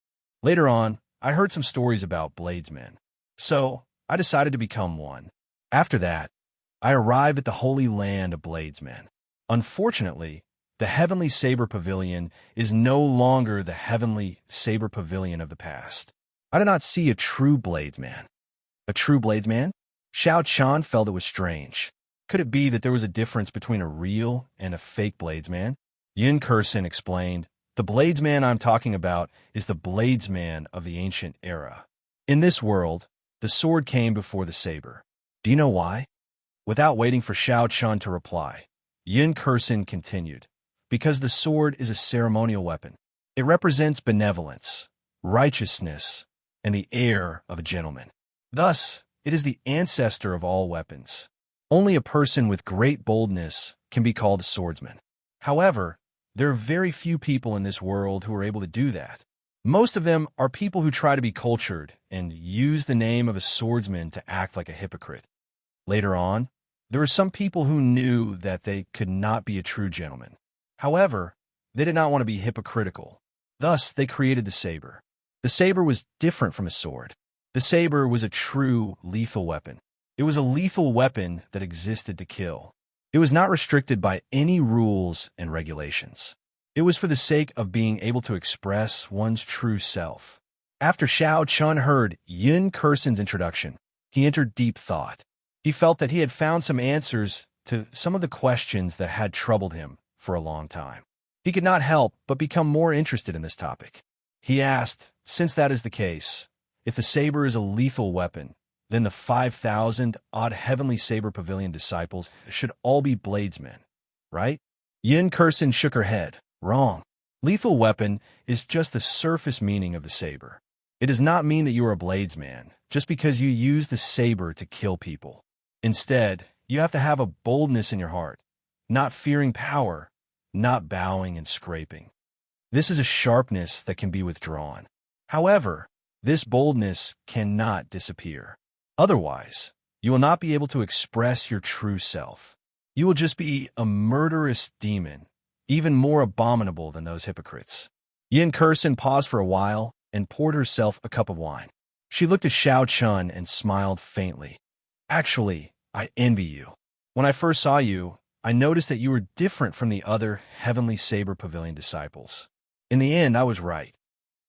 Later on, I heard some stories about bladesmen, so I decided to become one. After that, I arrived at the holy land of bladesmen. Unfortunately, the Heavenly Saber Pavilion is no longer the Heavenly Saber Pavilion of the past. I did not see a true bladesman." A true bladesman? Xiao Qin felt it was strange. Could it be that there was a difference between a real and a fake bladesman? Yin Kursin explained, "The bladesman I'm talking about is the bladesman of the ancient era. In this world, the sword came before the saber. Do you know why?" Without waiting for Xiao Qin to reply, Yin Kursin continued, "Because the sword is a ceremonial weapon. It represents benevolence, righteousness, and the air of a gentleman. Thus, it is the ancestor of all weapons. Only a person with great boldness can be called a swordsman. However, there are very few people in this world who are able to do that. Most of them are people who try to be cultured and use the name of a swordsman to act like a hypocrite. Later on, there were some people who knew that they could not be a true gentleman. However, they did not want to be hypocritical. Thus, they created the saber. The saber was different from a sword. The saber was a true lethal weapon. It was a lethal weapon that existed to kill. It was not restricted by any rules and regulations. It was for the sake of being able to express one's true self." After Xiao Qin heard Yin Kursin's introduction, he entered deep thought. He felt that he had found some answers to some of the questions that had troubled him for a long time. He could not help but become more interested in this topic. He asked, "Since that is the case, if the saber is a lethal weapon, then the 5,000-odd Heavenly Saber Pavilion disciples should all be bladesmen, right?" Yin Kursin shook her head. "Wrong. Lethal weapon is just the surface meaning of the saber. It does not mean that you are a bladesman just because you use the saber to kill people. Instead, you have to have a boldness in your heart, not fearing power, not bowing and scraping. This is a sharpness that can be withdrawn. However, this boldness cannot disappear. Otherwise, you will not be able to express your true self. You will just be a murderous demon, even more abominable than those hypocrites. Yin Kursin paused for a while and poured herself a cup of wine. She looked at Xiao Chun and smiled faintly. Actually, I envy you. When I first saw you, I noticed that you were different from the other Heavenly Saber Pavilion disciples. In the end, I was right.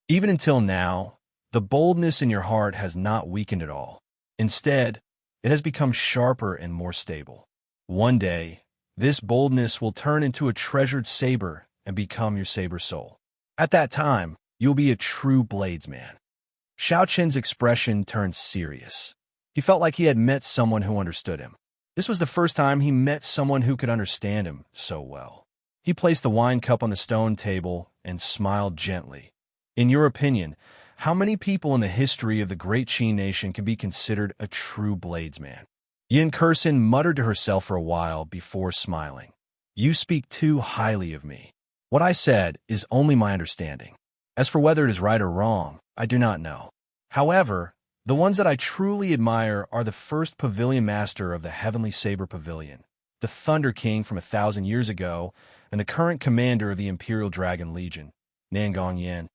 Even until now, the boldness in your heart has not weakened at all. Instead, it has become sharper and more stable. One day, this boldness will turn into a treasured saber and become your saber soul. At that time, you'll be a true bladesman. Xiao Chen's expression turned serious. He felt like he had met someone who understood him. This was the first time he met someone who could understand him so well. He placed the wine cup on the stone table and smiled gently. In your opinion, how many people in the history of the great Qi nation can be considered a true bladesman? Yin Kursin muttered to herself for a while before smiling. You speak too highly of me. What I said is only my understanding. As for whether it is right or wrong, I do not know. However, the ones that I truly admire are the first pavilion master of the Heavenly Saber Pavilion, the Thunder King from 1,000 years ago, and the current commander of the Imperial Dragon Legion, Nangong Yin.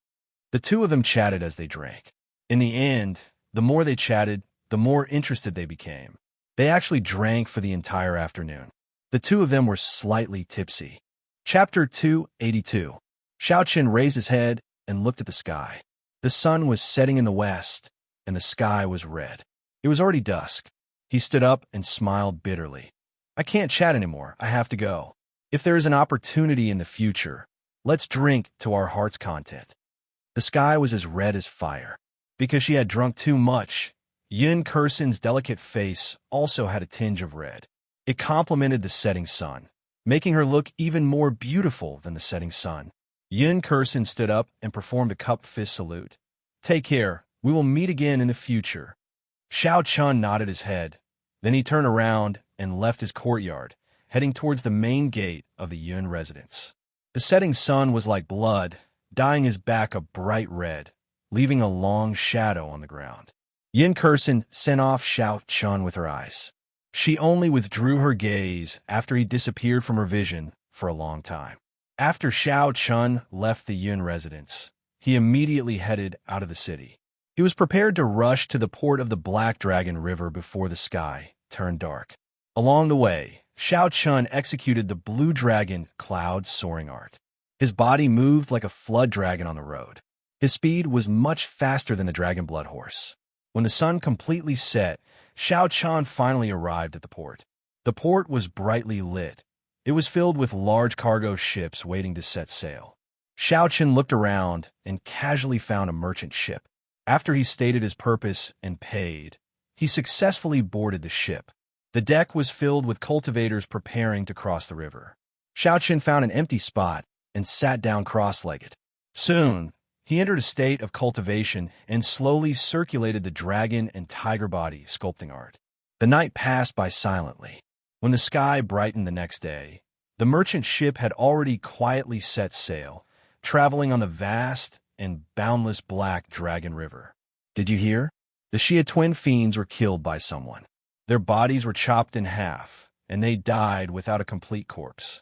The two of them chatted as they drank. In the end, the more they chatted, the more interested they became. They actually drank for the entire afternoon. The two of them were slightly tipsy. Chapter 282. Xiao Chen raised his head and looked at the sky. The sun was setting in the west, and the sky was red. It was already dusk. He stood up and smiled bitterly. I can't chat anymore. I have to go. If there is an opportunity in the future, let's drink to our heart's content. The sky was as red as fire. Because she had drunk too much, Yin Kursin's delicate face also had a tinge of red. It complemented the setting sun, making her look even more beautiful than the setting sun. Yin Kursin stood up and performed a cup fist salute. Take care. We will meet again in the future. Xiao Chun nodded his head. Then he turned around and left his courtyard, heading towards the main gate of the Yun residence. The setting sun was like blood, dyeing his back a bright red, leaving a long shadow on the ground. Yin Kursin sent off Xiao Chun with her eyes. She only withdrew her gaze after he disappeared from her vision for a long time. After Xiao Chun left the Yun residence, he immediately headed out of the city. He was prepared to rush to the port of the Black Dragon River before the sky turned dark. Along the way, Xiao Chun executed the Blue Dragon Cloud Soaring Art. His body moved like a flood dragon on the road. His speed was much faster than the Dragon Blood Horse. When the sun completely set, Xiao Chun finally arrived at the port. The port was brightly lit. It was filled with large cargo ships waiting to set sail. Xiao Chun looked around and casually found a merchant ship. After he stated his purpose and paid, he successfully boarded the ship. The deck was filled with cultivators preparing to cross the river. Xiao Chun found an empty spot and sat down cross-legged. Soon, he entered a state of cultivation and slowly circulated the dragon and tiger body sculpting art. The night passed by silently. When the sky brightened the next day, the merchant ship had already quietly set sail, traveling on the vast and boundless Black Dragon River. Did you hear? The Xia twin fiends were killed by someone. Their bodies were chopped in half, and they died without a complete corpse.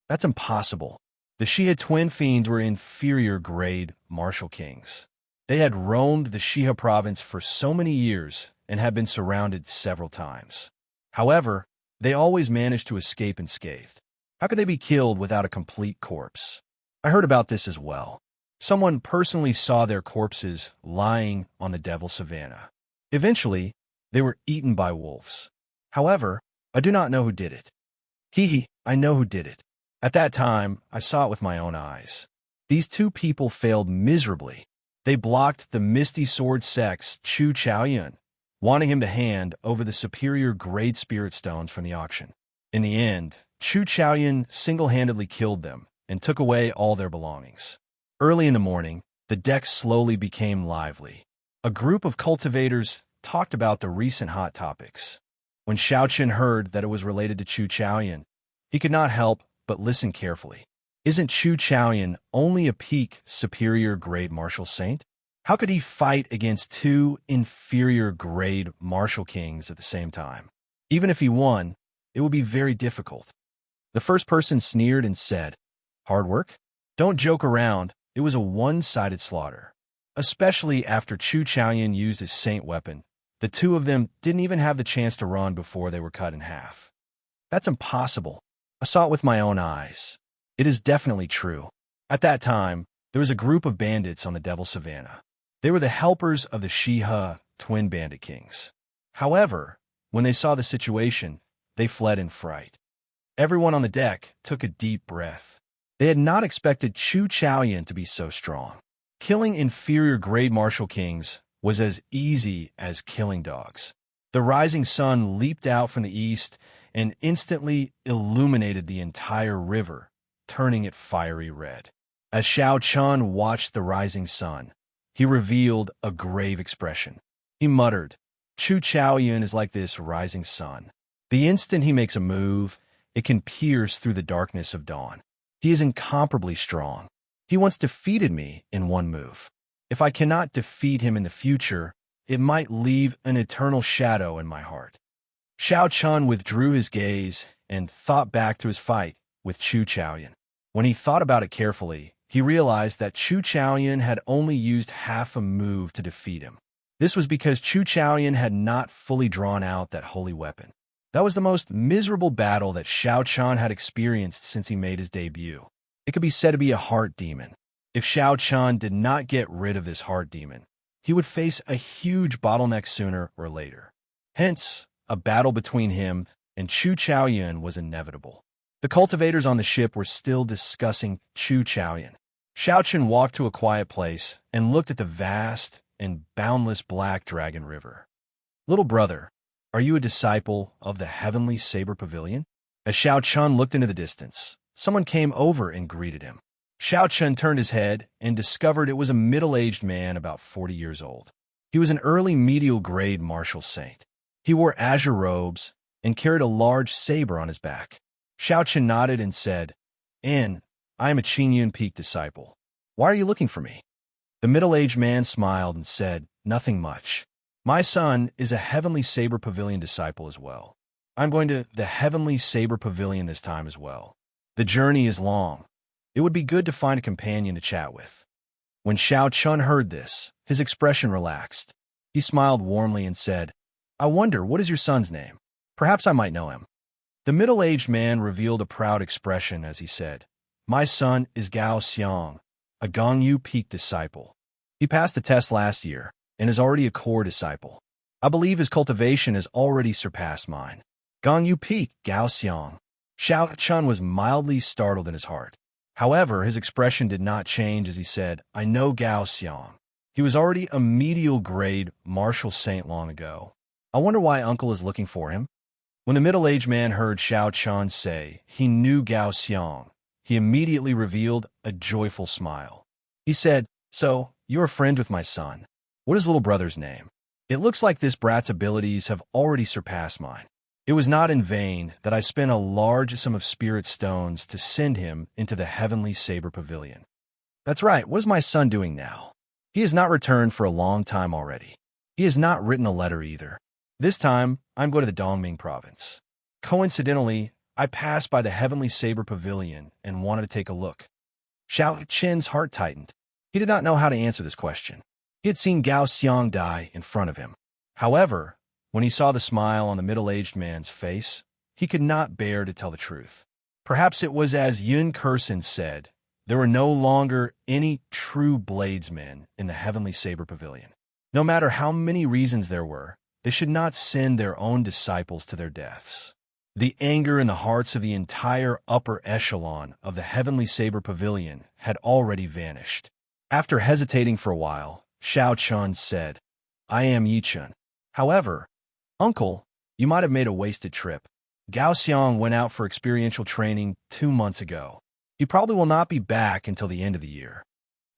That's impossible. The Xia twin fiends were inferior-grade martial kings. They had roamed the Xia province for so many years and had been surrounded several times. However, they always managed to escape unscathed. How could they be killed without a complete corpse? I heard about this as well. Someone personally saw their corpses lying on the Devil Savannah. Eventually, they were eaten by wolves. However, I do not know who did it. I know who did it. At that time, I saw it with my own eyes. These two people failed miserably. They blocked the Misty Sword Sex Chu Chaoyun, wanting him to hand over the superior grade spirit stones from the auction. In the end, Chu Chaoyun single-handedly killed them and took away all their belongings. Early in the morning, the deck slowly became lively. A group of cultivators talked about the recent hot topics. When Xiao Chen heard that it was related to Chu Chaoyun, he could not help but listen carefully. Isn't Chu Chaoyun only a peak superior grade martial saint? How could he fight against two inferior grade martial kings at the same time? Even if he won, it would be very difficult. The first person sneered and said, "Hard work? Don't joke around. It was a one-sided slaughter." Especially after Chu Chaoyan used his saint weapon, the two of them didn't even have the chance to run before they were cut in half. That's impossible. I saw it with my own eyes. It is definitely true. At that time, there was a group of bandits on the Devil Savannah. They were the helpers of the Shihe twin bandit kings. However, when they saw the situation, they fled in fright. Everyone on the deck took a deep breath. They had not expected Chu Chaoyan to be so strong. Killing inferior grade martial kings was as easy as killing dogs. The rising sun leaped out from the east and instantly illuminated the entire river, turning it fiery red. As Xiao Chun watched the rising sun, he revealed a grave expression. He muttered, "Chu Chaoyan is like this rising sun. The instant he makes a move, it can pierce through the darkness of dawn. He is incomparably strong. He once defeated me in one move. If I cannot defeat him in the future, it might leave an eternal shadow in my heart." Xiao Chun withdrew his gaze and thought back to his fight with Chu Chaoyan. When he thought about it carefully, he realized that Chu Chaoyan had only used half a move to defeat him. This was because Chu Chaoyan had not fully drawn out that holy weapon. That was the most miserable battle that Xiao Chun had experienced since he made his debut. It could be said to be a heart demon. If Xiao Chun did not get rid of this heart demon, he would face a huge bottleneck sooner or later. Hence, a battle between him and Chu Chaoyan was inevitable. The cultivators on the ship were still discussing Chu Chaoyan. Xiao Chun walked to a quiet place and looked at the vast and boundless Black Dragon River. "Little brother, are you a disciple of the Heavenly Saber Pavilion?" As Xiao Chun looked into the distance, someone came over and greeted him. Xiao Chun turned his head and discovered it was a middle-aged man about 40 years old. He was an early medial-grade martial saint. He wore azure robes and carried a large saber on his back. Xiao Chun nodded and said, "I am a Qingyun Peak disciple. Why are you looking for me?" The middle-aged man smiled and said, "Nothing much. My son is a Heavenly Saber Pavilion disciple as well. I'm going to the Heavenly Saber Pavilion this time as well. The journey is long. It would be good to find a companion to chat with." When Xiao Chun heard this, his expression relaxed. He smiled warmly and said, "I wonder, what is your son's name? Perhaps I might know him." The middle-aged man revealed a proud expression as he said, "My son is Gao Xiang, a Gongyu Peak disciple. He passed the test last year and is already a core disciple. I believe his cultivation has already surpassed mine." Gongyu Peak, Gao Xiang. Xiao Chun was mildly startled in his heart. However, his expression did not change as he said, "I know Gao Xiang. He was already a medial-grade martial saint long ago. I wonder why Uncle is looking for him." When the middle-aged man heard Xiao Chun say he knew Gao Xiang, he immediately revealed a joyful smile. He said, "So, you're a friend with my son. What is little brother's name? It looks like this brat's abilities have already surpassed mine. It was not in vain that I spent a large sum of spirit stones to send him into the Heavenly Saber Pavilion." "That's right. What is my son doing now? He has not returned for a long time already. He has not written a letter either. This time, I'm going to the Dongming province. Coincidentally, I passed by the Heavenly Saber Pavilion and wanted to take a look." Xiao Chen's heart tightened. He did not know how to answer this question. He had seen Gao Xiang die in front of him. However, when he saw the smile on the middle-aged man's face, he could not bear to tell the truth. Perhaps it was as Yun Kursen said, there were no longer any true bladesmen in the Heavenly Saber Pavilion. No matter how many reasons there were, they should not send their own disciples to their deaths. The anger in the hearts of the entire upper echelon of the Heavenly Saber Pavilion had already vanished. After hesitating for a while, Xiao Chun said, "I am Yi Chun. However, Uncle, you might have made a wasted trip. Gao Xiang went out for experiential training 2 months ago. He probably will not be back until the end of the year."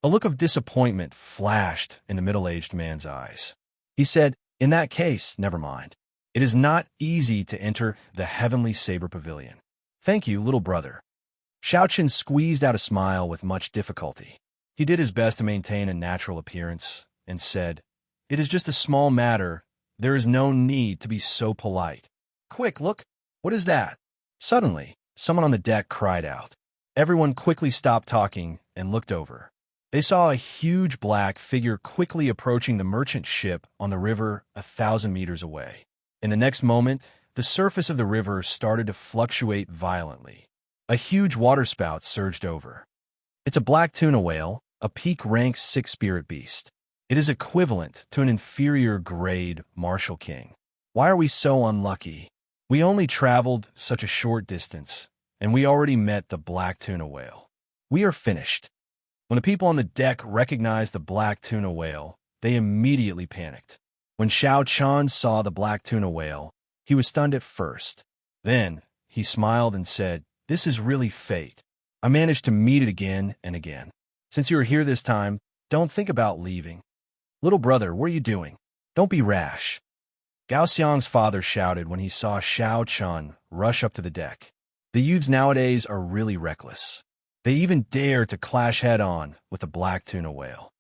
A look of disappointment flashed in the middle-aged man's eyes. He said, "In that case, never mind. It is not easy to enter the Heavenly Saber Pavilion. Thank you, little brother." Xiao Chun squeezed out a smile with much difficulty. He did his best to maintain a natural appearance and said, "It is just a small matter. There is no need to be so polite. Quick, look. What is that? Suddenly, someone on the deck cried out. Everyone quickly stopped talking and looked over. They saw a huge black figure quickly approaching the merchant ship on the river 1,000 meters away. In the next moment, the surface of the river started to fluctuate violently. A huge waterspout surged over. It's a black tuna whale, a peak rank 6 spirit beast. It is equivalent to an inferior grade Martial King. Why are we so unlucky? We only traveled such a short distance, and we already met the black tuna whale. We are finished. When the people on the deck recognized the black tuna whale, they immediately panicked. When Xiao Chun saw the black tuna whale, he was stunned at first. Then, he smiled and said, "This is really fate. I managed to meet it again and again. Since you are here this time, don't think about leaving. Little brother, what are you doing? Don't be rash." Gao Xiang's father shouted when he saw Xiao Chun rush up to the deck. The youths nowadays are really reckless. They even dare to clash head-on with the black tuna whale.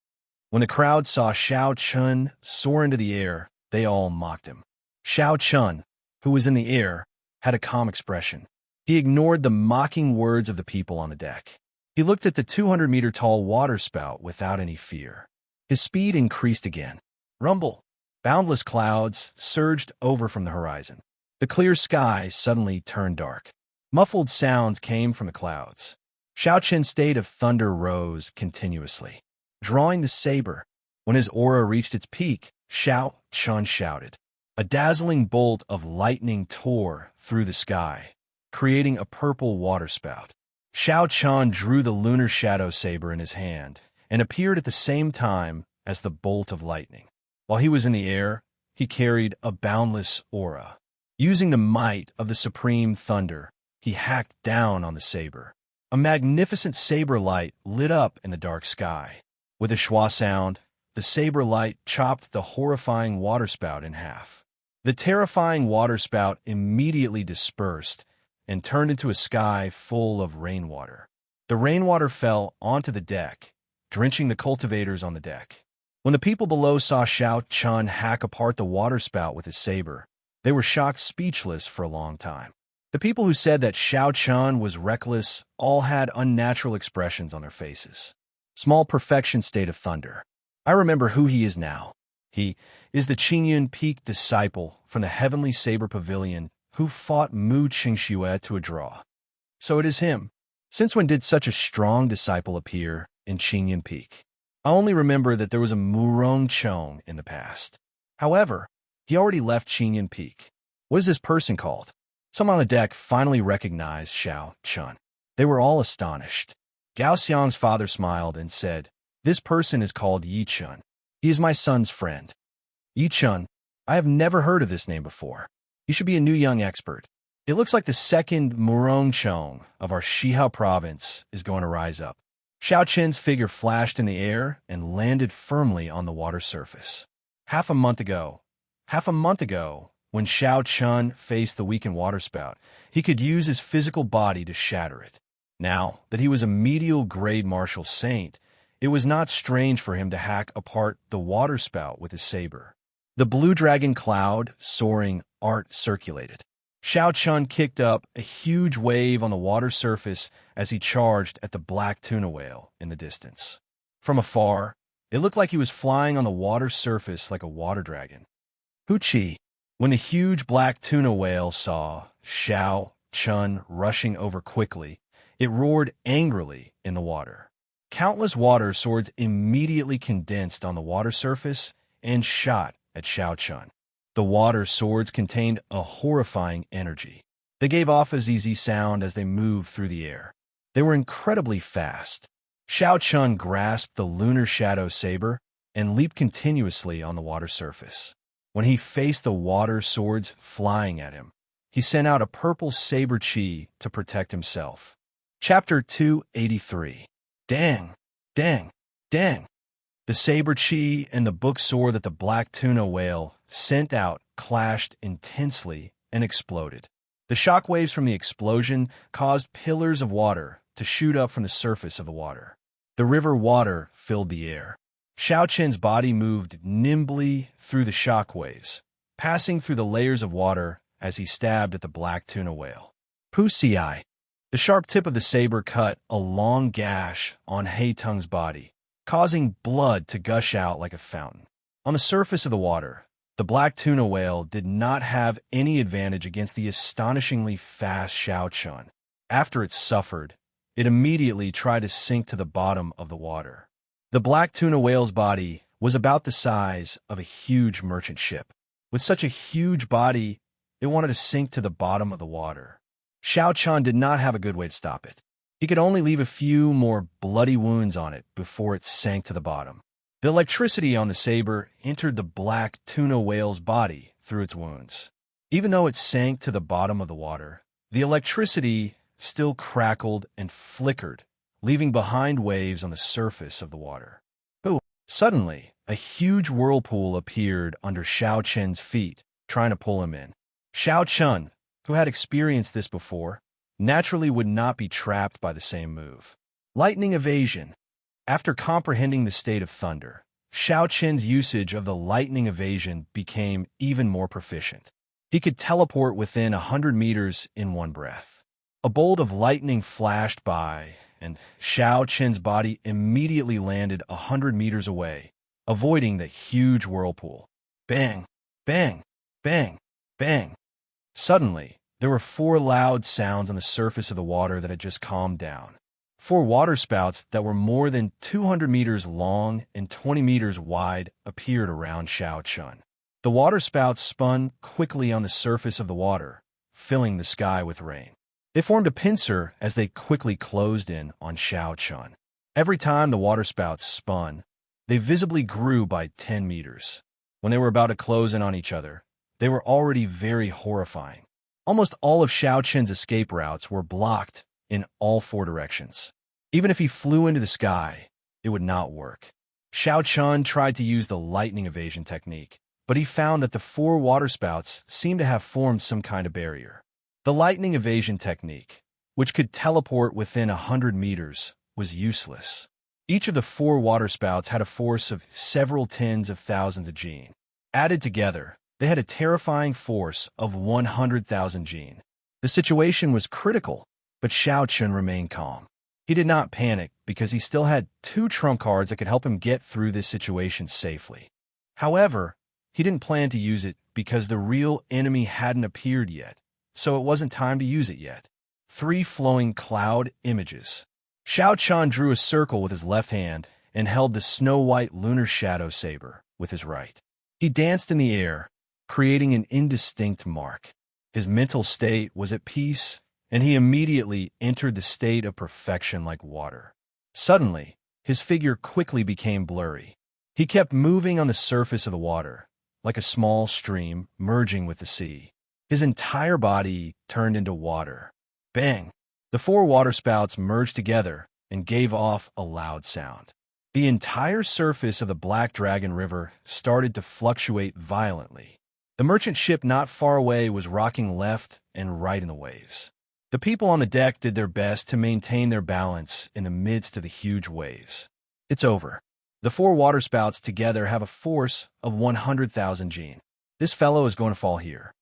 When the crowd saw Xiao Chun soar into the air, they all mocked him. Xiao Chun, who was in the air, had a calm expression. He ignored the mocking words of the people on the deck. He looked at the 200-meter-tall waterspout without any fear. His speed increased again. Rumble! Boundless clouds surged over from the horizon. The clear sky suddenly turned dark. Muffled sounds came from the clouds. Xiao Chen's state of thunder rose continuously. Drawing the saber, when his aura reached its peak, Xiao Chun shouted. A dazzling bolt of lightning tore through the sky, creating a purple waterspout. Xiao Chun drew the lunar shadow saber in his hand and appeared at the same time as the bolt of lightning. While he was in the air, he carried a boundless aura. Using the might of the supreme thunder, he hacked down on the saber. A magnificent saber light lit up in the dark sky. With a schwa sound, the saber light chopped the horrifying waterspout in half. The terrifying waterspout immediately dispersed and turned into a sky full of rainwater. The rainwater fell onto the deck, drenching the cultivators on the deck. When the people below saw Xiao Chun hack apart the waterspout with his saber, they were shocked speechless for a long time. The people who said that Xiao Chun was reckless all had unnatural expressions on their faces. Small perfection state of thunder. I remember who he is now. He is the Qingyun Peak disciple from the Heavenly Saber Pavilion who fought Mu Qingxue to a draw. So it is him. Since when did such a strong disciple appear in Qingyun Peak? I only remember that there was a Murong Chong in the past. However, he already left Qingyun Peak. What is this person called? Someone on the deck finally recognized Xiao Chun. They were all astonished. Gao Xiang's father smiled and said, "This person is called Yi Chun. He is my son's friend." Yi Chun, I have never heard of this name before. You should be a new young expert. It looks like the second Murong Chong of our Shihao province is going to rise up. Xiao Chen's figure flashed in the air and landed firmly on the water surface. Half a month ago, when Xiao Chun faced the weakened waterspout, he could use his physical body to shatter it. Now that he was a medial grade martial saint, it was not strange for him to hack apart the waterspout with his saber. The blue dragon cloud, soaring art circulated. Xiao Chun kicked up a huge wave on the water surface as he charged at the black tuna whale in the distance. From afar, it looked like he was flying on the water surface like a water dragon. Hoochie! When the huge black tuna whale saw Xiao Chun rushing over quickly, it roared angrily in the water. Countless water swords immediately condensed on the water surface and shot at Xiao Chun. The water swords contained a horrifying energy. They gave off a ZZ sound as they moved through the air. They were incredibly fast. Xiao Chun grasped the lunar shadow saber and leaped continuously on the water surface. When he faced the water swords flying at him, he sent out a purple saber chi to protect himself. Chapter 283. Dang, dang, dang. The saber chi and the book sword that the black tuna whale sent out clashed intensely and exploded. The shock waves from the explosion caused pillars of water to shoot up from the surface of the water. The river water filled the air. Xiao Chen's body moved nimbly through the shock waves, passing through the layers of water as he stabbed at the black tuna whale. Pussy-eye. The sharp tip of the saber cut a long gash on Haitung's body, causing blood to gush out like a fountain. On the surface of the water, the black tuna whale did not have any advantage against the astonishingly fast Xiao Chun. After it suffered, it immediately tried to sink to the bottom of the water. The black tuna whale's body was about the size of a huge merchant ship. With such a huge body, it wanted to sink to the bottom of the water. Xiao Chun did not have a good way to stop it. He could only leave a few more bloody wounds on it before it sank to the bottom. The electricity on the saber entered the black tuna whale's body through its wounds. Even though it sank to the bottom of the water, the electricity still crackled and flickered, leaving behind waves on the surface of the water. But suddenly, a huge whirlpool appeared under Xiao Chun's feet, trying to pull him in. Xiao Chun, who had experienced this before, naturally would not be trapped by the same move. Lightning evasion. After comprehending the state of thunder, Xiao Chun's usage of the lightning evasion became even more proficient. He could teleport within 100 meters in one breath. A bolt of lightning flashed by, and Xiao Chun's body immediately landed 100 meters away, avoiding the huge whirlpool. Bang! Bang! Bang! Bang! Suddenly, there were 4 loud sounds on the surface of the water that had just calmed down. 4 waterspouts that were more than 200 meters long and 20 meters wide appeared around Xiao Chun. The waterspouts spun quickly on the surface of the water, filling the sky with rain. They formed a pincer as they quickly closed in on Xiao Chun. Every time the waterspouts spun, they visibly grew by 10 meters. When they were about to close in on each other, they were already very horrifying. Almost all of Xiao Chun's escape routes were blocked in all 4 directions. Even if he flew into the sky, it would not work. Xiao Chun tried to use the lightning evasion technique, but he found that the 4 waterspouts seemed to have formed some kind of barrier. The lightning evasion technique, which could teleport within 100 meters, was useless. Each of the 4 waterspouts had a force of several tens of thousands of Jin. Added together, they had a terrifying force of 100,000 Jin. The situation was critical, but Xiao Chun remained calm. He did not panic because he still had 2 trump cards that could help him get through this situation safely. However, he didn't plan to use it because the real enemy hadn't appeared yet, so it wasn't time to use it yet. 3 flowing cloud images. Xiao Chun drew a circle with his left hand and held the snow-white lunar shadow saber with his right. He danced in the air, creating an indistinct mark. His mental state was at peace, and he immediately entered the state of perfection like water. Suddenly, his figure quickly became blurry. He kept moving on the surface of the water, like a small stream merging with the sea. His entire body turned into water. Bang! The 4 waterspouts merged together and gave off a loud sound. The entire surface of the Black Dragon River started to fluctuate violently. The merchant ship not far away was rocking left and right in the waves. The people on the deck did their best to maintain their balance in the midst of the huge waves. It's over. The 4 waterspouts together have a force of 100,000 Jin. This fellow is going to fall here.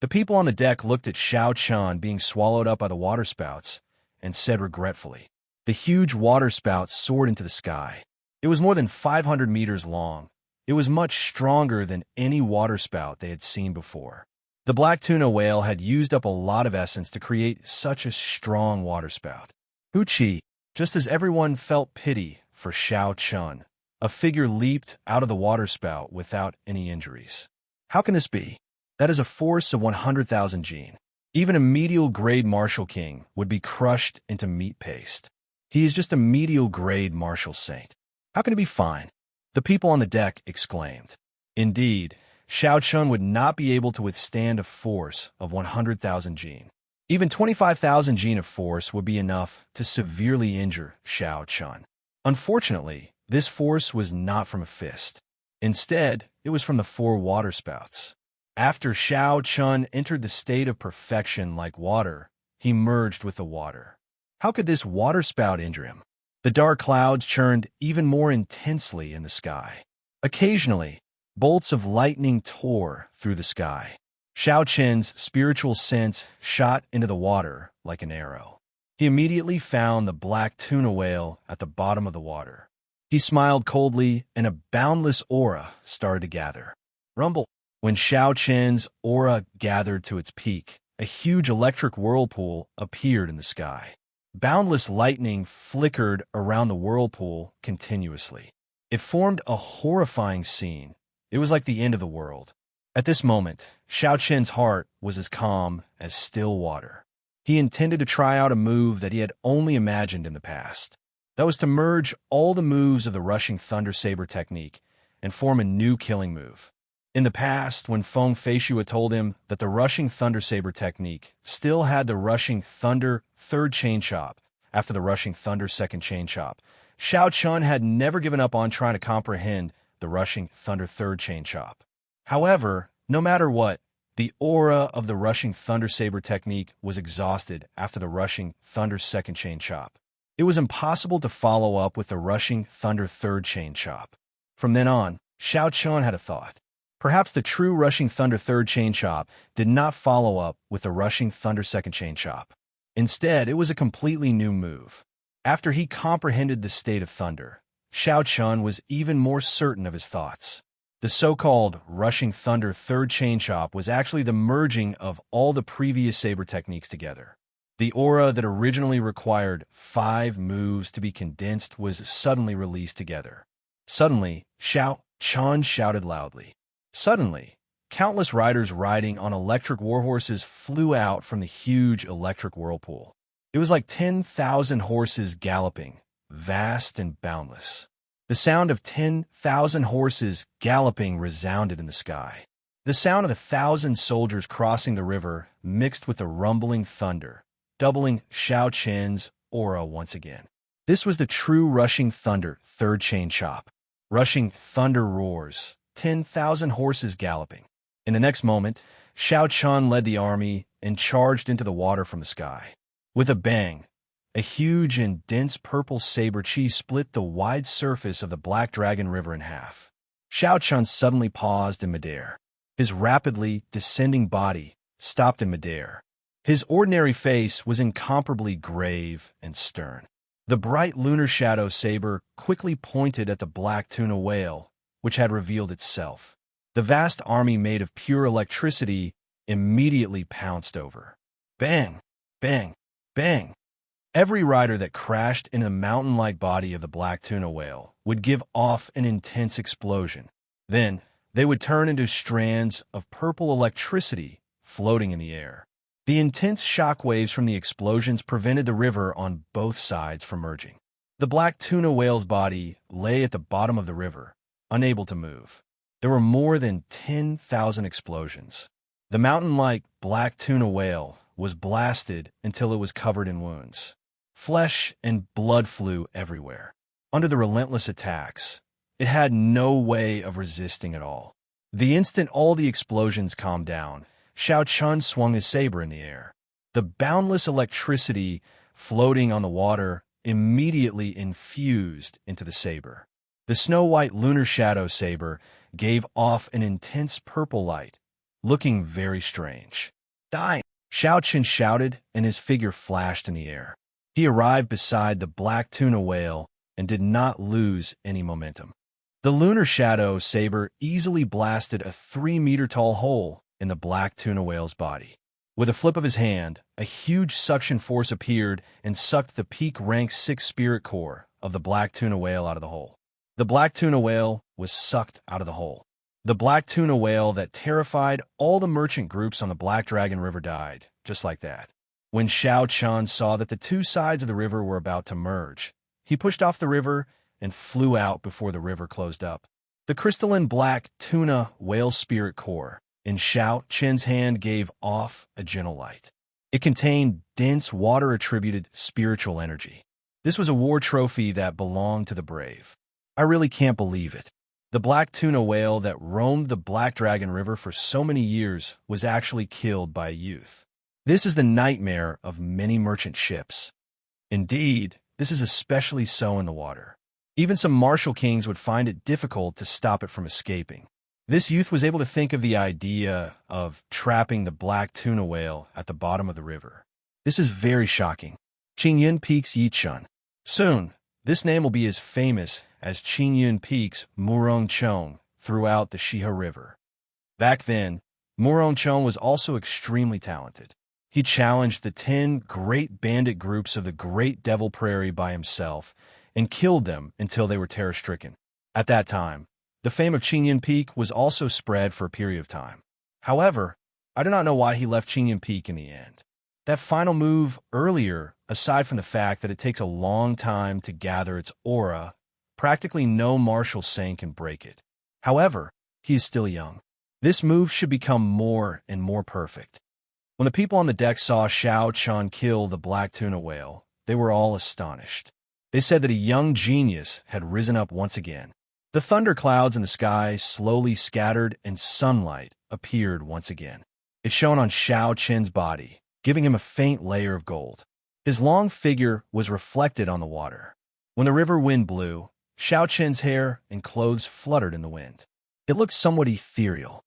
The people on the deck looked at Xiao Chun being swallowed up by the waterspouts and said regretfully. The huge waterspout soared into the sky. It was more than 500 meters long. It was much stronger than any waterspout they had seen before. The black tuna whale had used up a lot of essence to create such a strong waterspout. Uchi, just as everyone felt pity for Xiao Chun, a figure leaped out of the waterspout without any injuries. How can this be? That is a force of 100,000 Jin. Even a medial-grade martial king would be crushed into meat paste. He is just a medial-grade martial saint. How can it be fine? The people on the deck exclaimed. Indeed, Xiao Chun would not be able to withstand a force of 100,000 Jin. Even 25,000 Jin of force would be enough to severely injure Xiao Chun. Unfortunately, this force was not from a fist. Instead, it was from the 4 waterspouts. After Xiao Chun entered the state of perfection like water, he merged with the water. How could this waterspout injure him? The dark clouds churned even more intensely in the sky. Occasionally, bolts of lightning tore through the sky. Xiao Qin's spiritual sense shot into the water like an arrow. He immediately found the black tuna whale at the bottom of the water. He smiled coldly, and a boundless aura started to gather. Rumble. When Xiao Qin's aura gathered to its peak, a huge electric whirlpool appeared in the sky. Boundless lightning flickered around the whirlpool continuously. It formed a horrifying scene. It was like the end of the world. At this moment, Xiao Qin's heart was as calm as still water. He intended to try out a move that he had only imagined in the past. That was to merge all the moves of the rushing thunder saber technique and form a new killing move. In the past, when Feng Feishua told him that the rushing thunder saber technique still had the rushing thunder third chain chop after the rushing thunder second chain chop, Xiao Qin had never given up on trying to comprehend the rushing thunder third chain chop. However, no matter what, the aura of the rushing thunder saber technique was exhausted after the rushing thunder second chain chop. It was impossible to follow up with the rushing thunder third chain chop. From then on, Xiao Qin had a thought. Perhaps the true rushing thunder third chain chop did not follow up with the rushing thunder second chain chop. Instead, it was a completely new move. After he comprehended the state of thunder, Xiao Qin was even more certain of his thoughts. The so-called rushing thunder third chain chop was actually the merging of all the previous saber techniques together. The aura that originally required 5 moves to be condensed was suddenly released together. Suddenly, Xiao Qin shouted loudly. Suddenly, countless riders riding on electric warhorses flew out from the huge electric whirlpool. It was like 10,000 horses galloping, vast and boundless. The sound of 10,000 horses galloping resounded in the sky. The sound of 1,000 soldiers crossing the river mixed with the rumbling thunder, doubling Xiao Qin's aura once again. This was the true rushing thunder third chain chop. Rushing thunder roars, 10,000 horses galloping. In the next moment, Xiao Qin led the army and charged into the water from the sky. With a bang, a huge and dense purple saber chi split the wide surface of the Black Dragon River in half. Xiao Qin suddenly paused in midair. His rapidly descending body stopped in midair. His ordinary face was incomparably grave and stern. The bright lunar shadow saber quickly pointed at the black tuna whale, which had revealed itself. The vast army made of pure electricity immediately pounced over. Bang! Bang! Bang! Every rider that crashed in the mountain-like body of the black tuna whale would give off an intense explosion. Then, they would turn into strands of purple electricity floating in the air. The intense shock waves from the explosions prevented the river on both sides from merging. The black tuna whale's body lay at the bottom of the river, unable to move. There were more than 10,000 explosions. The mountain-like black tuna whale was blasted until it was covered in wounds. Flesh and blood flew everywhere. Under the relentless attacks, it had no way of resisting at all. The instant all the explosions calmed down, Xiao Qin swung his saber in the air. The boundless electricity floating on the water immediately infused into the saber. The snow-white lunar shadow saber gave off an intense purple light, looking very strange. Die! Xiao Qin shouted, and his figure flashed in the air. He arrived beside the black tuna whale and did not lose any momentum. The lunar shadow saber easily blasted a 3-meter-tall hole in the black tuna whale's body. With a flip of his hand, a huge suction force appeared and sucked the peak rank 6 spirit core of the black tuna whale out of the hole. The black tuna whale was sucked out of the hole. The black tuna whale that terrified all the merchant groups on the Black Dragon River died, just like that. When Xiao Qin saw that the two sides of the river were about to merge, he pushed off the river and flew out before the river closed up. The crystalline black tuna whale spirit core in Xiao Qin's hand gave off a gentle light. It contained dense water-attributed spiritual energy. This was a war trophy that belonged to the brave. I really can't believe it. The black tuna whale that roamed the Black Dragon River for so many years was actually killed by a youth. This is the nightmare of many merchant ships. Indeed, this is especially so in the water. Even some martial kings would find it difficult to stop it from escaping. This youth was able to think of the idea of trapping the black tuna whale at the bottom of the river. This is very shocking. Qingyun Peak's Yichun. Soon, this name will be as famous as Qingyun Peak's Murongchong throughout the Shihe River. Back then, Murongchong was also extremely talented. He challenged the 10 great bandit groups of the Great Devil Prairie by himself and killed them until they were terror-stricken. At that time, the fame of Qingyun Peak was also spread for a period of time. However, I do not know why he left Qingyun Peak in the end. That final move earlier, aside from the fact that it takes a long time to gather its aura, practically no martial saint can break it. However, he is still young. This move should become more and more perfect. When the people on the deck saw Xiao Chun kill the black tuna whale, they were all astonished. They said that a young genius had risen up once again. The thunderclouds in the sky slowly scattered and sunlight appeared once again. It shone on Xiao Chen's body, giving him a faint layer of gold. His long figure was reflected on the water. When the river wind blew, Xiao Chen's hair and clothes fluttered in the wind. It looked somewhat ethereal.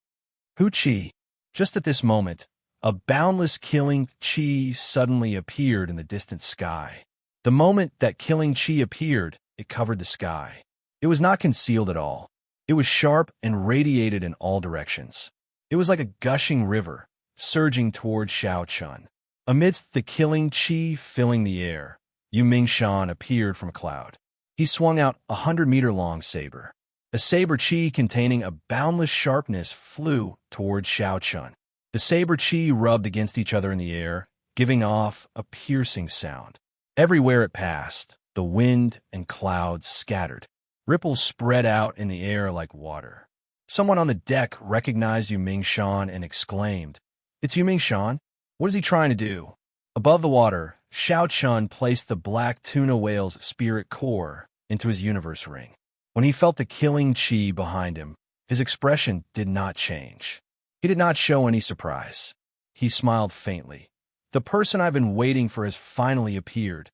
Hu Qi. Just at this moment, a boundless killing Qi suddenly appeared in the distant sky. The moment that killing Qi appeared, it covered the sky. It was not concealed at all. It was sharp and radiated in all directions. It was like a gushing river, surging toward Xiao Chun. Amidst the killing Qi filling the air, Yu Mingshan appeared from a cloud. He swung out a 100-meter-long saber. A saber Qi containing a boundless sharpness flew toward Xiao Chun. The saber Qi rubbed against each other in the air, giving off a piercing sound. Everywhere it passed, the wind and clouds scattered. Ripples spread out in the air like water. Someone on the deck recognized Yu Mingshan and exclaimed, "It's Yu Mingshan. What is he trying to do?" Above the water, Xiao Chun placed the black tuna whale's spirit core into his universe ring. When he felt the killing Qi behind him, his expression did not change. He did not show any surprise. He smiled faintly. The person I've been waiting for has finally appeared.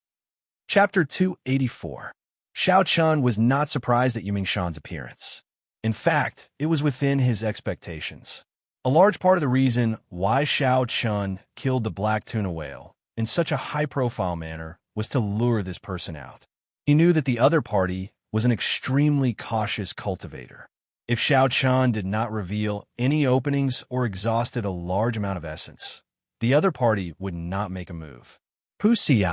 Chapter 284. Xiao Chun was not surprised at Yu Mingshan's appearance. In fact, it was within his expectations. A large part of the reason why Xiao Chun killed the black tuna whale in such a high-profile manner was to lure this person out. He knew that the other party was an extremely cautious cultivator. If Xiao Chun did not reveal any openings or exhausted a large amount of essence, the other party would not make a move. Pu Xi.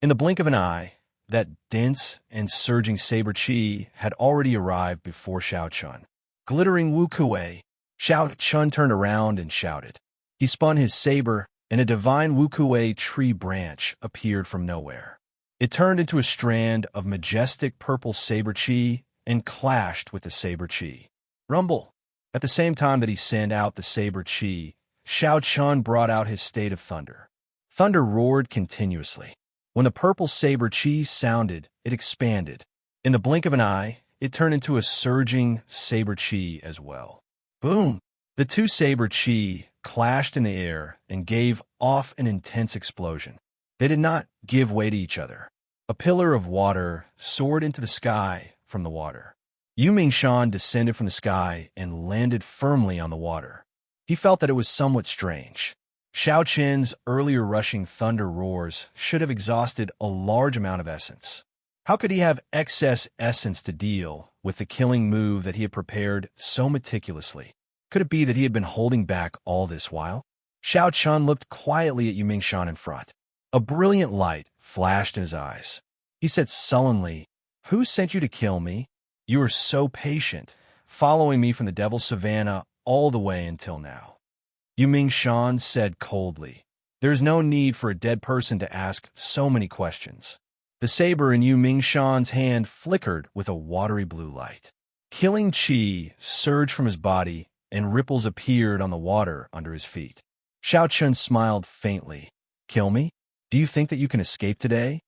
In the blink of an eye, that dense and surging saber Qi had already arrived before Xiao Chun. Glittering Wu Kuei, Xiao Chun turned around and shouted. He spun his saber, and a divine Wu Kuei tree branch appeared from nowhere. It turned into a strand of majestic purple saber Qi and clashed with the saber Qi. Rumble! At the same time that he sent out the saber Qi, Xiao Chun brought out his state of thunder. Thunder roared continuously. When the purple saber Qi sounded, it expanded. In the blink of an eye, it turned into a surging saber Qi as well. Boom! The two saber Qi clashed in the air and gave off an intense explosion. They did not give way to each other. A pillar of water soared into the sky from the water. Yu Mingshan descended from the sky and landed firmly on the water. He felt that it was somewhat strange. Xiao Chen's earlier rushing thunder roars should have exhausted a large amount of essence. How could he have excess essence to deal with the killing move that he had prepared so meticulously? Could it be that he had been holding back all this while? Xiao Chun looked quietly at Yu Mingshan in front. A brilliant light flashed in his eyes. He said sullenly, "Who sent you to kill me? You were so patient, following me from the Devil's Savannah all the way until now." Yu Mingshan said coldly, "There is no need for a dead person to ask so many questions." The saber in Yu Mingshan's hand flickered with a watery blue light. Killing Qi surged from his body, and ripples appeared on the water under his feet. Xiao Chun smiled faintly. "Kill me? Do you think that you can escape today?"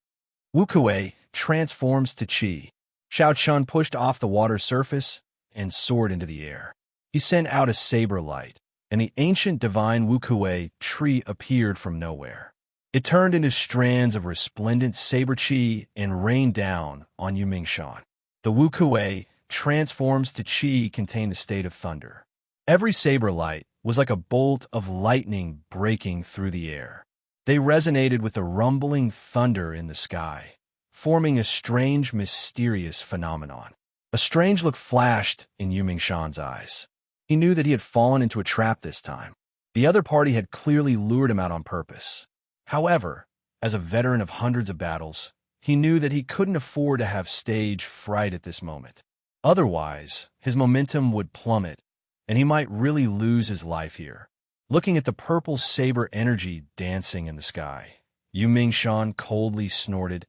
Wu Kuei transforms to Qi. Xiao Chun pushed off the water surface and soared into the air. He sent out a saber light, and the ancient divine Wu Kuei tree appeared from nowhere. It turned into strands of resplendent saber Qi and rained down on Yu Mingshan. The Wu Kuei transforms to chi contained the state of thunder. Every saber light was like a bolt of lightning breaking through the air. They resonated with the rumbling thunder in the sky, forming a strange, mysterious phenomenon. A strange look flashed in Yu Mingshan's eyes. He knew that he had fallen into a trap this time. The other party had clearly lured him out on purpose. However, as a veteran of hundreds of battles, he knew that he couldn't afford to have stage fright at this moment. Otherwise, his momentum would plummet, and he might really lose his life here. Looking at the purple saber energy dancing in the sky, Yu Mingshan coldly snorted,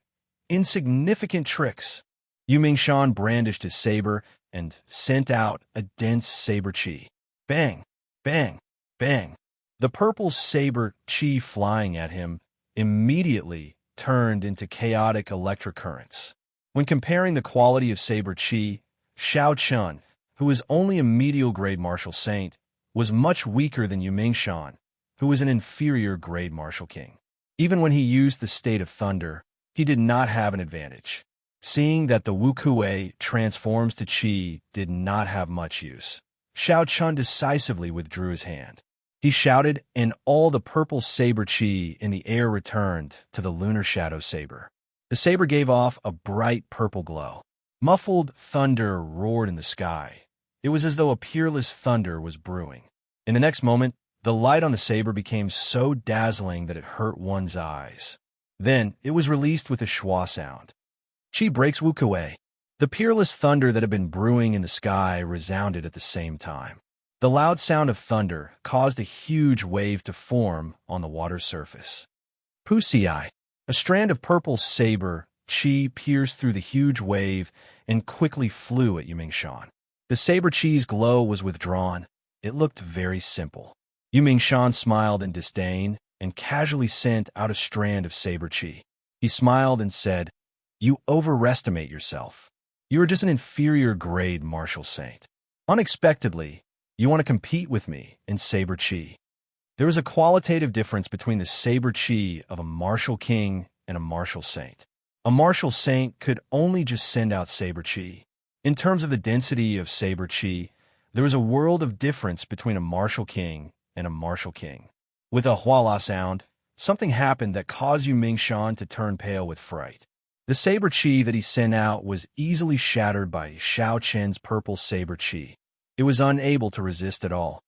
"Insignificant tricks." Yu Mingshan brandished his saber and sent out a dense saber chi. Bang! Bang! Bang! The purple saber chi flying at him immediately turned into chaotic electric currents. When comparing the quality of saber chi, Xiao Chun, who was only a medial grade martial saint, was much weaker than Yu Mingshan, who was an inferior grade martial king. Even when he used the state of thunder, he did not have an advantage. Seeing that the Wukuei transforms to chi did not have much use, Xiao Chun decisively withdrew his hand. He shouted, and all the purple saber chi in the air returned to the lunar shadow saber. The saber gave off a bright purple glow. Muffled thunder roared in the sky. It was as though a peerless thunder was brewing. In the next moment, the light on the saber became so dazzling that it hurt one's eyes. Then, it was released with a schwa sound. Chi breaks Wukuei. The peerless thunder that had been brewing in the sky resounded at the same time. The loud sound of thunder caused a huge wave to form on the water's surface. Pusii. A strand of purple saber chi pierced through the huge wave and quickly flew at Yu Mingshan. The saber chi's glow was withdrawn. It looked very simple. Yu Mingshan smiled in disdain and casually sent out a strand of saber chi. He smiled and said, "You overestimate yourself. You are just an inferior grade martial saint. Unexpectedly, you want to compete with me in saber chi." There is a qualitative difference between the saber chi of a martial king and a martial saint. A martial saint could only just send out saber chi. In terms of the density of saber chi, there is a world of difference between a martial king and a martial king. With a huala sound, something happened that caused Yu Mingshan to turn pale with fright. The saber chi that he sent out was easily shattered by Xiao Chen's purple saber chi. It was unable to resist at all.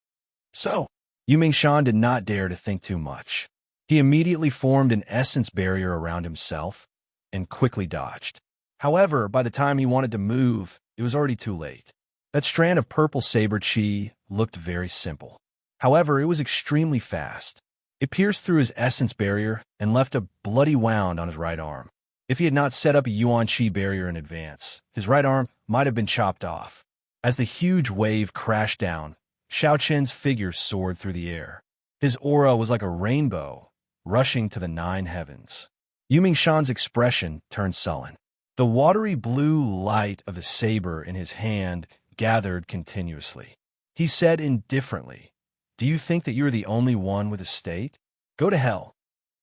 So, Yu Mingshan did not dare to think too much. He immediately formed an essence barrier around himself and quickly dodged. However, by the time he wanted to move, it was already too late. That strand of purple saber chi looked very simple. However, it was extremely fast. It pierced through his essence barrier and left a bloody wound on his right arm. If he had not set up a Yuan Chi barrier in advance, his right arm might have been chopped off. As the huge wave crashed down, Xiao Chen's figure soared through the air. His aura was like a rainbow, rushing to the 9 heavens. Yu Mingshan's expression turned sullen. The watery blue light of the saber in his hand gathered continuously. He said indifferently, "Do you think that you are the only one with a state? Go to hell."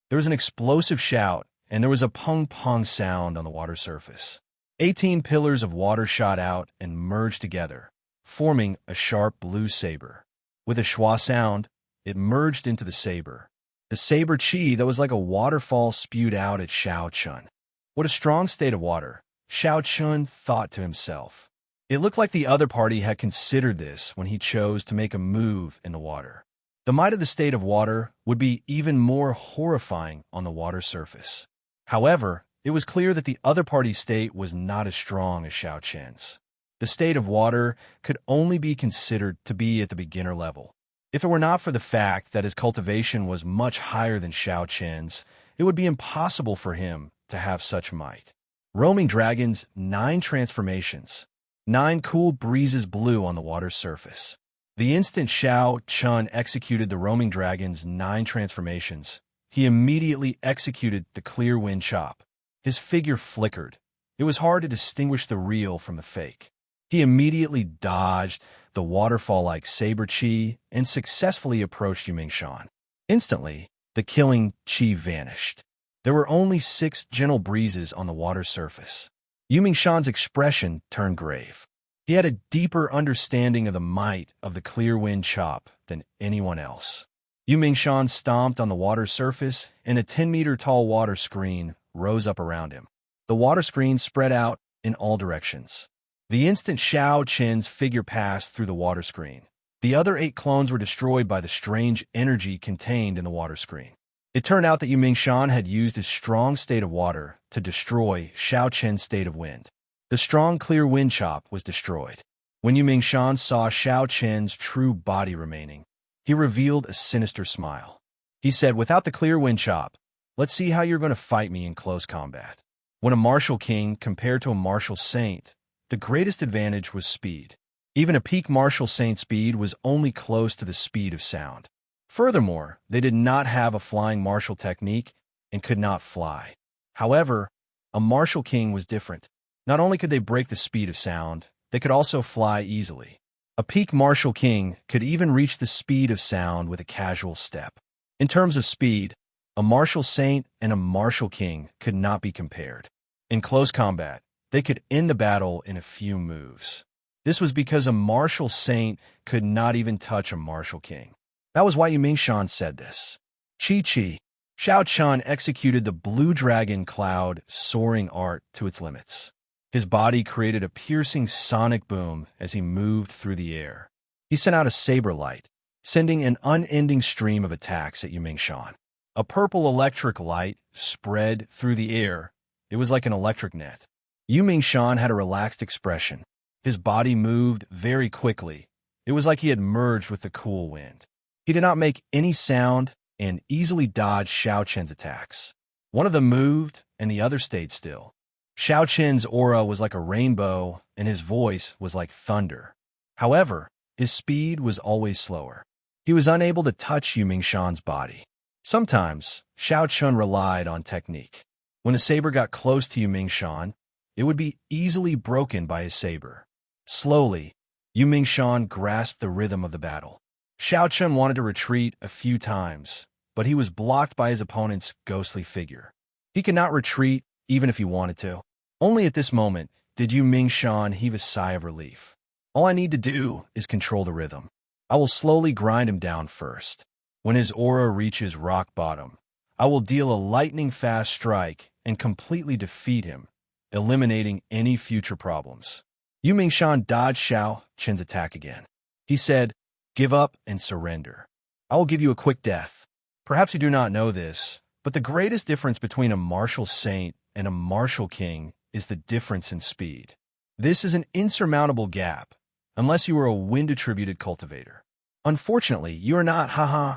There was an explosive shout, and there was a pong-pong sound on the water surface. 18 pillars of water shot out and merged together, forming a sharp blue saber. With a schwa sound, it merged into the saber. The saber chi that was like a waterfall spewed out at Xiao Chun. What a strong state of water, Xiao Chun thought to himself. It looked like the other party had considered this when he chose to make a move in the water. The might of the state of water would be even more horrifying on the water surface. However, it was clear that the other party's state was not as strong as Xiao Chen's. The state of water could only be considered to be at the beginner level. If it were not for the fact that his cultivation was much higher than Xiao Chen's, it would be impossible for him to have such might. Roaming dragons, 9 transformations. 9 cool breezes blew on the water's surface. The instant Xiao Chun executed the roaming dragon's 9 transformations, he immediately executed the clear wind chop. His figure flickered. It was hard to distinguish the real from the fake. He immediately dodged the waterfall-like saber chi and successfully approached Yu Mingshan. Instantly, the killing chi vanished. There were only 6 gentle breezes on the water's surface. Yu Mingshan's expression turned grave. He had a deeper understanding of the might of the clear wind chop than anyone else. Yu Mingshan stomped on the water's surface, and a 10-meter-tall water screen rose up around him. The water screen spread out in all directions. The instant Xiao Qian's figure passed through the water screen, the other 8 clones were destroyed by the strange energy contained in the water screen. It turned out that Yu Mingshan had used his strong state of water to destroy Xiao Qian's state of wind. The strong, clear wind chop was destroyed. When Yu Mingshan saw Xiao Qian's true body remaining, he revealed a sinister smile. He said, "Without the clear wind chop, let's see how you're going to fight me in close combat." When a martial king compared to a martial saint, the greatest advantage was speed. Even a peak martial saint speed was only close to the speed of sound. Furthermore, they did not have a flying martial technique and could not fly. However, a martial king was different. Not only could they break the speed of sound, they could also fly easily. A peak martial king could even reach the speed of sound with a casual step. In terms of speed, a martial saint and a martial king could not be compared. In close combat, they could end the battle in a few moves. This was because a martial saint could not even touch a martial king. That was why Yu Mingshan said this. Xiao Qian executed the blue dragon cloud soaring art to its limits. His body created a piercing sonic boom as he moved through the air. He sent out a saber light, sending an unending stream of attacks at Yu Mingshan. A purple electric light spread through the air. It was like an electric net. Yu Mingshan had a relaxed expression. His body moved very quickly. It was like he had merged with the cool wind. He did not make any sound and easily dodged Xiao Qian's attacks. One of them moved, and the other stayed still. Xiao Qian's aura was like a rainbow, and his voice was like thunder. However, his speed was always slower. He was unable to touch Yu Mingshan's body. Sometimes, Xiao Qian relied on technique. When a saber got close to Yu Mingshan, it would be easily broken by his saber. Slowly, Yu Mingshan grasped the rhythm of the battle. Xiao Qian wanted to retreat a few times, but he was blocked by his opponent's ghostly figure. He could not retreat even if he wanted to. Only at this moment did Yu Mingshan heave a sigh of relief. All I need to do is control the rhythm. I will slowly grind him down first. When his aura reaches rock bottom, I will deal a lightning-fast strike and completely defeat him, eliminating any future problems. Yu Mingshan dodged Xiao Qian's attack again. He said, "Give up and surrender. I will give you a quick death." Perhaps you do not know this, but the greatest difference between a martial saint and a martial king is the difference in speed. This is an insurmountable gap, unless you are a wind-attributed cultivator. Unfortunately, you are not, haha.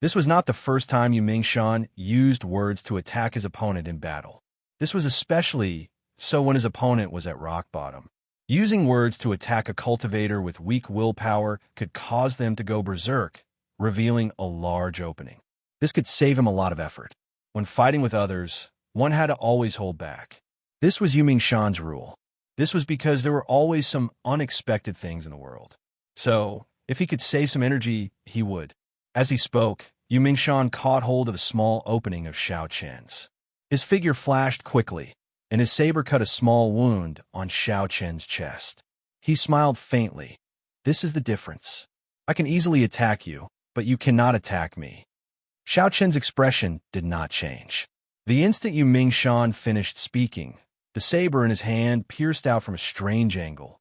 This was not the first time Yu Mingshan used words to attack his opponent in battle. This was especially so when his opponent was at rock bottom. Using words to attack a cultivator with weak willpower could cause them to go berserk, revealing a large opening. This could save him a lot of effort. When fighting with others, one had to always hold back. This was Yu Mingshan's rule. This was because there were always some unexpected things in the world. So, if he could save some energy, he would. As he spoke, Yu Mingshan caught hold of a small opening of Xiao Qian's. His figure flashed quickly, and his saber cut a small wound on Xiao Qian's chest. He smiled faintly. "This is the difference. I can easily attack you, but you cannot attack me." Xiao Qian's expression did not change. The instant Yu Mingshan finished speaking, the saber in his hand pierced out from a strange angle,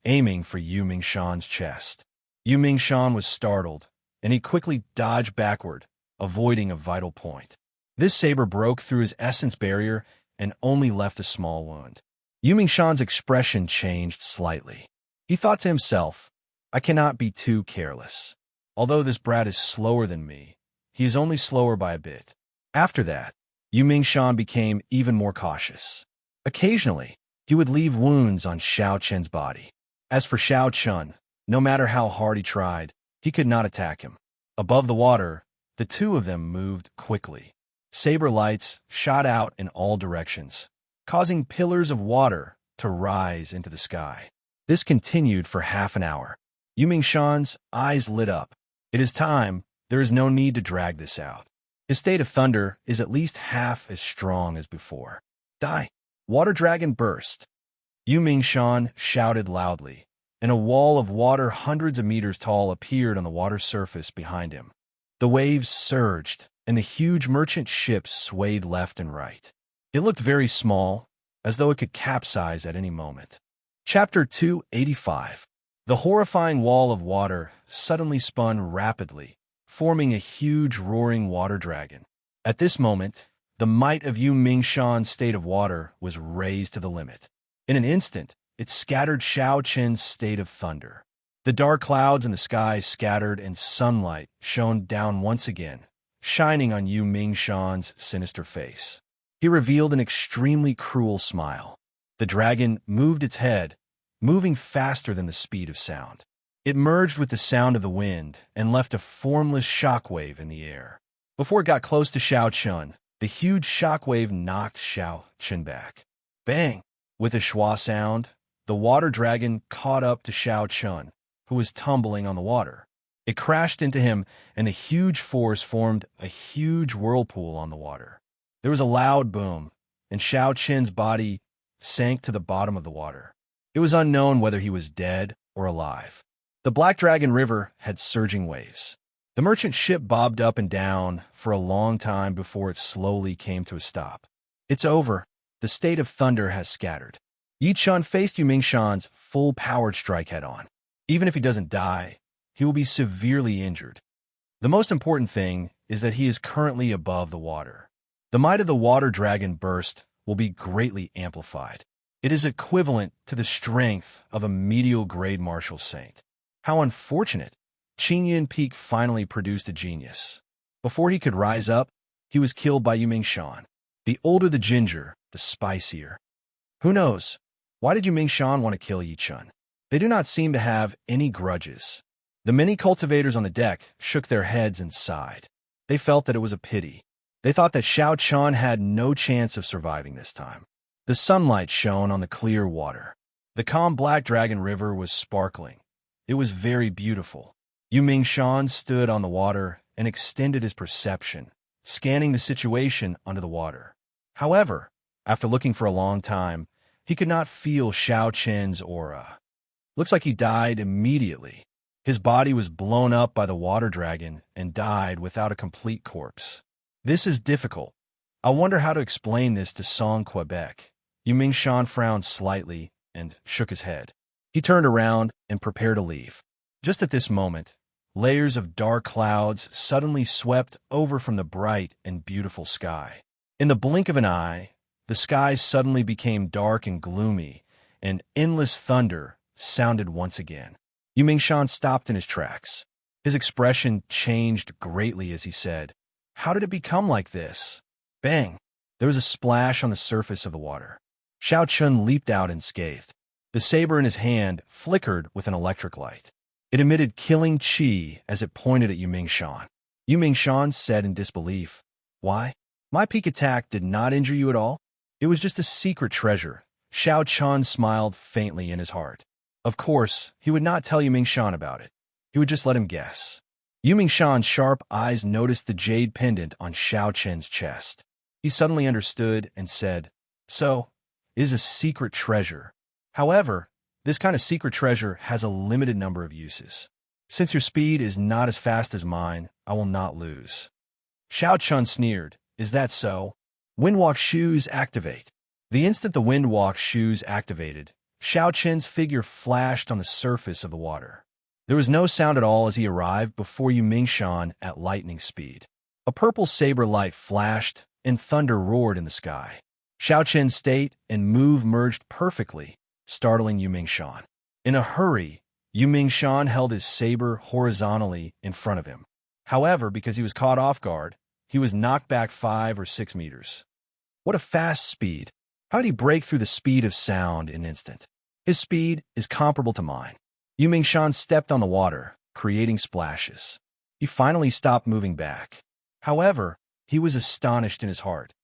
aiming for Yu Mingshan's chest. Yu Mingshan was startled, and he quickly dodged backward, avoiding a vital point. This saber broke through his essence barrier and only left a small wound. Yu Mingshan's expression changed slightly. He thought to himself, "I cannot be too careless. Although this brat is slower than me, he is only slower by a bit." After that, Yu Mingshan became even more cautious. Occasionally, he would leave wounds on Xiao Qian's body. As for Xiao Qian, no matter how hard he tried, he could not attack him. Above the water, the two of them moved quickly. Saber lights shot out in all directions, causing pillars of water to rise into the sky. This continued for half an hour. Yu Mingshan's eyes lit up. "It is time. There is no need to drag this out." His state of thunder is at least half as strong as before. "Die!" Water Dragon burst. Yu Mingshan shouted loudly, and a wall of water hundreds of meters tall appeared on the water's surface behind him. The waves surged, and the huge merchant ship swayed left and right. It looked very small, as though it could capsize at any moment. Chapter 285. The horrifying wall of water suddenly spun rapidly, forming a huge roaring water dragon. At this moment, the might of Yu Mingshan's state of water was raised to the limit. In an instant, it scattered Xiao Qin's state of thunder. The dark clouds in the sky scattered and sunlight shone down once again, shining on Yu Mingshan's sinister face. He revealed an extremely cruel smile. The dragon moved its head, moving faster than the speed of sound. It merged with the sound of the wind and left a formless shockwave in the air. Before it got close to Xiao Qin, the huge shockwave knocked Xiao Qin back. Bang! With a schwa sound, the water dragon caught up to Xiao Qin, who was tumbling on the water. It crashed into him, and the huge force formed a huge whirlpool on the water. There was a loud boom, and Xiao Qin's body sank to the bottom of the water. It was unknown whether he was dead or alive. The Black Dragon River had surging waves. The merchant ship bobbed up and down for a long time before it slowly came to a stop. It's over. The state of thunder has scattered. Yi Chun faced Yu Mingshan's full-powered strike head-on. Even if he doesn't die, he will be severely injured. The most important thing is that he is currently above the water. The might of the water dragon burst will be greatly amplified. It is equivalent to the strength of a medial grade martial saint. How unfortunate! Qin Yin Peak finally produced a genius. Before he could rise up, he was killed by Yu Mingshan. The older the ginger, the spicier. Who knows? Why did Yu Mingshan want to kill Yi Chun? They do not seem to have any grudges. The many cultivators on the deck shook their heads and sighed. They felt that it was a pity. They thought that Xiao Qin had no chance of surviving this time. The sunlight shone on the clear water. The calm Black Dragon River was sparkling. It was very beautiful. Yu Mingshan stood on the water and extended his perception, scanning the situation under the water. However, after looking for a long time, he could not feel Xiao Qin's aura. Looks like he died immediately. His body was blown up by the water dragon and died without a complete corpse. This is difficult. I wonder how to explain this to Song Quebec. Yu Mingshan frowned slightly and shook his head. He turned around and prepared to leave. Just at this moment, layers of dark clouds suddenly swept over from the bright and beautiful sky. In the blink of an eye, the sky suddenly became dark and gloomy, and endless thunder sounded once again. Yu Mingshan stopped in his tracks. His expression changed greatly as he said, "How did it become like this?" Bang! There was a splash on the surface of the water. Xiao Qin leaped out unscathed. The saber in his hand flickered with an electric light. It emitted killing chi as it pointed at Yu Mingshan. Yu Mingshan said in disbelief, "Why? My peak attack did not injure you at all? It was just a secret treasure." Xiao Qin smiled faintly in his heart. Of course, he would not tell Yu Mingshan about it. He would just let him guess. Yu Mingshan's sharp eyes noticed the jade pendant on Xiao Qin's chest. He suddenly understood and said, "So, it is a secret treasure. However, this kind of secret treasure has a limited number of uses. Since your speed is not as fast as mine, I will not lose." Xiao Qin sneered, "Is that so? Windwalk shoes activate." The instant the windwalk shoes activated, Xiao Qin's figure flashed on the surface of the water. There was no sound at all as he arrived before Yu Mingshan at lightning speed. A purple saber light flashed, and thunder roared in the sky. Xiao Qin's state and move merged perfectly, startling Yu Mingshan. In a hurry, Yu Mingshan held his saber horizontally in front of him. However, because he was caught off guard, he was knocked back 5 or 6 meters. What a fast speed! How did he break through the speed of sound in an instant? His speed is comparable to mine. Yu Mingshan stepped on the water, creating splashes. He finally stopped moving back. However, he was astonished in his heart.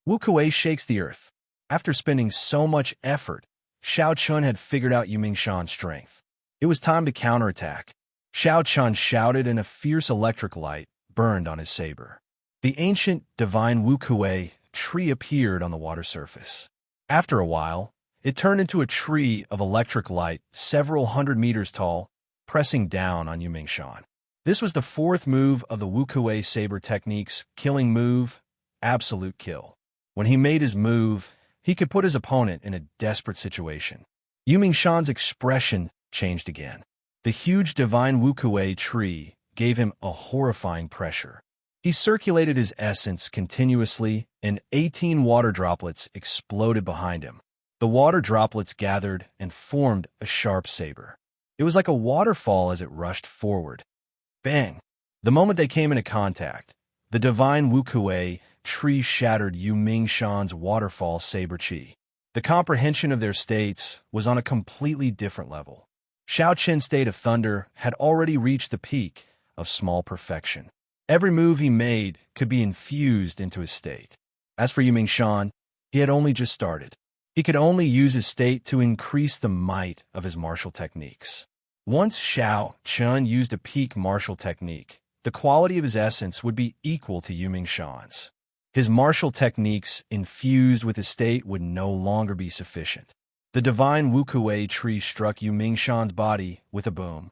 Wu Kuei shakes the earth. After spending so much effort, Xiao Qin had figured out Yu Mingshan's strength. It was time to counterattack. Xiao Qin shouted and a fierce electric light burned on his saber. The ancient divine Wu Kuei tree appeared on the water surface. After a while, It turned into a tree of electric light several hundred meters tall, pressing down on Yumingshan. This was the fourth move of the Wukuei saber technique's killing move, absolute kill. When he made his move, he could put his opponent in a desperate situation. Yumingshan's expression changed again. The huge divine Wukuei tree gave him a horrifying pressure. He circulated his essence continuously, and 18 water droplets exploded behind him. The water droplets gathered and formed a sharp saber. It was like a waterfall as it rushed forward. Bang! The moment they came into contact, the divine Wukuei tree shattered Yumingshan's waterfall saber chi. The comprehension of their states was on a completely different level. Xiaoqian's state of thunder had already reached the peak of small perfection. Every move he made could be infused into his state. As for Yumingshan, he had only just started. He could only use his state to increase the might of his martial techniques. Once Xiaoqian used a peak martial technique, the quality of his essence would be equal to Yumingshan's. His martial techniques infused with his state would no longer be sufficient. The divine Wukuei tree struck Yumingshan's body with a boom.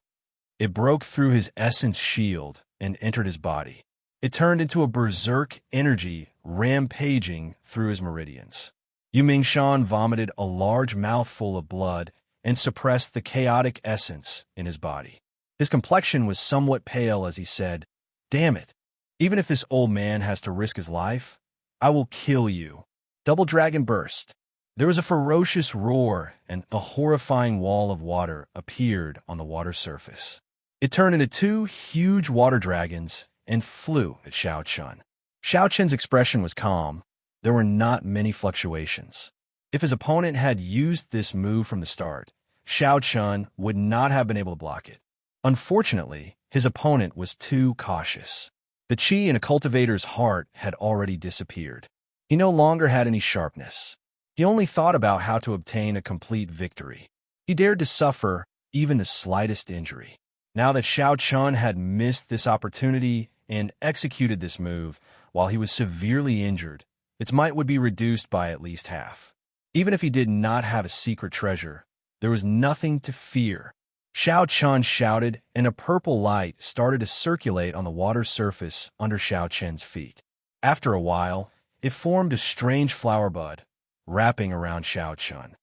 It broke through his essence shield and entered his body. It turned into a berserk energy rampaging through his meridians. Yumingshan vomited a large mouthful of blood and suppressed the chaotic essence in his body. His complexion was somewhat pale as he said, "Damn it. Even if this old man has to risk his life, I will kill you." Double Dragon burst. There was a ferocious roar, and a horrifying wall of water appeared on the water surface. It turned into two huge water dragons and flew at Xiaoqian. Xiaoqian's expression was calm. There were not many fluctuations. If his opponent had used this move from the start, Xiaoqian would not have been able to block it. Unfortunately, his opponent was too cautious. The chi in a cultivator's heart had already disappeared. He no longer had any sharpness. He only thought about how to obtain a complete victory. He dared to suffer even the slightest injury. Now that Xiaoqian had missed this opportunity and executed this move while he was severely injured, its might would be reduced by at least half. Even if he did not have a secret treasure, there was nothing to fear. Xiaoqian shouted, and a purple light started to circulate on the water surface under Xiaoqian's feet. After a while, it formed a strange flower bud, wrapping around Xiaoqian.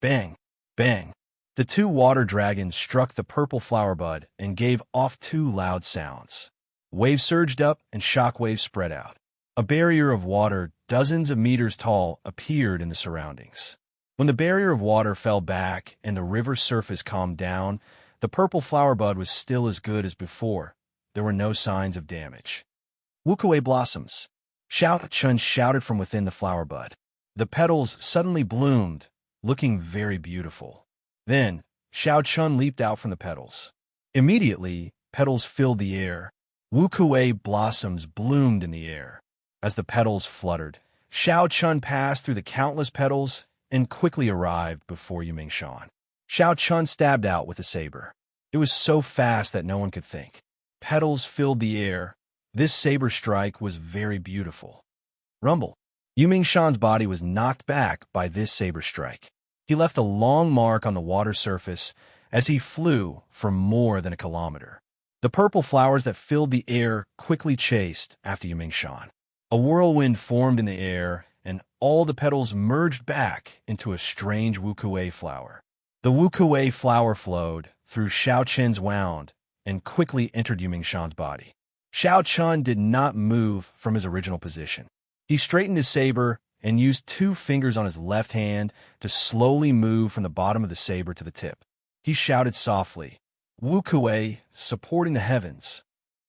Bang! Bang! The two water dragons struck the purple flower bud and gave off two loud sounds. Waves surged up and shock waves spread out. A barrier of water dozens of meters tall appeared in the surroundings. When the barrier of water fell back and the river surface calmed down, the purple flower bud was still as good as before. There were no signs of damage. Wukuei blossoms. Xiaoqian shouted from within the flower bud. The petals suddenly bloomed, looking very beautiful. Then, Xiaoqian leaped out from the petals. Immediately, petals filled the air. Wukuei blossoms bloomed in the air. As the petals fluttered, Xiaoqian passed through the countless petals and quickly arrived before Yumingshan. Xiaoqian stabbed out with a saber. It was so fast that no one could think. Petals filled the air. This saber strike was very beautiful. Rumble. Yumingshan's body was knocked back by this saber strike. He left a long mark on the water surface as he flew for more than a kilometer. The purple flowers that filled the air quickly chased after Yumingshan. A whirlwind formed in the air, and all the petals merged back into a strange Wukuei flower. The Wukuei flower flowed through Xiaoqian's wound and quickly entered Yumingshan's body. Xiaoqian did not move from his original position. He straightened his saber and used 2 fingers on his left hand to slowly move from the bottom of the saber to the tip. He shouted softly, "Wukuei, supporting the heavens."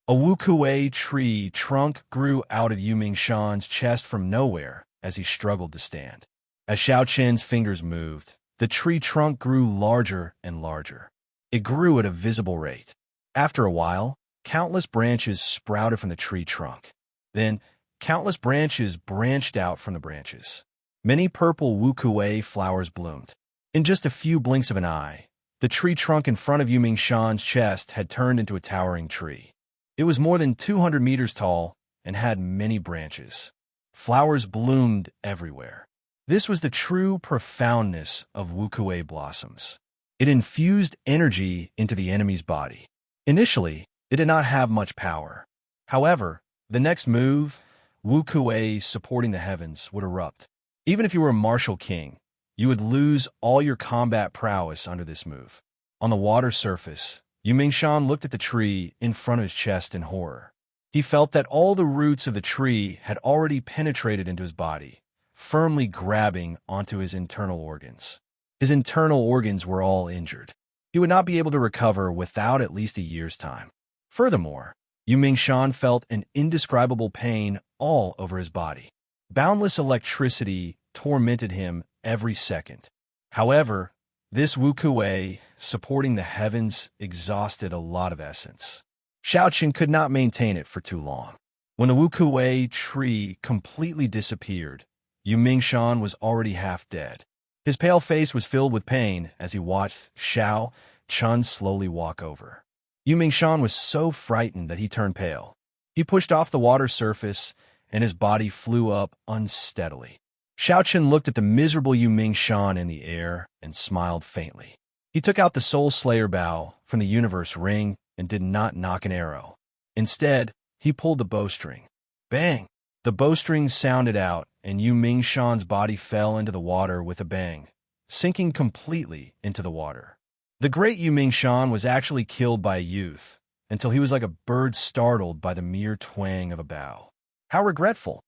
A Wukuei tree trunk grew out of Yumingshan's chest from nowhere as he struggled to stand. As Xiaoqian's fingers moved, the tree trunk grew larger and larger. It grew at a visible rate. After a while, countless branches sprouted from the tree trunk. Then, countless branches branched out from the branches. Many purple Wukuei flowers bloomed. In just a few blinks of an eye, the tree trunk in front of Yumingshan's chest had turned into a towering tree. It was more than 200 meters tall and had many branches. Flowers bloomed everywhere. This was the true profoundness of Wukuei blossoms. It infused energy into the enemy's body. Initially, it did not have much power. However, the next move, Wukuei supporting the heavens, would erupt. Even if you were a martial king, you would lose all your combat prowess under this move. On the water surface, Yu Mingshan looked at the tree in front of his chest in horror. He felt that all the roots of the tree had already penetrated into his body, firmly grabbing onto his internal organs. His internal organs were all injured. He would not be able to recover without at least a year's time. Furthermore, Yu Mingshan felt an indescribable pain all over his body. Boundless electricity tormented him every second. However, this Wukuei, supporting the heavens, exhausted a lot of essence. Xiaoqin could not maintain it for too long. When the Wukuei tree completely disappeared, Yu Mingshan was already half dead. His pale face was filled with pain as he watched Xiao Chun slowly walk over. Yu Mingshan was so frightened that he turned pale. He pushed off the water surface, and his body flew up unsteadily. Xiao Chun looked at the miserable Yu Mingshan in the air and smiled faintly. He took out the Soul Slayer bow from the universe ring and did not knock an arrow. Instead, he pulled the bowstring. Bang! The bowstring sounded out, and Yu Mingshan's body fell into the water with a bang, sinking completely into the water. The great Yu Mingshan was actually killed by a youth, until he was like a bird startled by the mere twang of a bow. How regretful!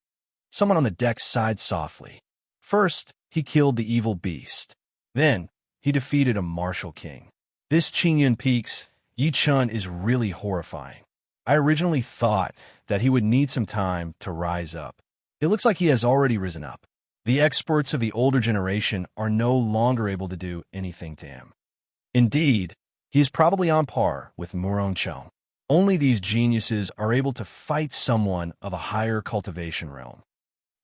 Someone on the deck sighed softly. First, he killed the evil beast. Then, he defeated a martial king. This Qingyun Peaks, Yi Chun is really horrifying. I originally thought that he would need some time to rise up. It looks like he has already risen up. The experts of the older generation are no longer able to do anything to him. Indeed, he is probably on par with Murong Chong. Only these geniuses are able to fight someone of a higher cultivation realm.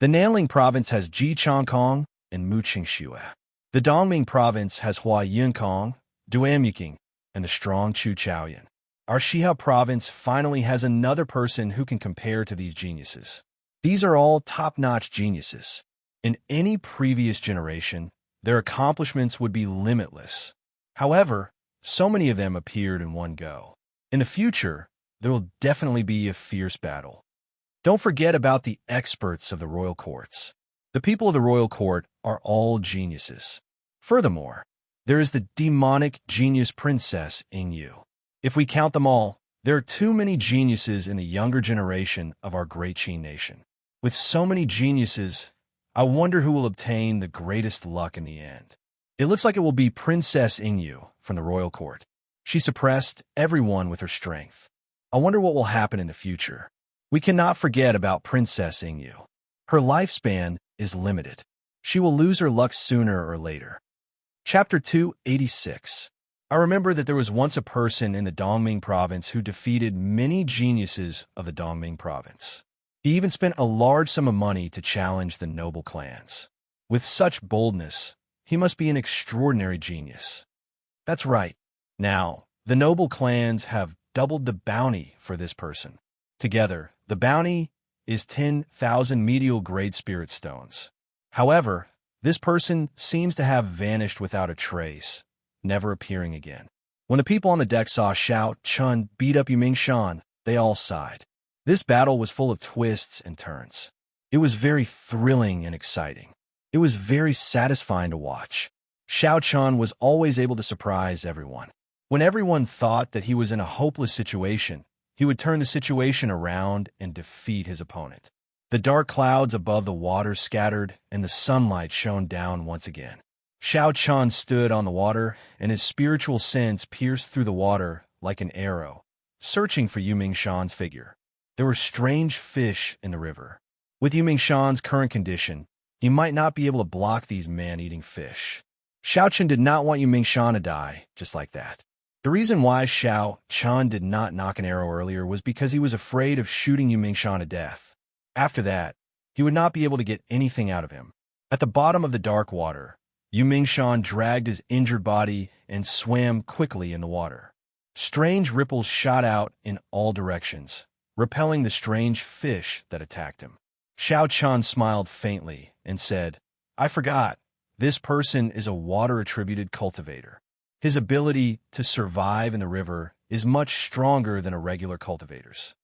The Nanling province has Ji Chongkong and Mu Qingxue. The Dongming province has Hua Yunkong, Duanyuking, and the strong Chu Chaoyan. Our Xihao province finally has another person who can compare to these geniuses. These are all top-notch geniuses. In any previous generation, their accomplishments would be limitless. However, so many of them appeared in one go. In the future, there will definitely be a fierce battle. Don't forget about the experts of the royal courts. The people of the royal court are all geniuses. Furthermore, there is the demonic genius princess Yingyu. If we count them all, there are too many geniuses in the younger generation of our great Qin nation. With so many geniuses, I wonder who will obtain the greatest luck in the end. It looks like it will be Princess Yingyu from the royal court. She suppressed everyone with her strength. I wonder what will happen in the future. We cannot forget about Princess Yingyu. Her lifespan is limited. She will lose her luck sooner or later. Chapter 286. I remember that there was once a person in the Dongming province who defeated many geniuses of the Dongming province. He even spent a large sum of money to challenge the noble clans. With such boldness, he must be an extraordinary genius. That's right. Now, the noble clans have doubled the bounty for this person. Together, the bounty is 10,000 medial grade spirit stones. However, this person seems to have vanished without a trace, never appearing again. When the people on the deck saw Xiao Chun beat up Yu Mingshan, they all sighed. This battle was full of twists and turns. It was very thrilling and exciting. It was very satisfying to watch. Xiao Chun was always able to surprise everyone. When everyone thought that he was in a hopeless situation, he would turn the situation around and defeat his opponent. The dark clouds above the water scattered, and the sunlight shone down once again. Xiao Chun stood on the water, and his spiritual sense pierced through the water like an arrow, searching for Yu Mingshan's figure. There were strange fish in the river. With Yu Mingshan's current condition, he might not be able to block these man-eating fish. Xiao Chun did not want Yu Mingshan to die just like that. The reason why Xiao Chun did not knock an arrow earlier was because he was afraid of shooting Yu Mingshan to death. After that, he would not be able to get anything out of him. At the bottom of the dark water, Yu Mingshan dragged his injured body and swam quickly in the water. Strange ripples shot out in all directions, repelling the strange fish that attacked him. Xiao Chun smiled faintly and said, I forgot. This person is a water-attributed cultivator. His ability to survive in the river is much stronger than a regular cultivator's.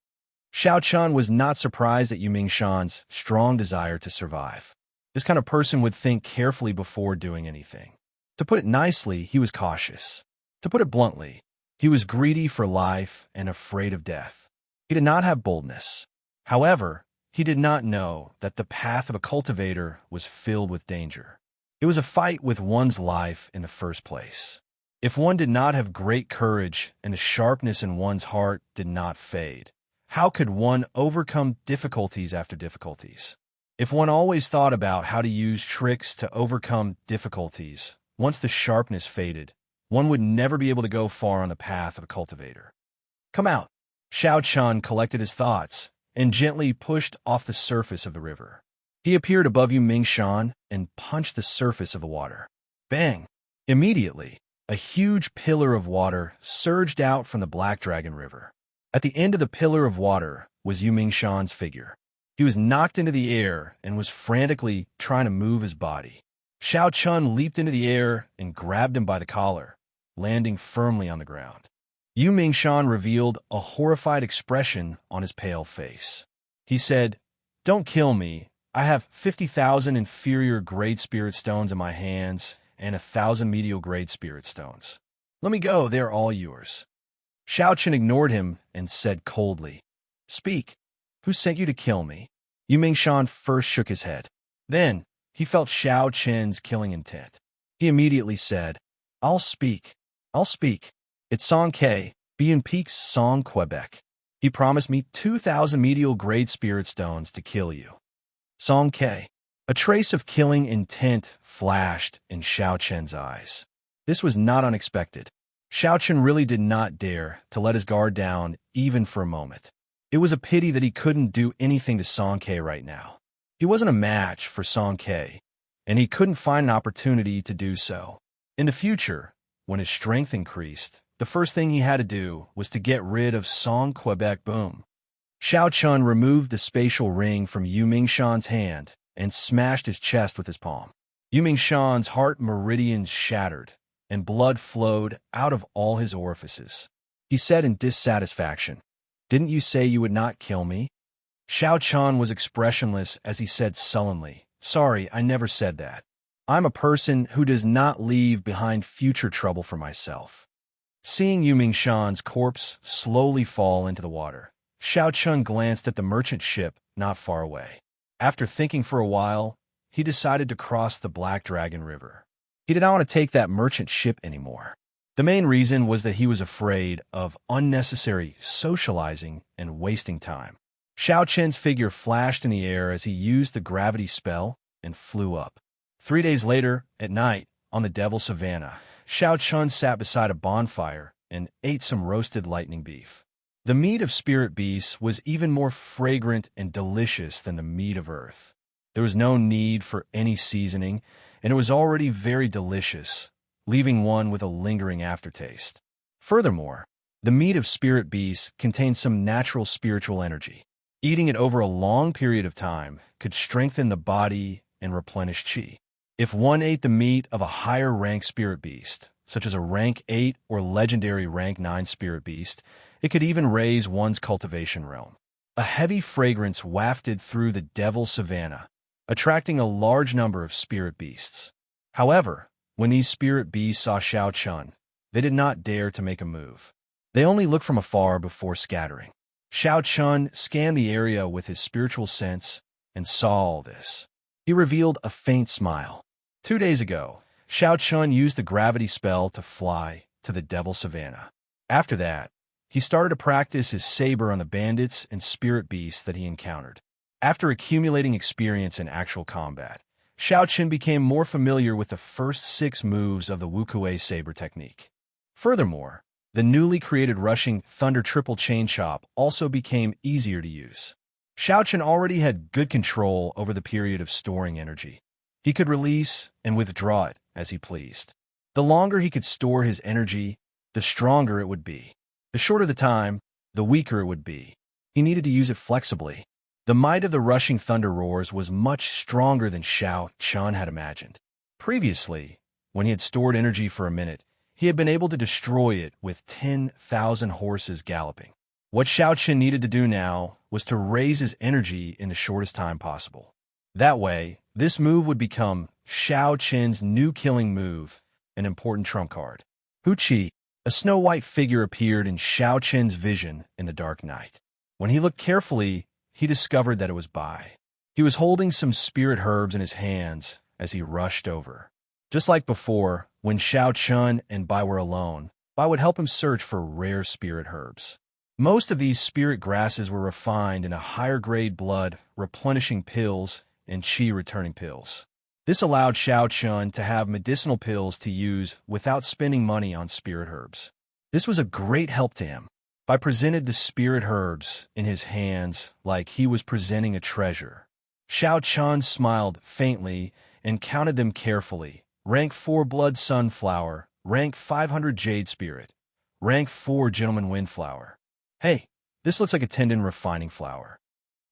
Xiao Chun was not surprised at Yu Mingshan's strong desire to survive. This kind of person would think carefully before doing anything. To put it nicely, he was cautious. To put it bluntly, he was greedy for life and afraid of death. He did not have boldness. However, he did not know that the path of a cultivator was filled with danger. It was a fight with one's life in the first place. If one did not have great courage and the sharpness in one's heart did not fade, how could one overcome difficulties after difficulties? If one always thought about how to use tricks to overcome difficulties, once the sharpness faded, one would never be able to go far on the path of a cultivator. Come out. Xiao Chun collected his thoughts and gently pushed off the surface of the river. He appeared above Yu Mingshan and punched the surface of the water. Bang! Immediately, a huge pillar of water surged out from the Black Dragon River. At the end of the pillar of water was Yu Mingshan's figure. He was knocked into the air and was frantically trying to move his body. Xiao Chun leaped into the air and grabbed him by the collar, landing firmly on the ground. Yu Mingshan revealed a horrified expression on his pale face. He said, "Don't kill me. I have 50,000 inferior grade spirit stones in my hands and 1,000 medial grade spirit stones. Let me go, they are all yours." Xiao Chun ignored him and said coldly, "Speak. Who sent you to kill me?" Yu Mingshan first shook his head. Then, he felt Xiao Chun's killing intent. He immediately said, I'll speak. It's Song K, Bien Peaks Song Quebec. He promised me 2,000 medial grade spirit stones to kill you. Song K. A trace of killing intent flashed in Xiao Chun's eyes. This was not unexpected. Xiao Chun really did not dare to let his guard down even for a moment. It was a pity that he couldn't do anything to Song K right now. He wasn't a match for Song K, and he couldn't find an opportunity to do so. In the future, when his strength increased, the first thing he had to do was to get rid of Song Quebec Boom. Xiao Chun removed the spatial ring from Yu Mingshan's hand and smashed his chest with his palm. Yu Mingshan's heart meridians shattered, and blood flowed out of all his orifices. He said in dissatisfaction, "Didn't you say you would not kill me?" Xiao Chun was expressionless as he said sullenly, "Sorry, I never said that. I'm a person who does not leave behind future trouble for myself." Seeing Yu Mingshan's corpse slowly fall into the water, Xiao Chun glanced at the merchant ship not far away. After thinking for a while, he decided to cross the Black Dragon River. He did not want to take that merchant ship anymore. The main reason was that he was afraid of unnecessary socializing and wasting time. Xiao Chun's figure flashed in the air as he used the gravity spell and flew up. 3 days later, at night, on the Devil Savannah, Xiao Chun sat beside a bonfire and ate some roasted lightning beef. The meat of spirit beasts was even more fragrant and delicious than the meat of earth. There was no need for any seasoning, and it was already very delicious, leaving one with a lingering aftertaste. Furthermore, the meat of spirit beasts contained some natural spiritual energy. Eating it over a long period of time could strengthen the body and replenish qi. If one ate the meat of a higher rank spirit beast, such as a rank 8 or legendary rank 9 spirit beast, it could even raise one's cultivation realm. A heavy fragrance wafted through the Devil Savannah, attracting a large number of spirit beasts. However, when these spirit beasts saw Xiao Chun, they did not dare to make a move. They only looked from afar before scattering. Xiao Chun scanned the area with his spiritual sense and saw all this. He revealed a faint smile. 2 days ago, Xiao Chun used the gravity spell to fly to the Devil Savannah. After that, he started to practice his saber on the bandits and spirit beasts that he encountered. After accumulating experience in actual combat, Xiao Chun became more familiar with the first 6 moves of the Wukue saber technique. Furthermore, the newly created rushing Thunder Triple Chain Chop also became easier to use. Xiao Chun already had good control over the period of storing energy. He could release and withdraw it as he pleased. The longer he could store his energy, the stronger it would be. The shorter the time, the weaker it would be. He needed to use it flexibly. The might of the rushing thunder roars was much stronger than Xiao Chun had imagined. Previously, when he had stored energy for a minute, he had been able to destroy it with 10,000 horses galloping. What Xiao Chun needed to do now was to raise his energy in the shortest time possible. That way, this move would become Xiao Chun's new killing move, an important trump card. Hu Qi, a snow-white figure appeared in Xiao Chun's vision in the dark night. When he looked carefully, he discovered that it was Bai. He was holding some spirit herbs in his hands as he rushed over. Just like before, when Xiao Chun and Bai were alone, Bai would help him search for rare spirit herbs. Most of these spirit grasses were refined into higher-grade blood, replenishing pills and qi-returning pills. This allowed Xiao Chun to have medicinal pills to use without spending money on spirit herbs. This was a great help to him. Bai presented the spirit herbs in his hands like he was presenting a treasure. Xiao Chun smiled faintly and counted them carefully. Rank 4 Blood Sunflower, Rank 500 Jade Spirit, Rank 4 Gentleman Windflower. Hey, this looks like a tendon refining flower.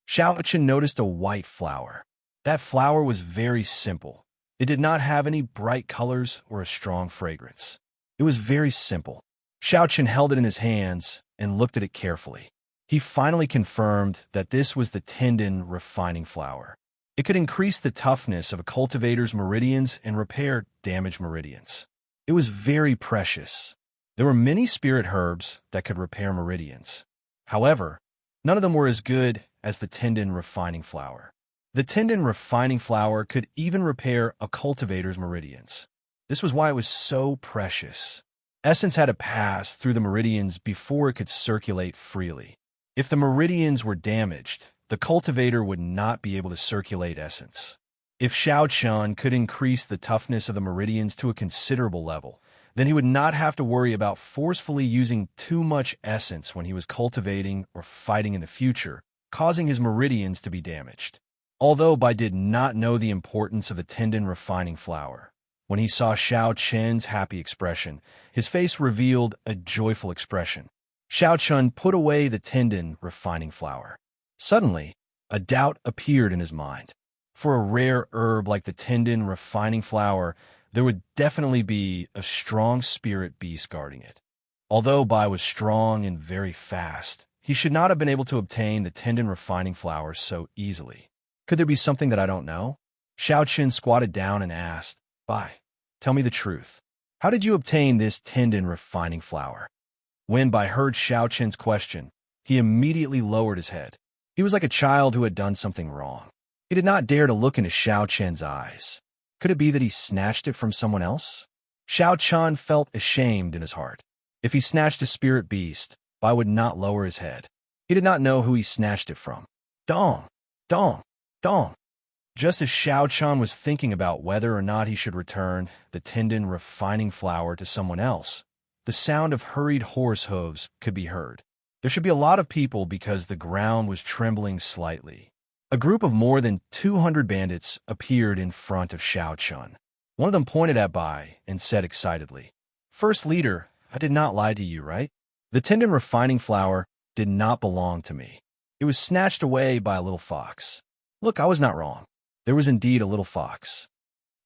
Xiao Chun noticed a white flower. That flower was very simple. It did not have any bright colors or a strong fragrance. It was very simple. Xiao Chun held it in his hands and looked at it carefully. He finally confirmed that this was the tendon refining flower. It could increase the toughness of a cultivator's meridians and repair damaged meridians. It was very precious. There were many spirit herbs that could repair meridians. However, none of them were as good as the tendon refining flower. The tendon refining flower could even repair a cultivator's meridians. This was why it was so precious. Essence had to pass through the meridians before it could circulate freely. If the meridians were damaged, the cultivator would not be able to circulate essence. If Xiao Chun could increase the toughness of the meridians to a considerable level, then he would not have to worry about forcefully using too much essence when he was cultivating or fighting in the future, causing his meridians to be damaged. Although Bai did not know the importance of the tendon refining flower, when he saw Xiao Chun's happy expression, his face revealed a joyful expression. Xiao Chun put away the tendon refining flower. Suddenly, a doubt appeared in his mind. For a rare herb like the tendon refining flower, there would definitely be a strong spirit beast guarding it. Although Bai was strong and very fast, he should not have been able to obtain the tendon refining flower so easily. Could there be something that I don't know? Xiao Chun squatted down and asked, Bai, tell me the truth. How did you obtain this tendon refining flower? When Bai heard Xiao Chun's question, he immediately lowered his head. He was like a child who had done something wrong. He did not dare to look into Xiao Chun's eyes. Could it be that he snatched it from someone else? Xiao Chun felt ashamed in his heart. If he snatched a spirit beast, Bai would not lower his head. He did not know who he snatched it from. Dong! Dong! Dong! Just as Xiao Chun was thinking about whether or not he should return the tendon refining flower to someone else, the sound of hurried horse hooves could be heard. There should be a lot of people because the ground was trembling slightly. A group of more than 200 bandits appeared in front of Xiao Chun. One of them pointed at Bai and said excitedly, First Leader, I did not lie to you, right? The tendon refining flower did not belong to me. It was snatched away by a little fox. Look, I was not wrong. There was indeed a little fox.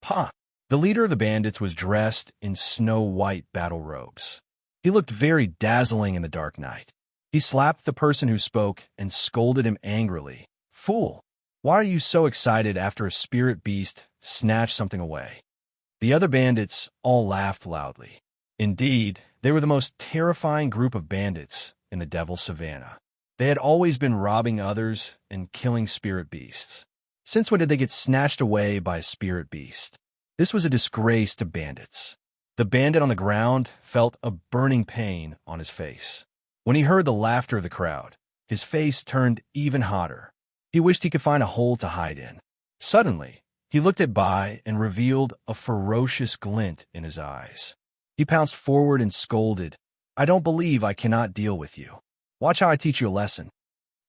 Pa! The leader of the bandits was dressed in snow-white battle robes. He looked very dazzling in the dark night. He slapped the person who spoke and scolded him angrily. Fool! Why are you so excited after a spirit beast snatched something away? The other bandits all laughed loudly. Indeed, they were the most terrifying group of bandits in the Devil's Savannah. They had always been robbing others and killing spirit beasts. Since when did they get snatched away by a spirit beast? This was a disgrace to bandits. The bandit on the ground felt a burning pain on his face. When he heard the laughter of the crowd, his face turned even hotter. He wished he could find a hole to hide in. Suddenly, he looked at Bai and revealed a ferocious glint in his eyes. He pounced forward and scolded, I don't believe I cannot deal with you. Watch how I teach you a lesson.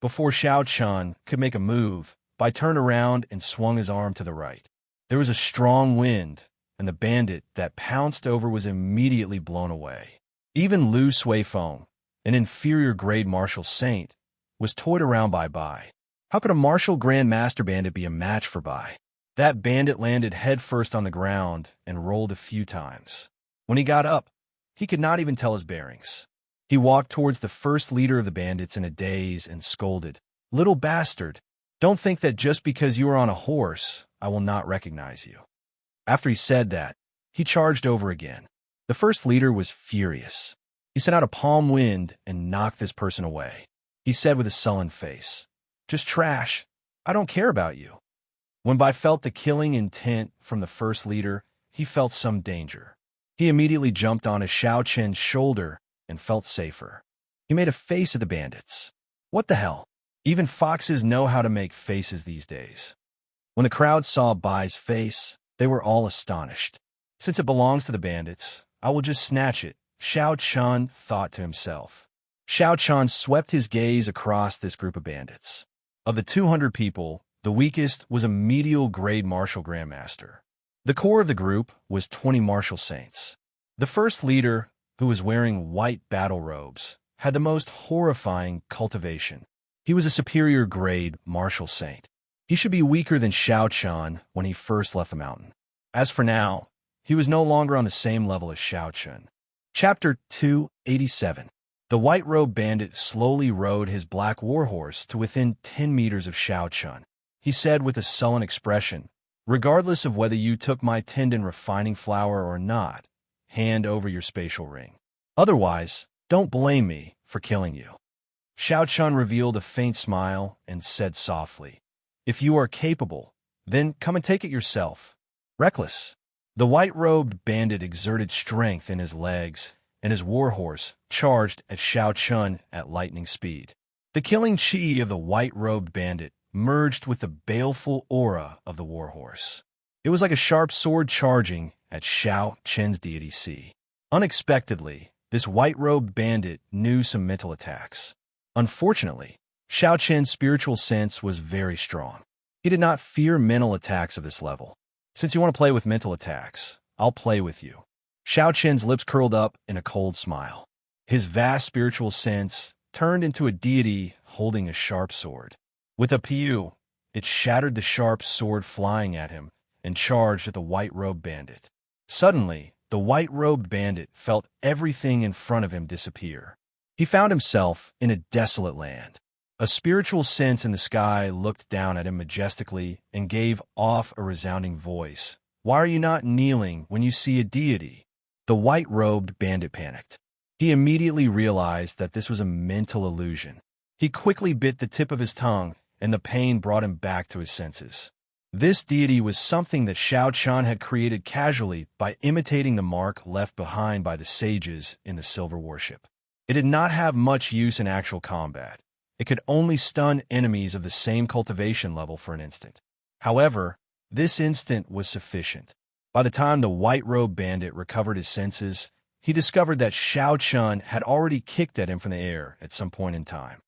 Before Xiao Chun could make a move, Bai turned around and swung his arm to the right. There was a strong wind, and the bandit that pounced over was immediately blown away. Even Lu Suifeng, an inferior grade martial saint, was toyed around by Bai. How could a martial Grand Master bandit be a match for Bai? That bandit landed headfirst on the ground and rolled a few times. When he got up, he could not even tell his bearings. He walked towards the first leader of the bandits in a daze and scolded, "Little bastard, don't think that just because you are on a horse, I will not recognize you." After he said that, he charged over again. The first leader was furious. He sent out a palm wind and knocked this person away. He said with a sullen face, "Just trash. I don't care about you." When Bai felt the killing intent from the first leader, he felt some danger. He immediately jumped on Xiao Chen's shoulder and felt safer. He made a face at the bandits. What the hell? Even foxes know how to make faces these days. When the crowd saw Bai's face, they were all astonished. Since it belongs to the bandits, I will just snatch it, Xiao Chen thought to himself. Xiao Chen swept his gaze across this group of bandits. Of the 200 people, the weakest was a medial grade martial grandmaster. The core of the group was 20 martial saints. The first leader, who was wearing white battle robes, had the most horrifying cultivation. He was a superior grade martial saint. He should be weaker than Xiao Chen when he first left the mountain. As for now, he was no longer on the same level as Xiao Chen. Chapter 287. The white-robed bandit slowly rode his black warhorse to within 10 meters of Xiao Chen. He said with a sullen expression, "Regardless of whether you took my tendon refining flour or not, hand over your spatial ring. Otherwise, don't blame me for killing you." Xiao Chen revealed a faint smile and said softly, "If you are capable, then come and take it yourself." Reckless. The white-robed bandit exerted strength in his legs, and his warhorse charged at Xiao Chen at lightning speed. The killing chi of the white-robed bandit merged with the baleful aura of the warhorse. It was like a sharp sword charging at Xiao Chen's deity C. Unexpectedly, this white-robed bandit knew some mental attacks. Unfortunately, Xiao Chen's spiritual sense was very strong. He did not fear mental attacks of this level. "Since you want to play with mental attacks, I'll play with you." Xiao Chen's lips curled up in a cold smile. His vast spiritual sense turned into a deity holding a sharp sword. With a piu, it shattered the sharp sword flying at him and charged at the white-robed bandit. Suddenly, the white-robed bandit felt everything in front of him disappear. He found himself in a desolate land. A spiritual sense in the sky looked down at him majestically and gave off a resounding voice. "Why are you not kneeling when you see a deity?" The white-robed bandit panicked. He immediately realized that this was a mental illusion. He quickly bit the tip of his tongue, and the pain brought him back to his senses. This deity was something that Xiao Chen had created casually by imitating the mark left behind by the sages in the silver worship. It did not have much use in actual combat. It could only stun enemies of the same cultivation level for an instant. However, this instant was sufficient. By the time the white-robed bandit recovered his senses, he discovered that Xiao Chen had already kicked at him from the air at some point in time.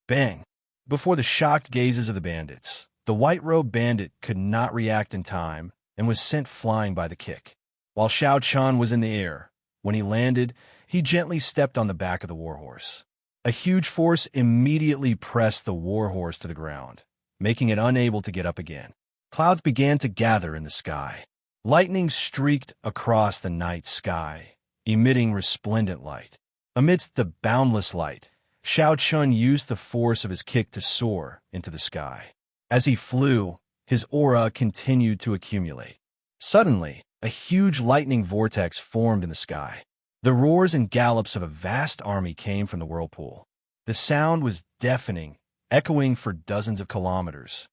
Bang! Before the shocked gazes of the bandits, the white-robed bandit could not react in time and was sent flying by the kick. While Xiao Chen was in the air, when he landed, he gently stepped on the back of the warhorse. A huge force immediately pressed the warhorse to the ground, making it unable to get up again. Clouds began to gather in the sky. Lightning streaked across the night sky, emitting resplendent light. Amidst the boundless light, Xiao Chen used the force of his kick to soar into the sky. As he flew, his aura continued to accumulate. Suddenly, a huge lightning vortex formed in the sky. The roars and gallops of a vast army came from the whirlpool. The sound was deafening, echoing for dozens of kilometers.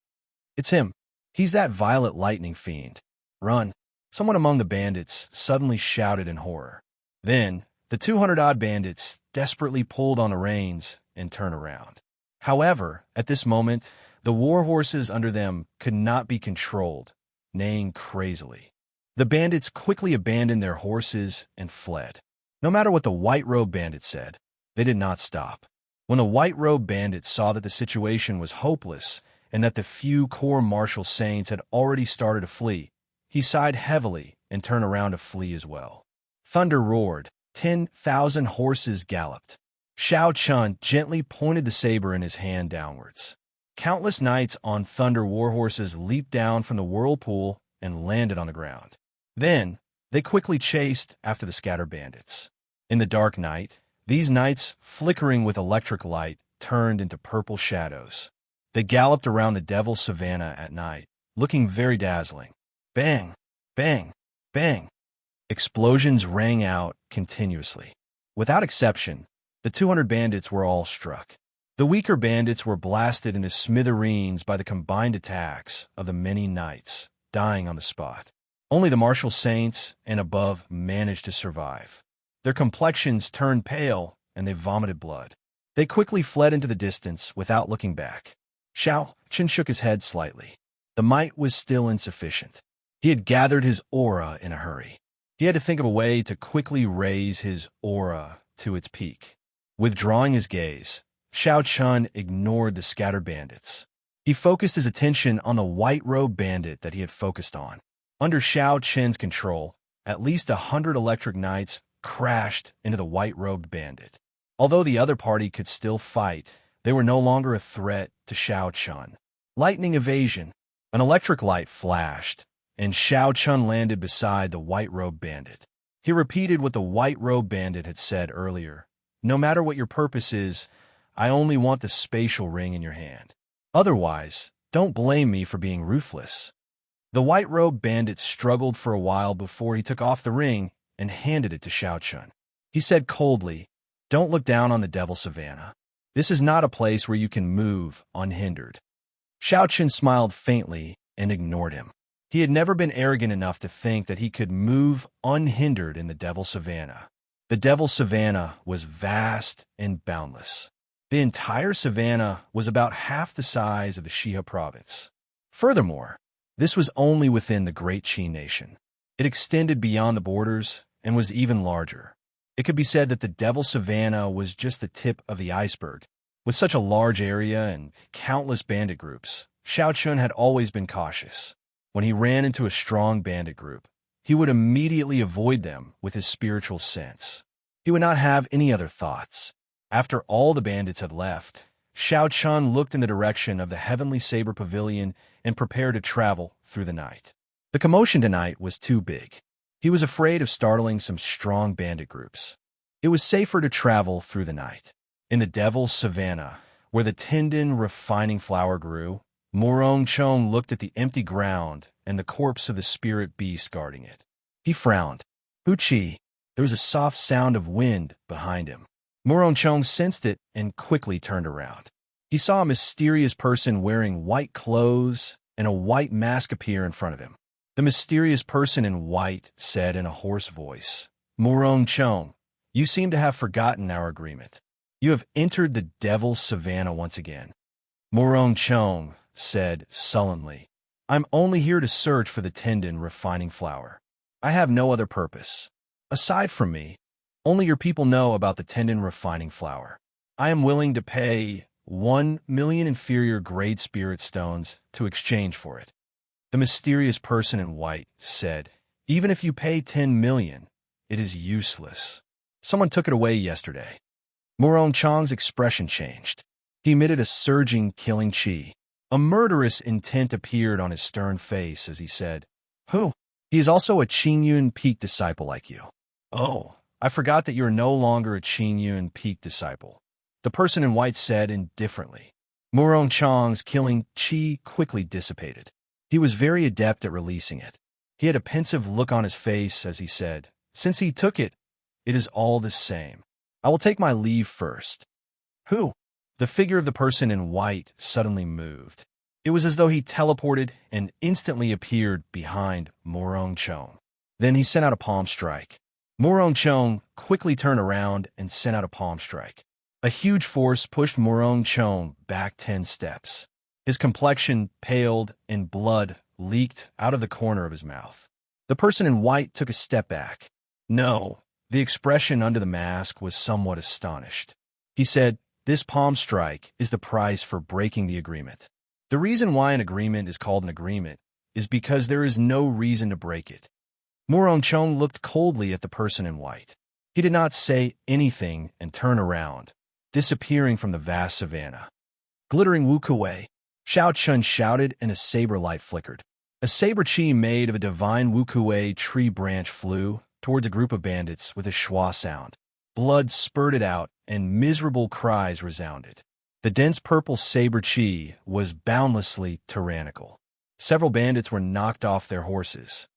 "It's him. He's that violet lightning fiend. Run!" Someone among the bandits suddenly shouted in horror. Then, the 200-odd bandits desperately pulled on the reins and turned around. However, at this moment, the war horses under them could not be controlled, neighing crazily. The bandits quickly abandoned their horses and fled. No matter what the white-robed bandit said, they did not stop. When the white-robed bandit saw that the situation was hopeless and that the few core martial saints had already started to flee, he sighed heavily and turned around to flee as well. Thunder roared. 10,000 horses galloped. Xiao Chen gently pointed the saber in his hand downwards. Countless knights on thunder warhorses leaped down from the whirlpool and landed on the ground. Then, they quickly chased after the scattered bandits. In the dark night, these knights, flickering with electric light, turned into purple shadows. They galloped around the devil's savannah at night, looking very dazzling. Bang! Bang! Bang! Explosions rang out continuously. Without exception, the 200 bandits were all struck. The weaker bandits were blasted into smithereens by the combined attacks of the many knights, dying on the spot. Only the martial saints and above managed to survive. Their complexions turned pale, and they vomited blood. They quickly fled into the distance without looking back. Xiao Chen shook his head slightly. The might was still insufficient. He had gathered his aura in a hurry. He had to think of a way to quickly raise his aura to its peak. Withdrawing his gaze, Xiao Chun ignored the scattered bandits. He focused his attention on the white-robed bandit that he had focused on. Under Xiao Chen's control, at least 100 electric knights crashed into the white-robed bandit. Although the other party could still fight, they were no longer a threat to Xiao Chun. Lightning evasion. An electric light flashed, and Xiao Chun landed beside the white-robed bandit. He repeated what the white-robed bandit had said earlier. No matter what your purpose is, I only want the spatial ring in your hand. Otherwise, don't blame me for being ruthless. The white-robed bandit struggled for a while before he took off the ring and handed it to Xiao Chun. He said coldly, "Don't look down on the Devil Savannah. This is not a place where you can move unhindered." Xiao Chun smiled faintly and ignored him. He had never been arrogant enough to think that he could move unhindered in the Devil Savannah. The Devil Savannah was vast and boundless. The entire savannah was about half the size of the Xia province. Furthermore, this was only within the Great Qi nation. It extended beyond the borders and was even larger. It could be said that the Devil Savannah was just the tip of the iceberg. With such a large area and countless bandit groups, Xiao Chun had always been cautious. When he ran into a strong bandit group, he would immediately avoid them with his spiritual sense. He would not have any other thoughts. After all the bandits had left, Xiao Chun looked in the direction of the Heavenly Saber Pavilion and prepared to travel through the night. The commotion tonight was too big. He was afraid of startling some strong bandit groups. It was safer to travel through the night. In the Devil's Savannah, where the Tendon refining flower grew, Morong Chong looked at the empty ground and the corpse of the spirit beast guarding it. He frowned. Hu Chi. There was a soft sound of wind behind him. Morong Chong sensed it and quickly turned around. He saw a mysterious person wearing white clothes and a white mask appear in front of him. The mysterious person in white said in a hoarse voice, "Morong Chong, you seem to have forgotten our agreement. You have entered the Devil's Savannah once again." Morong Chong said sullenly, "I'm only here to search for the Tendon refining flower. I have no other purpose. Aside from me, only your people know about the Tendon refining flower. I am willing to pay 1 million inferior grade spirit stones to exchange for it." The mysterious person in white said, "Even if you pay 10 million, it is useless. Someone took it away yesterday." Morong Chong's expression changed. He emitted a surging, killing chi. A murderous intent appeared on his stern face as he said, "Who? He is also a Qingyun Peak disciple like you." "Oh, I forgot that you are no longer a Qingyun Peak disciple," the person in white said indifferently. Morong Chong's killing chi quickly dissipated. He was very adept at releasing it. He had a pensive look on his face as he said, "Since he took it, it is all the same. I will take my leave first." "Who?" The figure of the person in white suddenly moved. It was as though he teleported and instantly appeared behind Morong Chong. Then he sent out a palm strike. Morong Chong quickly turned around and sent out a palm strike. A huge force pushed Morong Chong back 10 steps. His complexion paled and blood leaked out of the corner of his mouth. The person in white took a step back. No, the expression under the mask was somewhat astonished. He said, "This palm strike is the price for breaking the agreement. The reason why an agreement is called an agreement is because there is no reason to break it." Morong Chong looked coldly at the person in white. He did not say anything and turned around, disappearing from the vast savannah. Glittering Wu Kuwei. Xiao Chun shouted, and a saber light flickered. A saber chi made of a divine wukuei tree branch flew towards a group of bandits with a schwa sound. Blood spurted out, and miserable cries resounded. The dense purple saber chi was boundlessly tyrannical. Several bandits were knocked off their horses.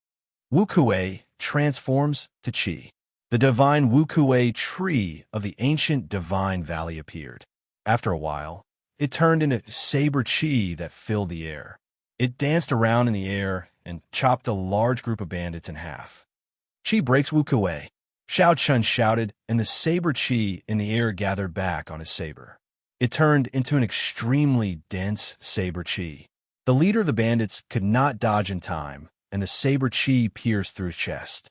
Wukuei transforms to chi. The divine wukuei tree of the ancient divine valley appeared. After a while, it turned into saber chi that filled the air. It danced around in the air and chopped a large group of bandits in half. Chi breaks wukuei. Xiao Chun shouted, and the saber chi in the air gathered back on his saber. It turned into an extremely dense saber chi. The leader of the bandits could not dodge in time, and the saber chi pierced through his chest.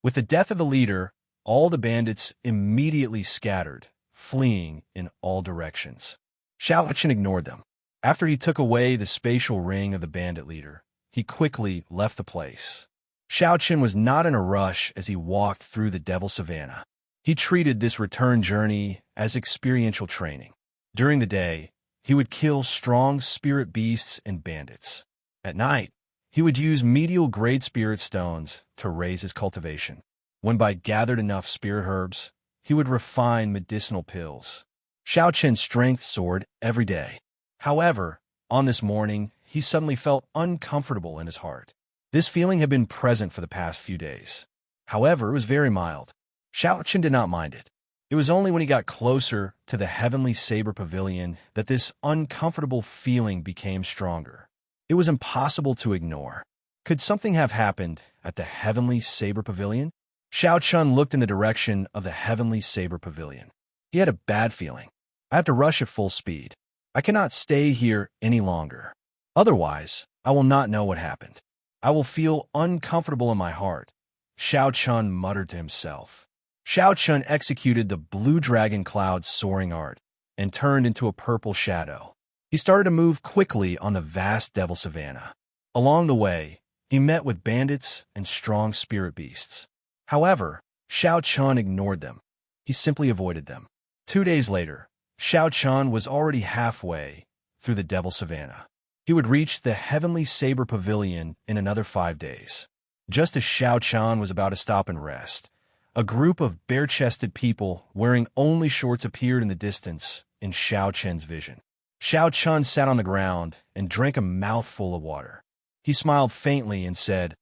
With the death of the leader, all the bandits immediately scattered, fleeing in all directions. Xiao Chun ignored them. After he took away the spatial ring of the bandit leader, he quickly left the place. Xiao Chun was not in a rush as he walked through the Devil Savannah. He treated this return journey as experiential training. During the day, he would kill strong spirit beasts and bandits. At night, he would use medial grade spirit stones to raise his cultivation. When Bai gathered enough spirit herbs, he would refine medicinal pills. Xiao Chun's strength soared every day. However, on this morning, he suddenly felt uncomfortable in his heart. This feeling had been present for the past few days. However, it was very mild. Xiao Chun did not mind it. It was only when he got closer to the Heavenly Saber Pavilion that this uncomfortable feeling became stronger. It was impossible to ignore. Could something have happened at the Heavenly Saber Pavilion? Xiao Chun looked in the direction of the Heavenly Saber Pavilion. He had a bad feeling. I have to rush at full speed. I cannot stay here any longer. Otherwise, I will not know what happened. I will feel uncomfortable in my heart. Xiao Chun muttered to himself. Xiao Chun executed the blue dragon cloud's soaring art and turned into a purple shadow. He started to move quickly on the vast devil savannah. Along the way, he met with bandits and strong spirit beasts. However, Xiao Chun ignored them. He simply avoided them. 2 days later, Xiao Chun was already halfway through the devil savannah. He would reach the Heavenly Saber Pavilion in another 5 days. Just as Xiao Chun was about to stop and rest, a group of bare-chested people wearing only shorts appeared in the distance in Xiao Chun's vision. Xiao Chun sat on the ground and drank a mouthful of water. He smiled faintly and said,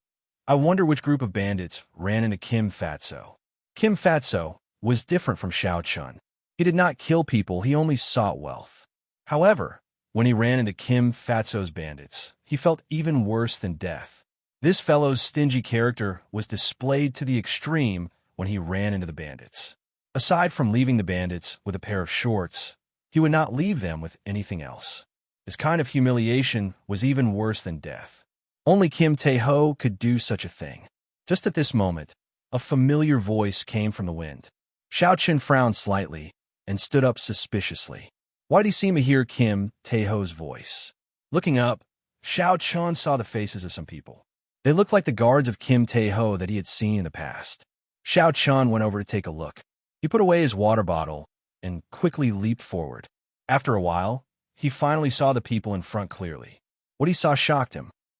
"I wonder which group of bandits ran into Kim Fatso." Kim Fatso was different from Xiao Chun. He did not kill people, he only sought wealth. However, when he ran into Kim Fatso's bandits, he felt even worse than death. This fellow's stingy character was displayed to the extreme when he ran into the bandits. Aside from leaving the bandits with a pair of shorts, he would not leave them with anything else. This kind of humiliation was even worse than death. Only Kim Tae-ho could do such a thing. Just at this moment, a familiar voice came from the wind. Xiao Chun frowned slightly and stood up suspiciously. Why did he seem to hear Kim Tae-ho's voice? Looking up, Xiao Chun saw the faces of some people. They looked like the guards of Kim Tae-ho that he had seen in the past. Xiao Chun went over to take a look. He put away his water bottle and quickly leaped forward. After a while, he finally saw the people in front clearly. What he saw shocked him.